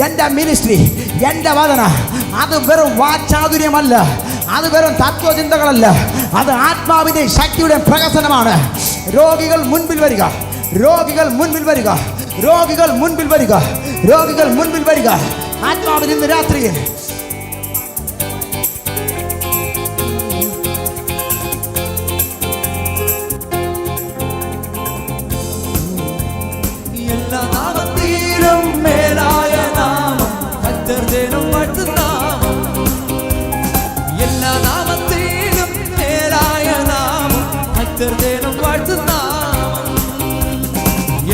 എൻ്റെ മിനിസ്ട്രി, എൻ്റെ വചന അത് വെറും വാചാതുര്യമല്ല, അത് വെറും തത്വചിന്തകളല്ല, അത് ആത്മാവിൻ്റെ ശക്തിയുടെ പ്രകസനമാണ്. രോഗികൾ മുൻപിൽ വരിക, രോഗികൾ മുൻപിൽ വരിക, രോഗികൾ മുൻപിൽ വരിക, രോഗികൾ മുൻപിൽ വരിക. ആത്മാവിൽ ഇന്ന് രാത്രിയിൽ എല്ലാ നാമത്തിലും മേലായ നാമം കർത്തൃദേനും നാമം. എല്ലാ നാമത്തിലും മേലായ നാമം കർത്തൃദേനും നാമം.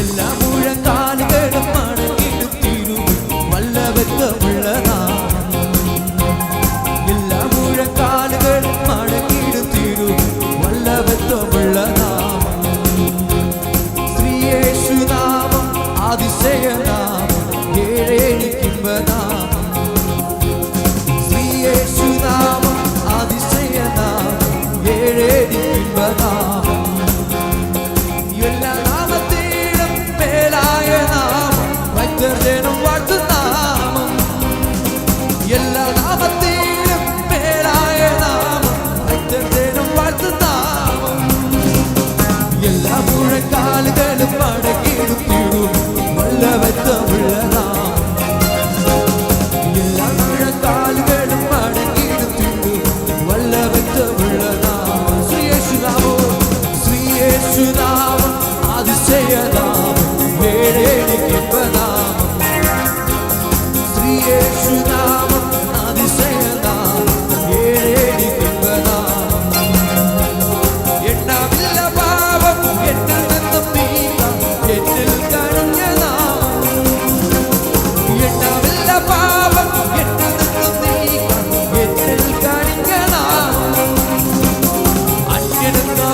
എല്ലാ മുഴങ്കാലുകളും മടങ്ങിടും തിരും വല്ലവത്വമുള്ള നാമം. എല്ലാ മുഴങ്കാലുകളും മടങ്ങിടും തിരും വല്ലവത്വമുള്ള നാമം. ശ്രീയേശുനാമം അതിശയനാമം ഏഴേണിക്കുമ്പനാമം. ശ്രീയേശുനാമം അതിശയനാമം ഏഴേണിക്കുമ്പനാമം.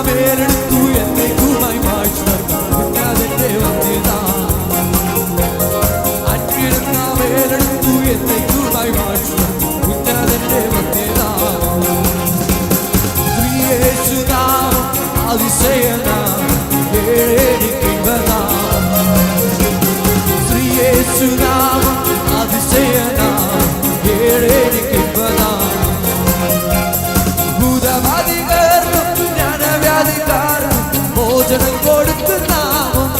മേലെടുത്തു എന്നേക്കുമായി മായ്ച്ചു കുഞ്ഞാതെന്റെ വന്യതാ അന്യരുന്ന മേലെടുത്തു എന്നേക്കുമായി മായ്ച്ചു കുഞ്ഞാതെന്റെ വന്യതാ യേശുനാമം അതിശയനാമം യേശുനാമം അതിശയനാമം ഭൂതബാധികർക്കും ജ്ഞാനവ്യാധിക്കാർക്കും മോചനം കൊടുക്കുന്ന നാമം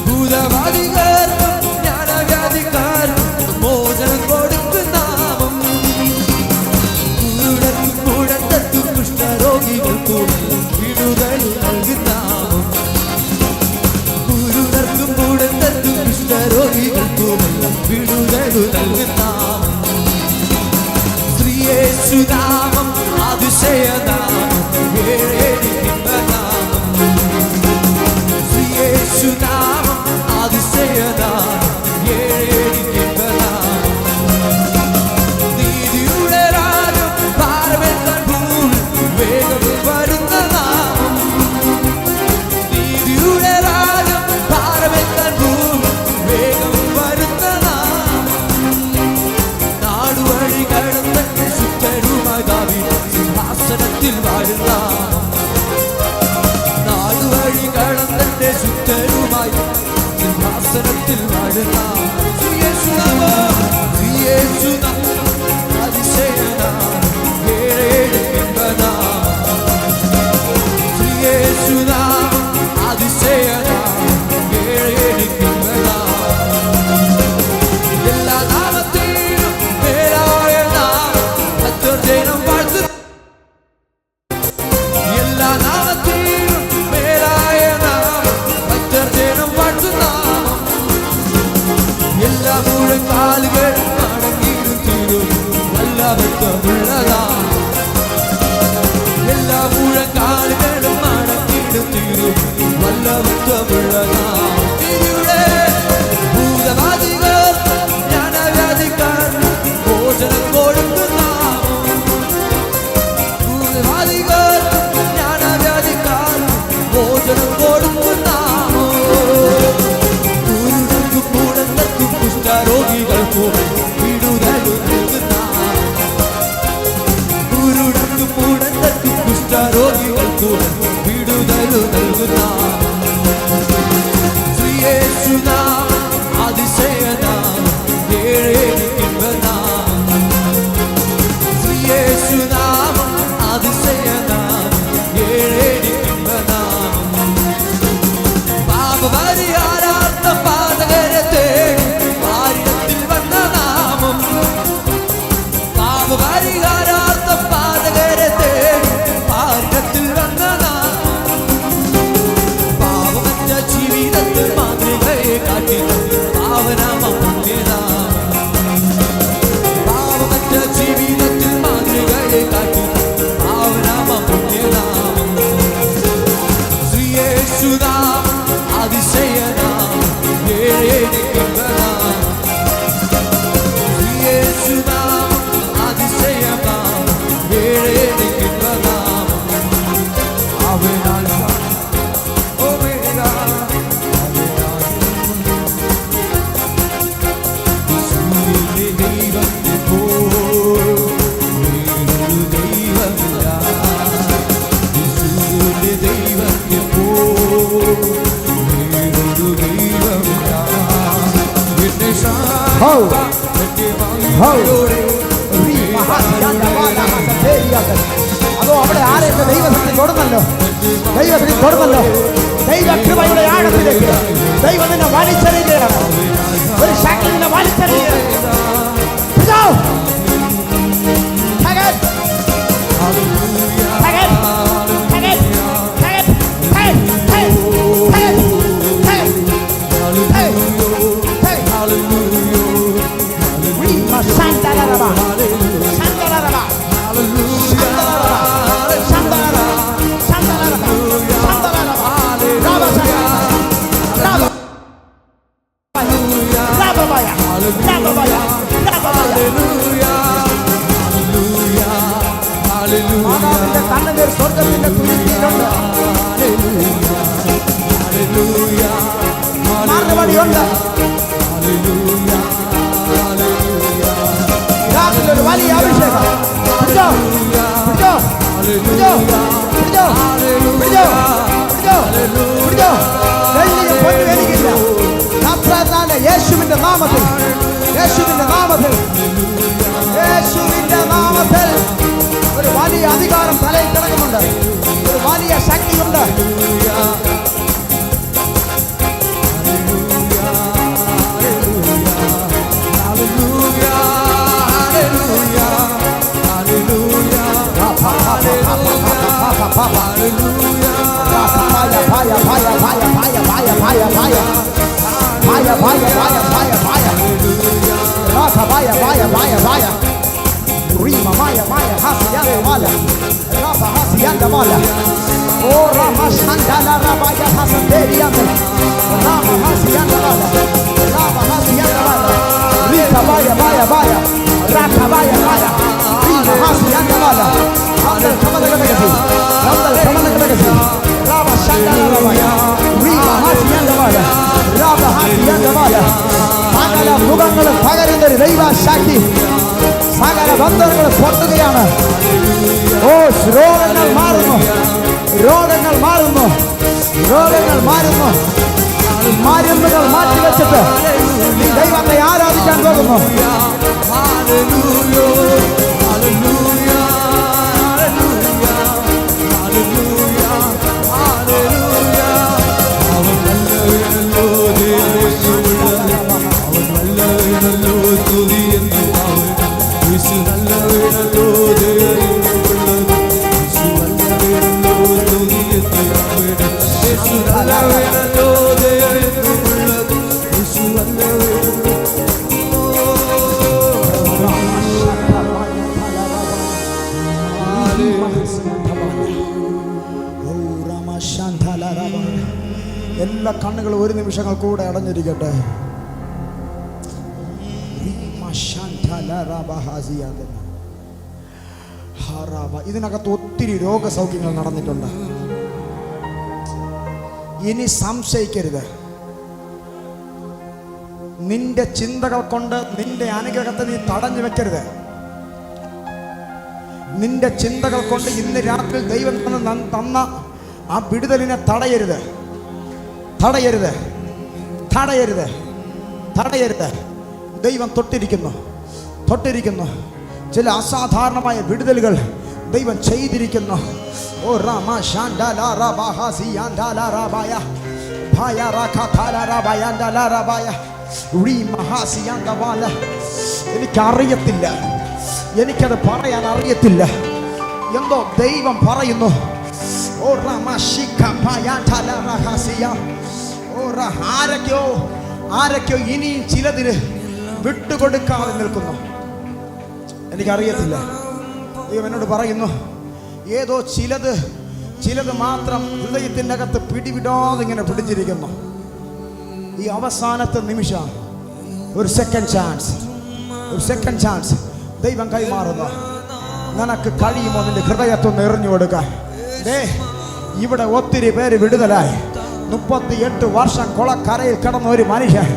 ഭൂതബാധികർക്കും ജ്ഞാനവ്യാധിക്കാർക്കും മോചനം കൊടുക്കുന്ന നാമം കുരുടർക്കും കുഴന്തർക്കും കുഷ്ഠരോഗികൾക്കും വിടുതൽ നൽകുന്ന നാമം കുരുടർക്കും കുഴന്തർക്കും കുഷ്ഠരോഗികൾക്കും വിടുതൽ നൽകുന്ന നാമം യേശുനാമം അതിശയനാമം യേശുനാമം അതിശയനാമം നീതിയുടെ രാജം ഭാരമെത്താൻ ഭൂമി വേഗം വരുന്ന നാമം നീതിയുടെ രാജം ഭാരമെത്താൻ ഭൂമി വേഗം വരുന്ന നാമം നാടുവഴി കടന്ന സിംഹാസനത്തിൽ വാഴുന്ന നാടുവഴി കടന്നെ ശുദ്ധരുമായി സിംഹാസനത്തിൽ വാഴുന്ന എല്ലാ നാമത്തിലും മേലായ നാമം കർത്തൃജനം വാഴ്ത്തുന്നു എല്ലാ നാമത്തിലും മേലായ നാമം കർത്തൃജനം വാഴ്ത്തുന്ന നാമം എല്ലാ മുഴങ്കാലുകളും മടങ്ങിയും തീരും നല്ല ബന്ധമുള്ളതാ എല്ലാ മുഴങ്കാലുകളും മടങ്ങിയും തീരും നല്ല ബന്ധമുള്ളതാ ഭൂതബാധികർ ജ്ഞാനവ്യാധിക്കാർ ഭോജനം കൊടുക്കുന്ന ഭൂതബാധികർ ജ്ഞാനവ്യാധിക്കാർ ഭോജനം കൊടുക്കുന്ന കുരുടർക്കും മൂടന്തർക്കും കുഷ്ഠരോഗികൾക്കും വിടുതൽ നൽകുന്ന കുരുടർക്കും മൂടന്തർക്കും കുഷ്ഠരോഗികൾക്കും വിടുതൽ നൽകുന്ന യേശുനാമം അതിശയനാമം യേശുനാമം അതിശയനാമം പാപപരിഹാരാർത്ഥ പാതകരെ തേടി പാരിടത്തിൽ വന്ന നാമം പാപപരിഹാരാർത്ഥ പാതകരെ തേടി പാരിടത്തിൽ വന്ന നാമം പാവമറ്റ ജീവിതത്തിൽ മാതൃകയെ കാട്ടി പാവനാമം പാവമറ്റ ജീവിതത്തിൽ മാതൃകയെ കാട്ടി പാവനാമം യേശുനാമം അതിശയനാമം യേശുനാമം അതിശയനാമം അവനാൽ അതോ അവിടെ ആരെയൊക്കെ ദൈവത്തിൽ തൊടുന്നല്ലോ ദൈവകൃപയുടെ ആഴത്തിലേക്ക് ദൈവം നിന്നെ വലിച്ചെറിയുകയാണ് ഒരു ശക്തി നിന്നെ വലിച്ചെറിയുകയാണ് മാതാവിന്റെ കണ്ണിൽ പൊന്നു എനിക്കില്ല. നസ്രയനായ യേശുവിന്റെ നാമത്തിൽ, യേശുവിന്റെ നാമത്തിൽ, യേശുവിന്റെ നാമത്തിൽ ഒരു വലിയ അധികാരം തലയിൽ കിടക്കുന്നുണ്ട്. ഒരു വലിയ ശക്തിയുണ്ട്. സകല മുഖങ്ങളും പകരുന്നൊരു ദൈവശക്തി, സകല ബന്ധങ്ങളും പൊട്ടുകയാണ്. ഓ, രോഗങ്ങൾ മാറുന്നു, രോഗങ്ങൾ മാറുന്നു, രോഗങ്ങൾ മാറുന്നു. മരുന്നുകൾ മാറ്റിവെച്ചിട്ട് നീ ദൈവത്തെ ആരാധിക്കാൻ പോകുന്നു. എല്ലാ കണ്ണുകളും ഒരു നിമിഷങ്ങൾ കൂടെ അടഞ്ഞിരിക്കട്ടെ. ഇതിനകത്ത് ഒത്തിരി രോഗസൗഖ്യങ്ങൾ നടന്നിട്ടുണ്ട്. ഇനി സംശയിക്കരുത്. നിന്റെ ചിന്തകൾ കൊണ്ട് നിന്റെ അനുഗ്രഹത്തെ നീ തടഞ്ഞു വെക്കരുത്. നിന്റെ ചിന്തകൾ കൊണ്ട് ഇന്ന് രാത്രി ദൈവം തന്ന ആ വിടുതലിനെ തടയരുത്, തടയരുത്, തടയരുത്, തടയരുത്. ദൈവം തൊട്ടിരിക്കുന്നു, തൊട്ടിരിക്കുന്നു. ചില അസാധാരണമായ വിടുതലുകൾ ദൈവം ചെയ്തിരിക്കുന്നു. ഓ രാമ എനിക്കറിയത്തില്ല, എനിക്കത് പറയാൻ അറിയത്തില്ല. എന്തോ ദൈവം പറയുന്നു. ഓ ആരൊക്കെയോ ഇനിയും ചിലതിന് വിട്ടുകൊടുക്കാതെ നിൽക്കുന്നു. എനിക്കറിയത്തില്ല. ദൈവം എന്നോട് പറയുന്നു, ഏതോ ചിലത് മാത്രം ഹൃദയത്തിൻ്റെ അകത്ത് പിടിവിടാതെ ഇങ്ങനെ പിടിച്ചിരിക്കുന്നു. ഈ അവസാനത്തെ നിമിഷം ഒരു സെക്കൻഡ് ചാൻസ് ദൈവം കൈമാറുന്നു. നിനക്ക് കഴിയുമോ നിന്റെ ഹൃദയത്തൊന്ന് എറിഞ്ഞു കൊടുക്കാൻ? ഇവിടെ ഒത്തിരി പേര് വിടുതലായി. 38 വർഷം കൊളക്കരയിൽ കിടന്ന ഒരു മനുഷ്യൻ,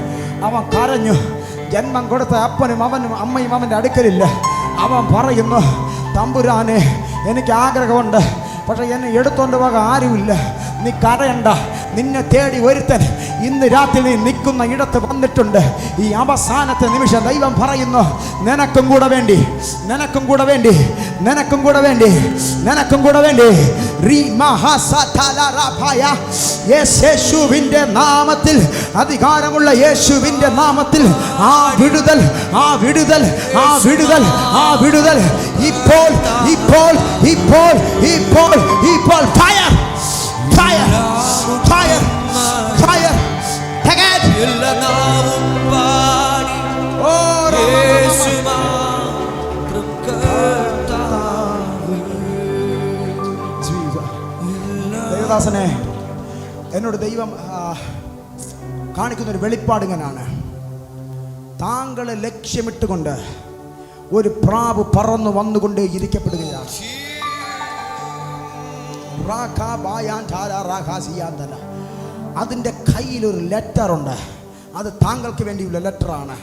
അവൻ കരഞ്ഞു. ജന്മം കൊടുത്ത അപ്പനും അമ്മയും അവൻ്റെ അടുക്കലില്ല. അവൻ പറയുന്നു, തമ്പുരാനെ, എനിക്ക് ആഗ്രഹമുണ്ട്, പക്ഷെ എന്നെ എടുത്തോണ്ട് പോകാൻ ആരുമില്ല. നീ കരയണ്ട, നിന്നെ തേടി ഒരുത്തൻ ഇന്ന് രാത്രി നീ നിൽക്കുന്ന ഇടത്ത് വന്നിട്ടുണ്ട്. ഈ അവസാനത്തെ നിമിഷം ദൈവം പറയുന്നു, നിനക്കും കൂടെ വേണ്ടി, നിനക്കും കൂടെ വേണ്ടി, നിനക്കും കൂടെ വേണ്ടി, നിനക്കും കൂടെ വേണ്ടി. യേശുവിന്റെ നാമത്തിൽ, അധികാരമുള്ള യേശുവിന്റെ നാമത്തിൽ ആ വിടുതൽ, ആ വിടുതൽ, ആ വിടുതൽ, ആ വിടുതൽ ഇപ്പോൾ, ഇപ്പോൾ, ഇപ്പോൾ, ഇപ്പോൾ, ഇപ്പോൾ. Fire, fire, fire, fire. ദേവദാസനെ, എന്നോട് ദൈവം കാണിക്കുന്നൊരു വെളിപ്പാട് ഇങ്ങനാണ്. താങ്കളെ ലക്ഷ്യമിട്ടുകൊണ്ട് ഒരു പ്രാവ് പറന്നു വന്നുകൊണ്ടേ ഇരിക്കപ്പെടുകയാണ്. അതിൻ്റെ കയ്യിലൊരു ലെറ്ററുണ്ട്. അത് താങ്കൾക്ക് വേണ്ടിയുള്ള ലെറ്ററാണ്.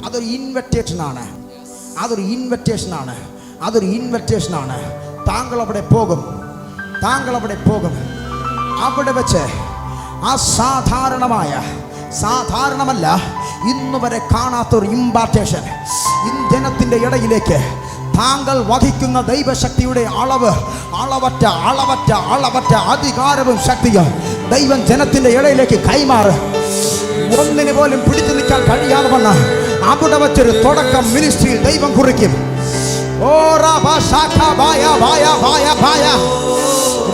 അതൊരു ഇൻവിറ്റേഷനാണ്, അതൊരു ഇൻവിറ്റേഷനാണ്, അതൊരു ഇൻവിറ്റേഷനാണ്. താങ്കൾ അവിടെ പോകും, താങ്കൾ അവിടെ പോകും. അവിടെ വെച്ച് അസാധാരണമായ, സാധാരണമല്ല ഇന്ന് വരെ കാണാത്തൊരു ഇമ്പാർട്ടേഷൻ ജനത്തിൻ്റെ ഇടയിലേക്ക് താങ്കൾ വഹിക്കുന്ന ദൈവശക്തിയുടെ അളവറ്റ അധികാരവും ശക്തിയും ദൈവം ജനത്തിൻ്റെ ഇടയിലേക്ക് കൈമാറ്. ഒന്നിന് പോലും പിടിച്ചു നിൽക്കാൻ കഴിയാതെ വന്ന അവിടെ വച്ചൊരു തുടക്കം മിനിസ്ട്രിയിൽ ദൈവം കുറിക്കും.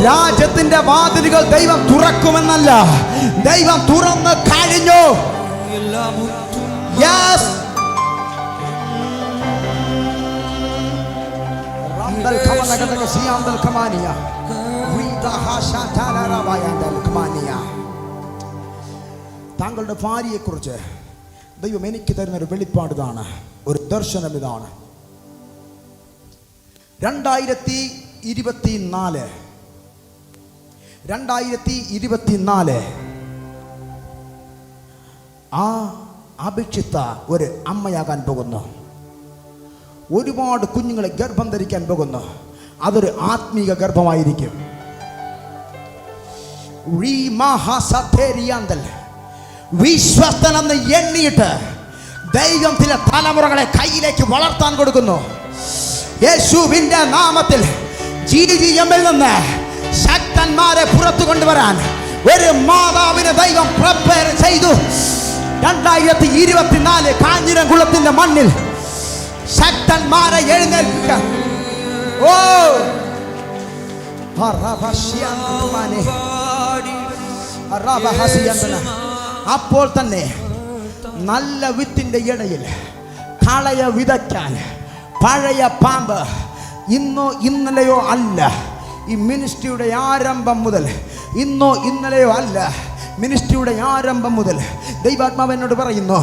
രാജ്യത്തിന്റെ വാതിലുകൾ ദൈവം തുറക്കുമെന്നല്ല, ദൈവം തുറന്ന് കഴിഞ്ഞു. താങ്കളുടെ ഭാര്യയെ കുറിച്ച് ദൈവം എനിക്ക് തരുന്ന ഒരു വെളിപ്പാട് ഇതാണ്, ഒരു ദർശനം ഇതാണ്. 2024 ആ അഭിക്ഷിത്ത ഒരു അമ്മയാകാൻ പോകുന്നു. ഒരുപാട് കുഞ്ഞുങ്ങളെ ഗർഭം ധരിക്കാൻ പോകുന്നു. അതൊരു ആത്മീക ഗർഭമായിരിക്കും. വിശ്വസ്തനെന്ന് എണ്ണിയിട്ട് ദൈവം ചില തലമുറകളെ കയ്യിലേക്ക് വളർത്താൻ കൊടുക്കുന്നു. യേശുവിന്റെ നാമത്തിൽ GGM-ൽ നിന്ന് ശക്തന്മാരെ പുറത്തു കൊണ്ടുവരാൻ ഒരു മാതാവിനെ ദൈവം പ്രിപ്പയർ ചെയ്തു. 2024 കാഞ്ഞിരംകുളത്തിന്റെ മണ്ണിൽ ശക്തന്മാരെ എഴുന്നേൽപ്പിക്കാൻ. അപ്പോൾ തന്നെ നല്ല വിത്തിന്റെ ഇടയിൽ കളയ വിതയ്ക്കാൻ പഴയ പാമ്പ് ഇന്നോ ഇന്നലെയോ അല്ല, ഈ മിനിസ്ട്രിയുടെ ആരംഭം മുതൽ, ഇന്നോ ഇന്നലെയോ അല്ല, മിനിസ്ട്രിയുടെ ആരംഭം മുതൽ ദൈവാത്മാവ് എന്നോട് പറയുന്നു,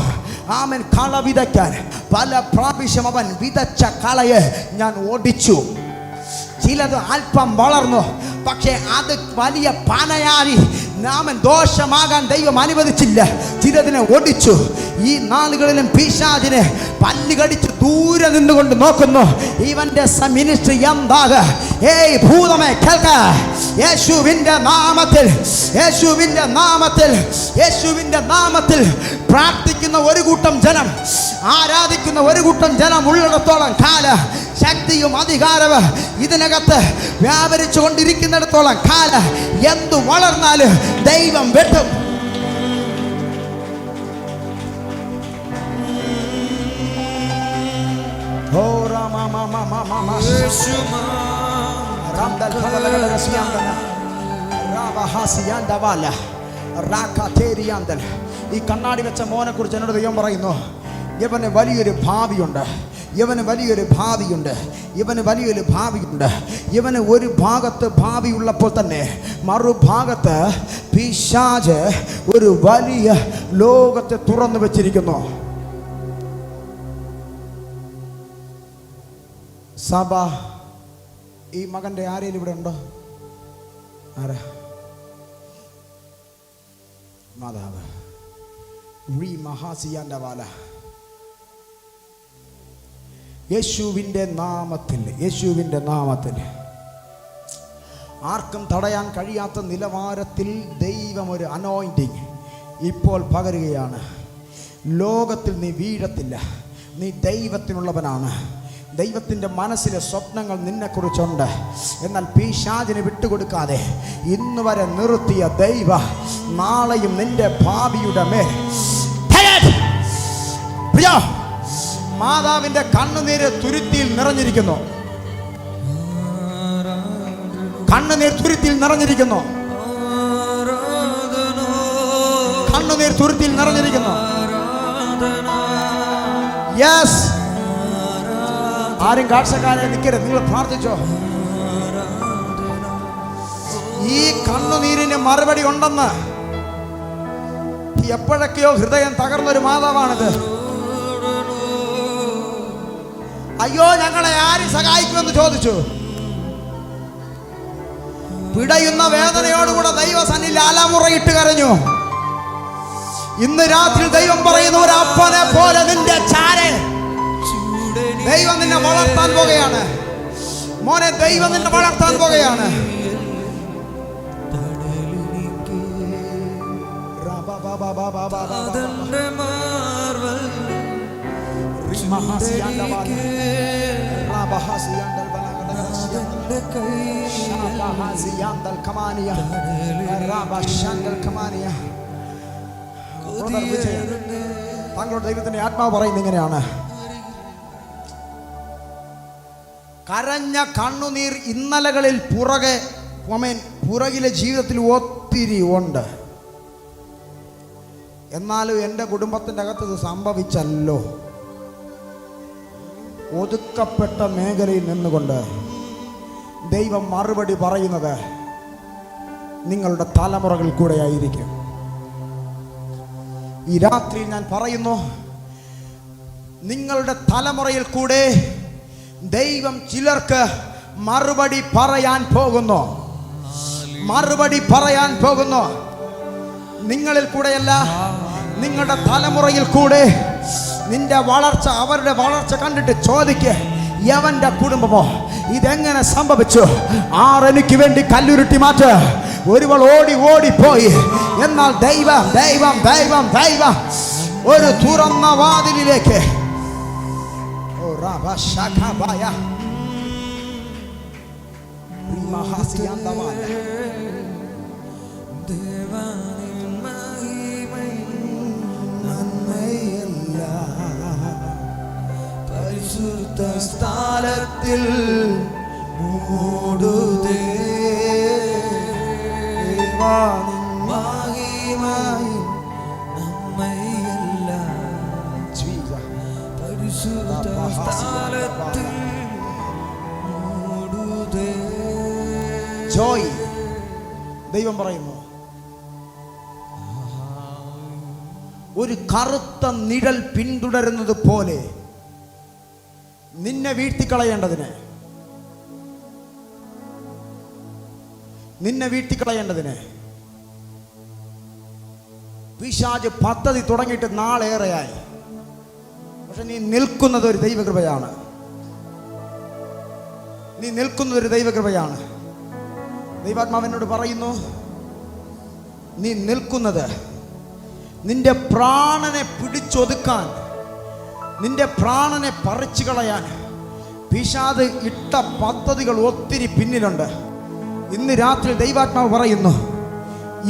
ആമൻ, കള വിതയ്ക്കാൻ പല പ്രാവശ്യം അവൻ വിതച്ച കളയെ ഞാൻ ഓടിച്ചു. ചിലത് അല്പം വളർന്നു, പക്ഷേ അത് വലിയ പനയായി നാമൻ ദോഷമാകാൻ ദൈവം അനുവദിച്ചില്ല. ചിലതിനെ ഓടിച്ചു. ഈ നാളുകളിലും പിശാചിനെ പല്ലുകടിച്ച് ദൂരെ നിന്നുകൊണ്ട് നോക്കുന്നു, ഇവന്റെ മിനിസ്ട്രി എന്താകെ. ഏയ് ഭൂതമേ കേൾക്ക, യേശുവിന്റെ നാമത്തിൽ, യേശുവിന്റെ നാമത്തിൽ, യേശുവിന്റെ നാമത്തിൽ പ്രാർത്ഥിക്കുന്ന ഒരു കൂട്ടം ജനം, ആരാധിക്കുന്ന ഒരു കൂട്ടം ജനം ഉള്ളിടത്തോളം കാല ശക്തിയും അധികാരവും ഇതിനകത്ത് വ്യാപരിച്ചു കൊണ്ടിരിക്കുന്നിടത്തോളം കാല എന്തു വളർന്നാലും ദൈവം വെട്ടും. ഈ കണ്ണാടി വെച്ച മോനെ കുറിച്ച് എന്നോട് ദൈവം പറയുന്നു, ഇവന് വലിയൊരു ഭാവിയുണ്ട്, ഇവന് വലിയൊരു ഭാവിയുണ്ട്, ഇവന് വലിയൊരു ഭാവിയുണ്ട്. ഇവന് ഒരു ഭാഗത്ത് ഭാവിയുള്ളപ്പോൾ തന്നെ മറുഭാഗത്ത് പിശാച് ഒരു വലിയ ലോകത്തെ തുറന്നു വെച്ചിരിക്കുന്നു. സഭ ഈ മകന്റെ ആരെയും ഇവിടെ ഉണ്ടോ? ആരാ? മാതാവ് മഹാസിയാന്റെ വാല. യേശുവിൻ്റെ നാമത്തിൽ, യേശുവിൻ്റെ നാമത്തിൽ ആർക്കും തടയാൻ കഴിയാത്ത നിലവാരത്തിൽ ദൈവം ഒരു അനോയിന്റിങ് ഇപ്പോൾ പകരുകയാണ്. ലോകത്തിൽ നീ വീഴത്തില്ല, നീ ദൈവത്തിനുള്ളവനാണ്. ദൈവത്തിൻ്റെ മനസ്സിലെ സ്വപ്നങ്ങൾ നിന്നെക്കുറിച്ചുണ്ട്. എന്നാൽ പിശാചിനെ വിട്ടുകൊടുക്കാതെ ഇന്ന് വരെ നിർത്തിയ ദൈവ നാളെയും നിന്റെ ഭാവിയുടെ മേൽ. മാതാവിന്റെ കണ്ണുനീര് തുരുത്തിയിൽ നിറഞ്ഞിരിക്കുന്നു, കണ്ണുനീർ തുരുത്തിയിൽ നിറഞ്ഞിരിക്കുന്നു, കണ്ണുനീർ തുരുത്തിയിൽ നിറഞ്ഞിരിക്കുന്നു. യെസ്, ആരും കാഴ്ചക്കാരെ നിൽക്കരുത്, നിങ്ങൾ പ്രാർത്ഥിച്ചോ. ഈ കണ്ണുനീരിന് മറുപടി ഉണ്ടെന്ന് എപ്പോഴൊക്കെയോ ഹൃദയം തകർന്നൊരു മാതാവാണിത്. അയ്യോ, ഞങ്ങളെ ആര് സഹായിക്കുമെന്ന് ചോദിച്ചു. പിടയുന്ന വേദനയോടുകൂടെ ദൈവസന്നിധിയിൽ അലമുറയിട്ട് കരഞ്ഞു. ഇന്ന് രാത്രി ദൈവം പറയുന്ന ഒരു അപ്പനെ പോലെ നിന്റെ ചാരെ ദൈവം നിന്നെ വളർത്താൻ പോകുകയാണ്. മോനെ, ദൈവം നിന്നെ വളർത്താൻ പോകുകയാണ്. താങ്കളുടെ ദൈവത്തിന്റെ ആത്മാവ് പറയുന്നത് ഇങ്ങനെയാണ്: കരഞ്ഞ കണ്ണുനീർ ഇന്നലകളിൽ പുറകിലെ ജീവിതത്തിൽ ഒത്തിരി ഉണ്ട്. എന്നാലും എൻ്റെ കുടുംബത്തിൻ്റെ അകത്ത് ഇത് സംഭവിച്ചല്ലോ. ഒതുക്കപ്പെട്ട മേഖലയിൽ നിന്നുകൊണ്ട് ദൈവം മറുപടി പറയുന്നത് നിങ്ങളുടെ തലമുറകളിൽ കൂടെ ആയിരിക്കും. ഈ രാത്രി ഞാൻ പറയുന്നു, നിങ്ങളുടെ തലമുറയിൽ കൂടെ ദൈവം ചിലർക്ക് മറുപടി പറയാൻ പോകുന്നു. മറുപടി പറയാൻ പോകുന്നു. നിങ്ങളിൽ കൂടെയല്ല, നിങ്ങളുടെ തലമുറയിൽ കൂടെ. നിന്റെ വളർച്ച, അവരുടെ വളർച്ച കണ്ടിട്ട് ചോദിക്ക്, യവന്റെ കുടുംബമോ ഇതെങ്ങനെ സംഭവിച്ചു? ആരെനിക്ക് വേണ്ടി കല്ലുരുട്ടി മാറ്റ്. ഒരുവൾ ഓടിപ്പോയി. എന്നാൽ ദൈവം ദൈവം ദൈവം ദൈവം ഒരു തുറന്ന വാതിലിലേക്ക് പരിശുദ്ധ സ്ഥലത്തിൽ മൂടുതേ മഹിമയിൽ നമ്മയല്ല. പരിശുദ്ധ സ്ഥലത്തിൽ മൂടുതേ. ജോയ് ദൈവം പറയുന്നു, ഒരു കറുത്ത നിഴൽ പിന്തുടരുന്നത് പോലെ നിന്നെ വീഴ്ത്തിക്കളയേണ്ടതിന് പിശാച് പദ്ധതി തുടങ്ങിയിട്ട് നാളേറെയായി. പക്ഷെ നീ നിൽക്കുന്നത് ഒരു ദൈവകൃപയാണ്. ദൈവാത്മാവിനോട് പറയുന്നു, നീ നിൽക്കുന്നത് നിന്റെ പ്രാണനെ പിടിച്ചൊതുക്കാൻ, നിന്റെ പ്രാണനെ പറിച്ചു കളയാൻ പിശാച് ഇട്ട പദ്ധതികൾ ഒത്തിരി പിന്നിലുണ്ട്. ഇന്ന് രാത്രി ദൈവാത്മാവ് പറയുന്നു,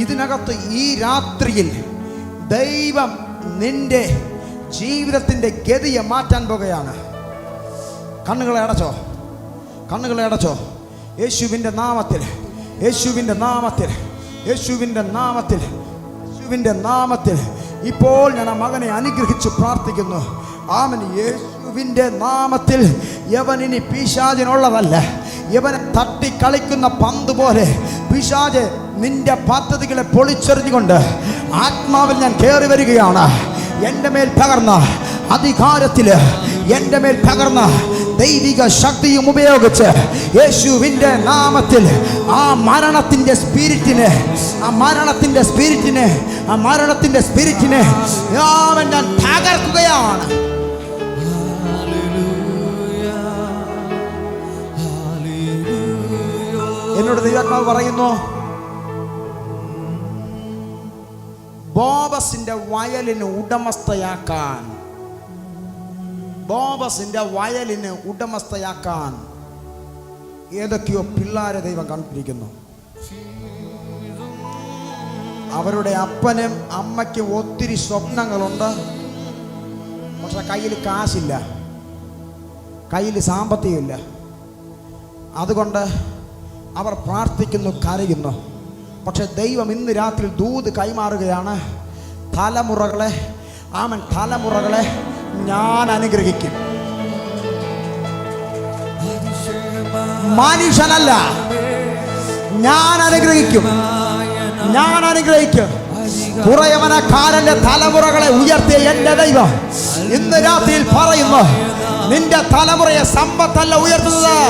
ഇതിനകത്ത് ഈ രാത്രിയിൽ ദൈവം നിന്റെ ജീവിതത്തിൻ്റെ ഗതിയെ മാറ്റാൻ പോകുകയാണ്. കണ്ണുകളെ അടച്ചോ. യേശുവിൻ്റെ നാമത്തിൽ ഇപ്പോൾ ഞാൻ ആ മകനെ അനുഗ്രഹിച്ച് പ്രാർത്ഥിക്കുന്നു. ആമേൻ. യേശുവിൻ്റെ നാമത്തിൽ യവനിനി പിശാചിനുള്ളതല്ല. യവനെ തട്ടിക്കളിക്കുന്ന പന്ത് പോലെ പിശാച് നിന്റെ പദ്ധതികളെ പൊളിച്ചെറിഞ്ഞുകൊണ്ട് ആത്മാവിൽ ഞാൻ കയറി വരികയാണ്. എൻ്റെ മേൽ പകർന്ന അധികാരത്തിൽ, എൻ്റെ മേൽ പകർന്ന ദൈവിക ശക്തിയും ഉപയോഗിച്ച് യേശുവിൻ്റെ നാമത്തിൽ ആ മരണത്തിൻ്റെ സ്പിരിറ്റിനെ ഞാൻ തകർക്കുകയാണ്. എന്നോട് ദൈവാത്മാവ് പറയുന്നു, ബോബസിന്റെ വയലിന് ഉടമസ്ഥയാക്കാൻ ഏതൊക്കെയോ പിള്ളേരെ ദൈവം കണ്ടിരിക്കുന്നു. അവരുടെ അപ്പനും അമ്മയ്ക്കും ഒത്തിരി സ്വപ്നങ്ങളുണ്ട്. പക്ഷെ കയ്യിൽ കാശില്ല, കയ്യിൽ സാമ്പത്തികമില്ല. അതുകൊണ്ട് അവർ പ്രാർത്ഥിക്കുന്നു, കരയുന്നു. പക്ഷെ ദൈവം ഇന്ന് രാത്രി ദൂത് കൈമാറുകയാണ്. തലമുറകളെ ഞാൻ അനുഗ്രഹിക്കും. മനുഷ്യനല്ല, ഞാൻ അനുഗ്രഹിക്കും. കുറയവനക്കാരന്റെ തലമുറകളെ ഉയർത്തിയ എൻ്റെ ദൈവം ഇന്ന് രാത്രിയിൽ പറയുന്നു, നിന്റെ തലമുറയെ സമ്പത്തല്ല ഉയർത്തുന്നത്,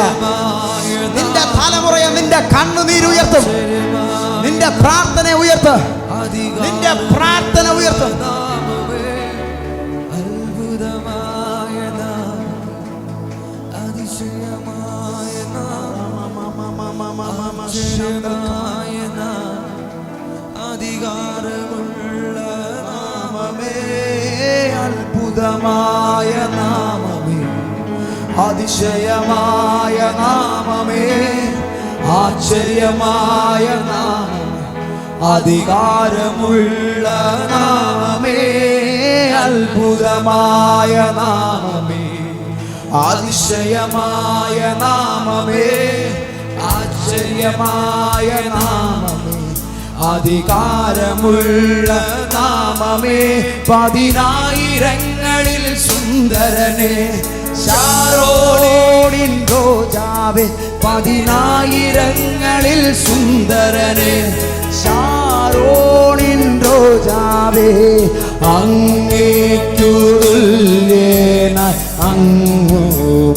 നിന്റെ തലമുറയെ നിന്റെ കണ്ണുനീര് ഉയർത്തും. നിന്റെ പ്രാർത്ഥന ഉയർത്തും. അധികാരമുള്ള നാമമേ, അത്ഭുത അത്ഭുതമായ നാമമേ, അതിശയമായ നാമമേ, ആശ്ചര്യമായ നാമമേ, അധികാരമുള്ള നാമമേ, അത്ഭുതമായ നാമമേ, അതിശയമായ നാമമേ, ആശ്ചര്യമായ നാമമേ, അധികാരമുള്ള നാമമേ, പതിനായിരങ്ങളിൽ സുന്ദരനെ, ശാരോണിൻ രോജാവേ, പതിനായിരങ്ങളിൽ സുന്ദരനെ, ശാരോണിൻ രോജാവേ, അങ്ങേക്കു തുല്യനായി അങ്ങു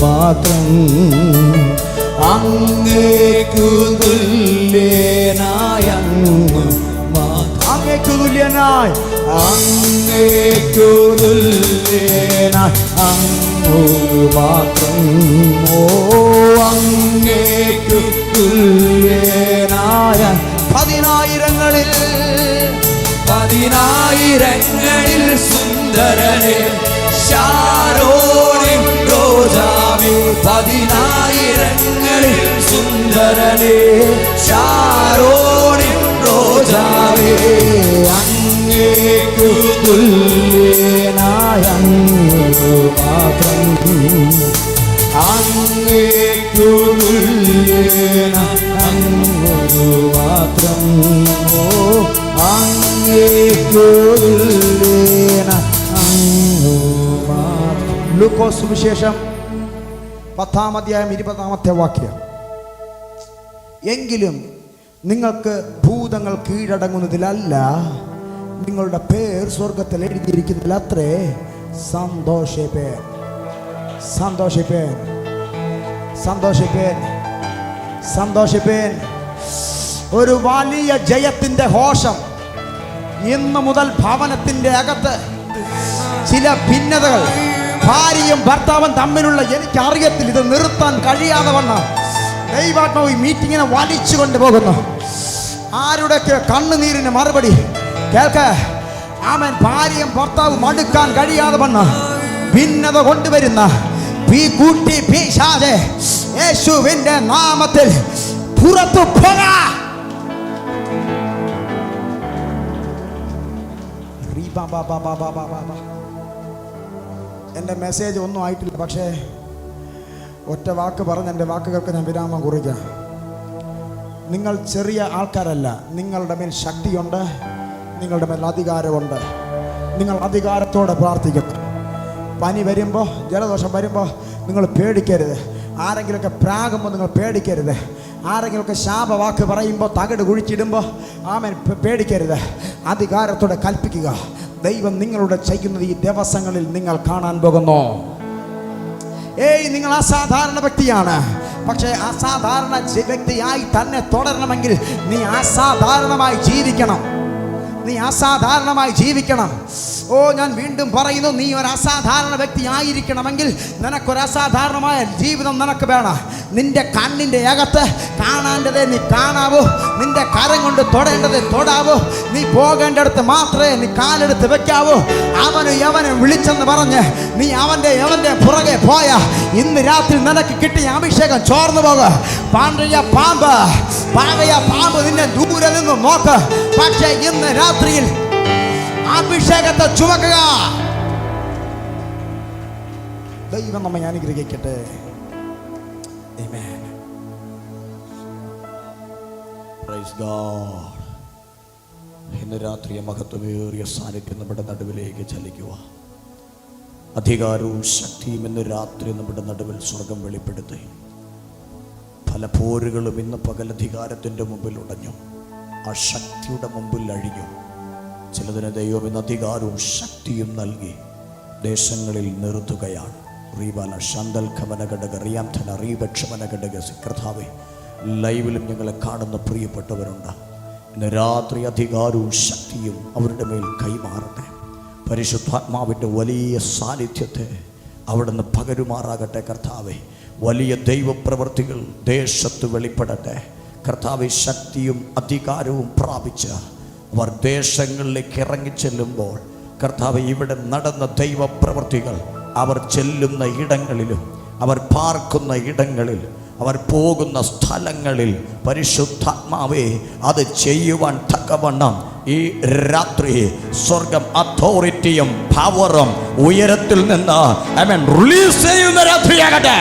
മാത്രം, അങ്ങേക്കു തുല്യനായി അങ്ങു മാത്രം, അങ്ങേക്കു തുല്യനായി, അങ്ങേക്കു തുല്യനായി അങ്ങു മാത്രം, ഓ അങ്ങേക്കു തുല്യനായ പതിനായിരങ്ങളിൽ, പതിനായിരങ്ങളിൽ സുന്ദരനെ, ശാരോണിൻ രോജാവേ, പതിനായിരങ്ങളിൽ സുന്ദരനെ, ശാരോണിൻ രോജാവേ, അങ്ങേക്കു തുല്യനായ അങ്ങു മാത്രം, അങ്ങേക്കു തുല്യനായ അങ്ങു മാത്രം, ഓ അങ്ങേക്കു തുല്യനായ അങ്ങു മാത്രം. ലൂക്കോസ് സുവിശേഷം 10-ാം അധ്യായം 20-ാമത്തെ വാക്യം. എങ്കിലും നിങ്ങൾക്ക് ഭൂതങ്ങൾ കീഴടങ്ങുന്നതിലല്ല, നിങ്ങളുടെ പേർ സ്വർഗത്തിൽ എഴുതിയിരിക്കുന്നതിൽ അത്രേ. സന്തോഷിപ്പേൻ, സന്തോഷിപ്പേൻ, സന്തോഷിപ്പേൻ, സന്തോഷിപ്പേൻ. ഒരു വലിയ ജയത്തിന്റെ ഘോഷം ഇന്ന് മുതൽ ഭവനത്തിന്റെ അകത്ത്. ചില ഭിന്നതകൾ ഭാര്യയും ഭർത്താവും തമ്മിലുള്ള, എനിക്കറിയത്തില്ല, ഇത് നിർത്താൻ കഴിയാതെ വണ്ണം ദൈവാത്മാവ് ഈ മീറ്റിങ്ങിനെ വലിച്ചു കൊണ്ടുപോകുന്നു. ആരുടെയൊക്കെ കണ്ണുനീരിന് മറുപടി കേൾക്ക. ആമേൻ. ഭാര്യയും ഭർത്താവും അടുക്കാൻ കഴിയാതെ വണ്ണം ഭിന്നത കൊണ്ടുവരുന്ന കൂട്ടി പിശാചേ, യേശുവിന്റെ നാമത്തിൽ പുറത്തു പോക. എൻ്റെ മെസ്സേജ് ഒന്നും ആയിട്ടില്ല, പക്ഷേ ഒറ്റ വാക്ക് പറഞ്ഞ് എൻ്റെ വാക്കുകൾക്ക് ഞാൻ വിരാമം കുറിക്കാം. നിങ്ങൾ ചെറിയ ആൾക്കാരല്ല. നിങ്ങളുടെ മേൽ ശക്തിയുണ്ട്, നിങ്ങളുടെ മേൽ അധികാരമുണ്ട്. നിങ്ങൾ അധികാരത്തോടെ പ്രാർത്ഥിക്കണം. പനി വരുമ്പോൾ, ജലദോഷം വരുമ്പോൾ നിങ്ങൾ പേടിക്കരുത്. ആരെങ്കിലുമൊക്കെ പ്രാകുമ്പോൾ നിങ്ങൾ പേടിക്കരുത്. ആരെങ്കിലുമൊക്കെ ശാപവാക്ക് പറയുമ്പോൾ, തകിട് കുഴിച്ചിടുമ്പോൾ ആമേൻ പേടിക്കരുത്. അധികാരത്തോടെ കൽപ്പിക്കുക. ദൈവം നിങ്ങളുടെ ചെയ്യുന്നത് ഈ ദിവസങ്ങളിൽ നിങ്ങൾ കാണാൻ പോകുന്നു. നിങ്ങൾ അസാധാരണ വ്യക്തിയാണ്, പക്ഷേ അസാധാരണ വ്യക്തിയായി തന്നെ തുടരണമെങ്കിൽ നീ അസാധാരണമായി ജീവിക്കണം. നീ അസാധാരണമായി ജീവിക്കണം. ഓ, ഞാൻ വീണ്ടും പറയുന്നു, നീ ഒരു അസാധാരണ വ്യക്തി ആയിരിക്കണമെങ്കിൽ നിനക്കൊരു അസാധാരണമായ ജീവിതം നിനക്ക് വേണം. നിന്റെ കണ്ണിൻ്റെ അകത്ത് കാണേണ്ടതേ നീ കാണാവൂ, നിന്റെ കരം കൊണ്ട് തൊടേണ്ടതേ തൊടാവൂ, നീ പോകേണ്ടടുത്ത് മാത്രമേ നീ കാലെടുത്ത് വെക്കാവൂ. അവനും യവനും വിളിച്ചെന്ന് പറഞ്ഞ് നീ അവൻ്റെ പുറകെ പോയ ഇന്ന് രാത്രി നിനക്ക് കിട്ടിയ അഭിഷേകം ചോർന്നു പോകുക. പഴയ പാമ്പ് നിന്നെ ദൂരെ നിന്ന് നോക്ക്, പക്ഷേ ഇന്ന് രാത്രിയിൽ അഭിഷേകത്തെ ചുമക്കുക. ദൈവം നമ്മെ അനുഗ്രഹിക്കട്ടെ. ആമേൻ. Praise God. ഇന്ന് രാത്രി മഹത്വമേറിയ സാന്നിധ്യം നമ്മുടെ നടുവിലേക്ക് ചലിക്കുക. അധികാരവും ശക്തിയും ഇന്ന് രാത്രി നമ്മുടെ നടുവിൽ സ്വർഗം വെളിപ്പെടുത്തി. പല പോരുകളും ഇന്ന് പകൽ അധികാരത്തിൻ്റെ മുമ്പിൽ ഉടഞ്ഞു, ആ ശക്തിയുടെ മുമ്പിൽ അഴിഞ്ഞു. ചിലതിന് ദൈവം ഇന്ന് അധികാരവും ശക്തിയും നൽകി ദേശങ്ങളിൽ നിർത്തുകയാണ്. റീബാല ശാന്തൽ ഖമന ഘടക റിയാംധന റീപക്ഷമന ഘടക സിക്രധാവെ ലൈവിലും ഞങ്ങളെ കാണുന്ന പ്രിയപ്പെട്ടവരുണ്ട്. ഇന്ന് രാത്രി അധികാരവും ശക്തിയും അവരുടെ മേൽ കൈമാറട്ടെ. പരിശുദ്ധാത്മാവിൻ്റെ വലിയ സാന്നിധ്യത്തെ അവിടുന്ന് പകരുമാറാകട്ടെ. കർത്താവെ, വലിയ ദൈവപ്രവൃത്തികൾ ദേശത്ത് വെളിപ്പെടട്ടെ. കർത്താവെ, ശക്തിയും അധികാരവും പ്രാപിച്ച് അവർ ദേശങ്ങളിലേക്ക് ഇറങ്ങിച്ചെല്ലുമ്പോൾ കർത്താവ് ഇവിടെ നടന്ന ദൈവപ്രവൃത്തികൾ അവർ ചെല്ലുന്ന ഇടങ്ങളിലും അവർ പാർക്കുന്ന ഇടങ്ങളിൽ അവർ പോകുന്ന സ്ഥലങ്ങളിൽ പരിശുദ്ധാത്മാവേ അത് ചെയ്യുവാൻ തക്കവണ്ണം ഈ രാത്രി സ്വർഗം അതോറിറ്റിയും പവറും ഉയരത്തിൽ നിന്ന് റിലീസ് ചെയ്യുന്ന രാത്രിയാകട്ടെ.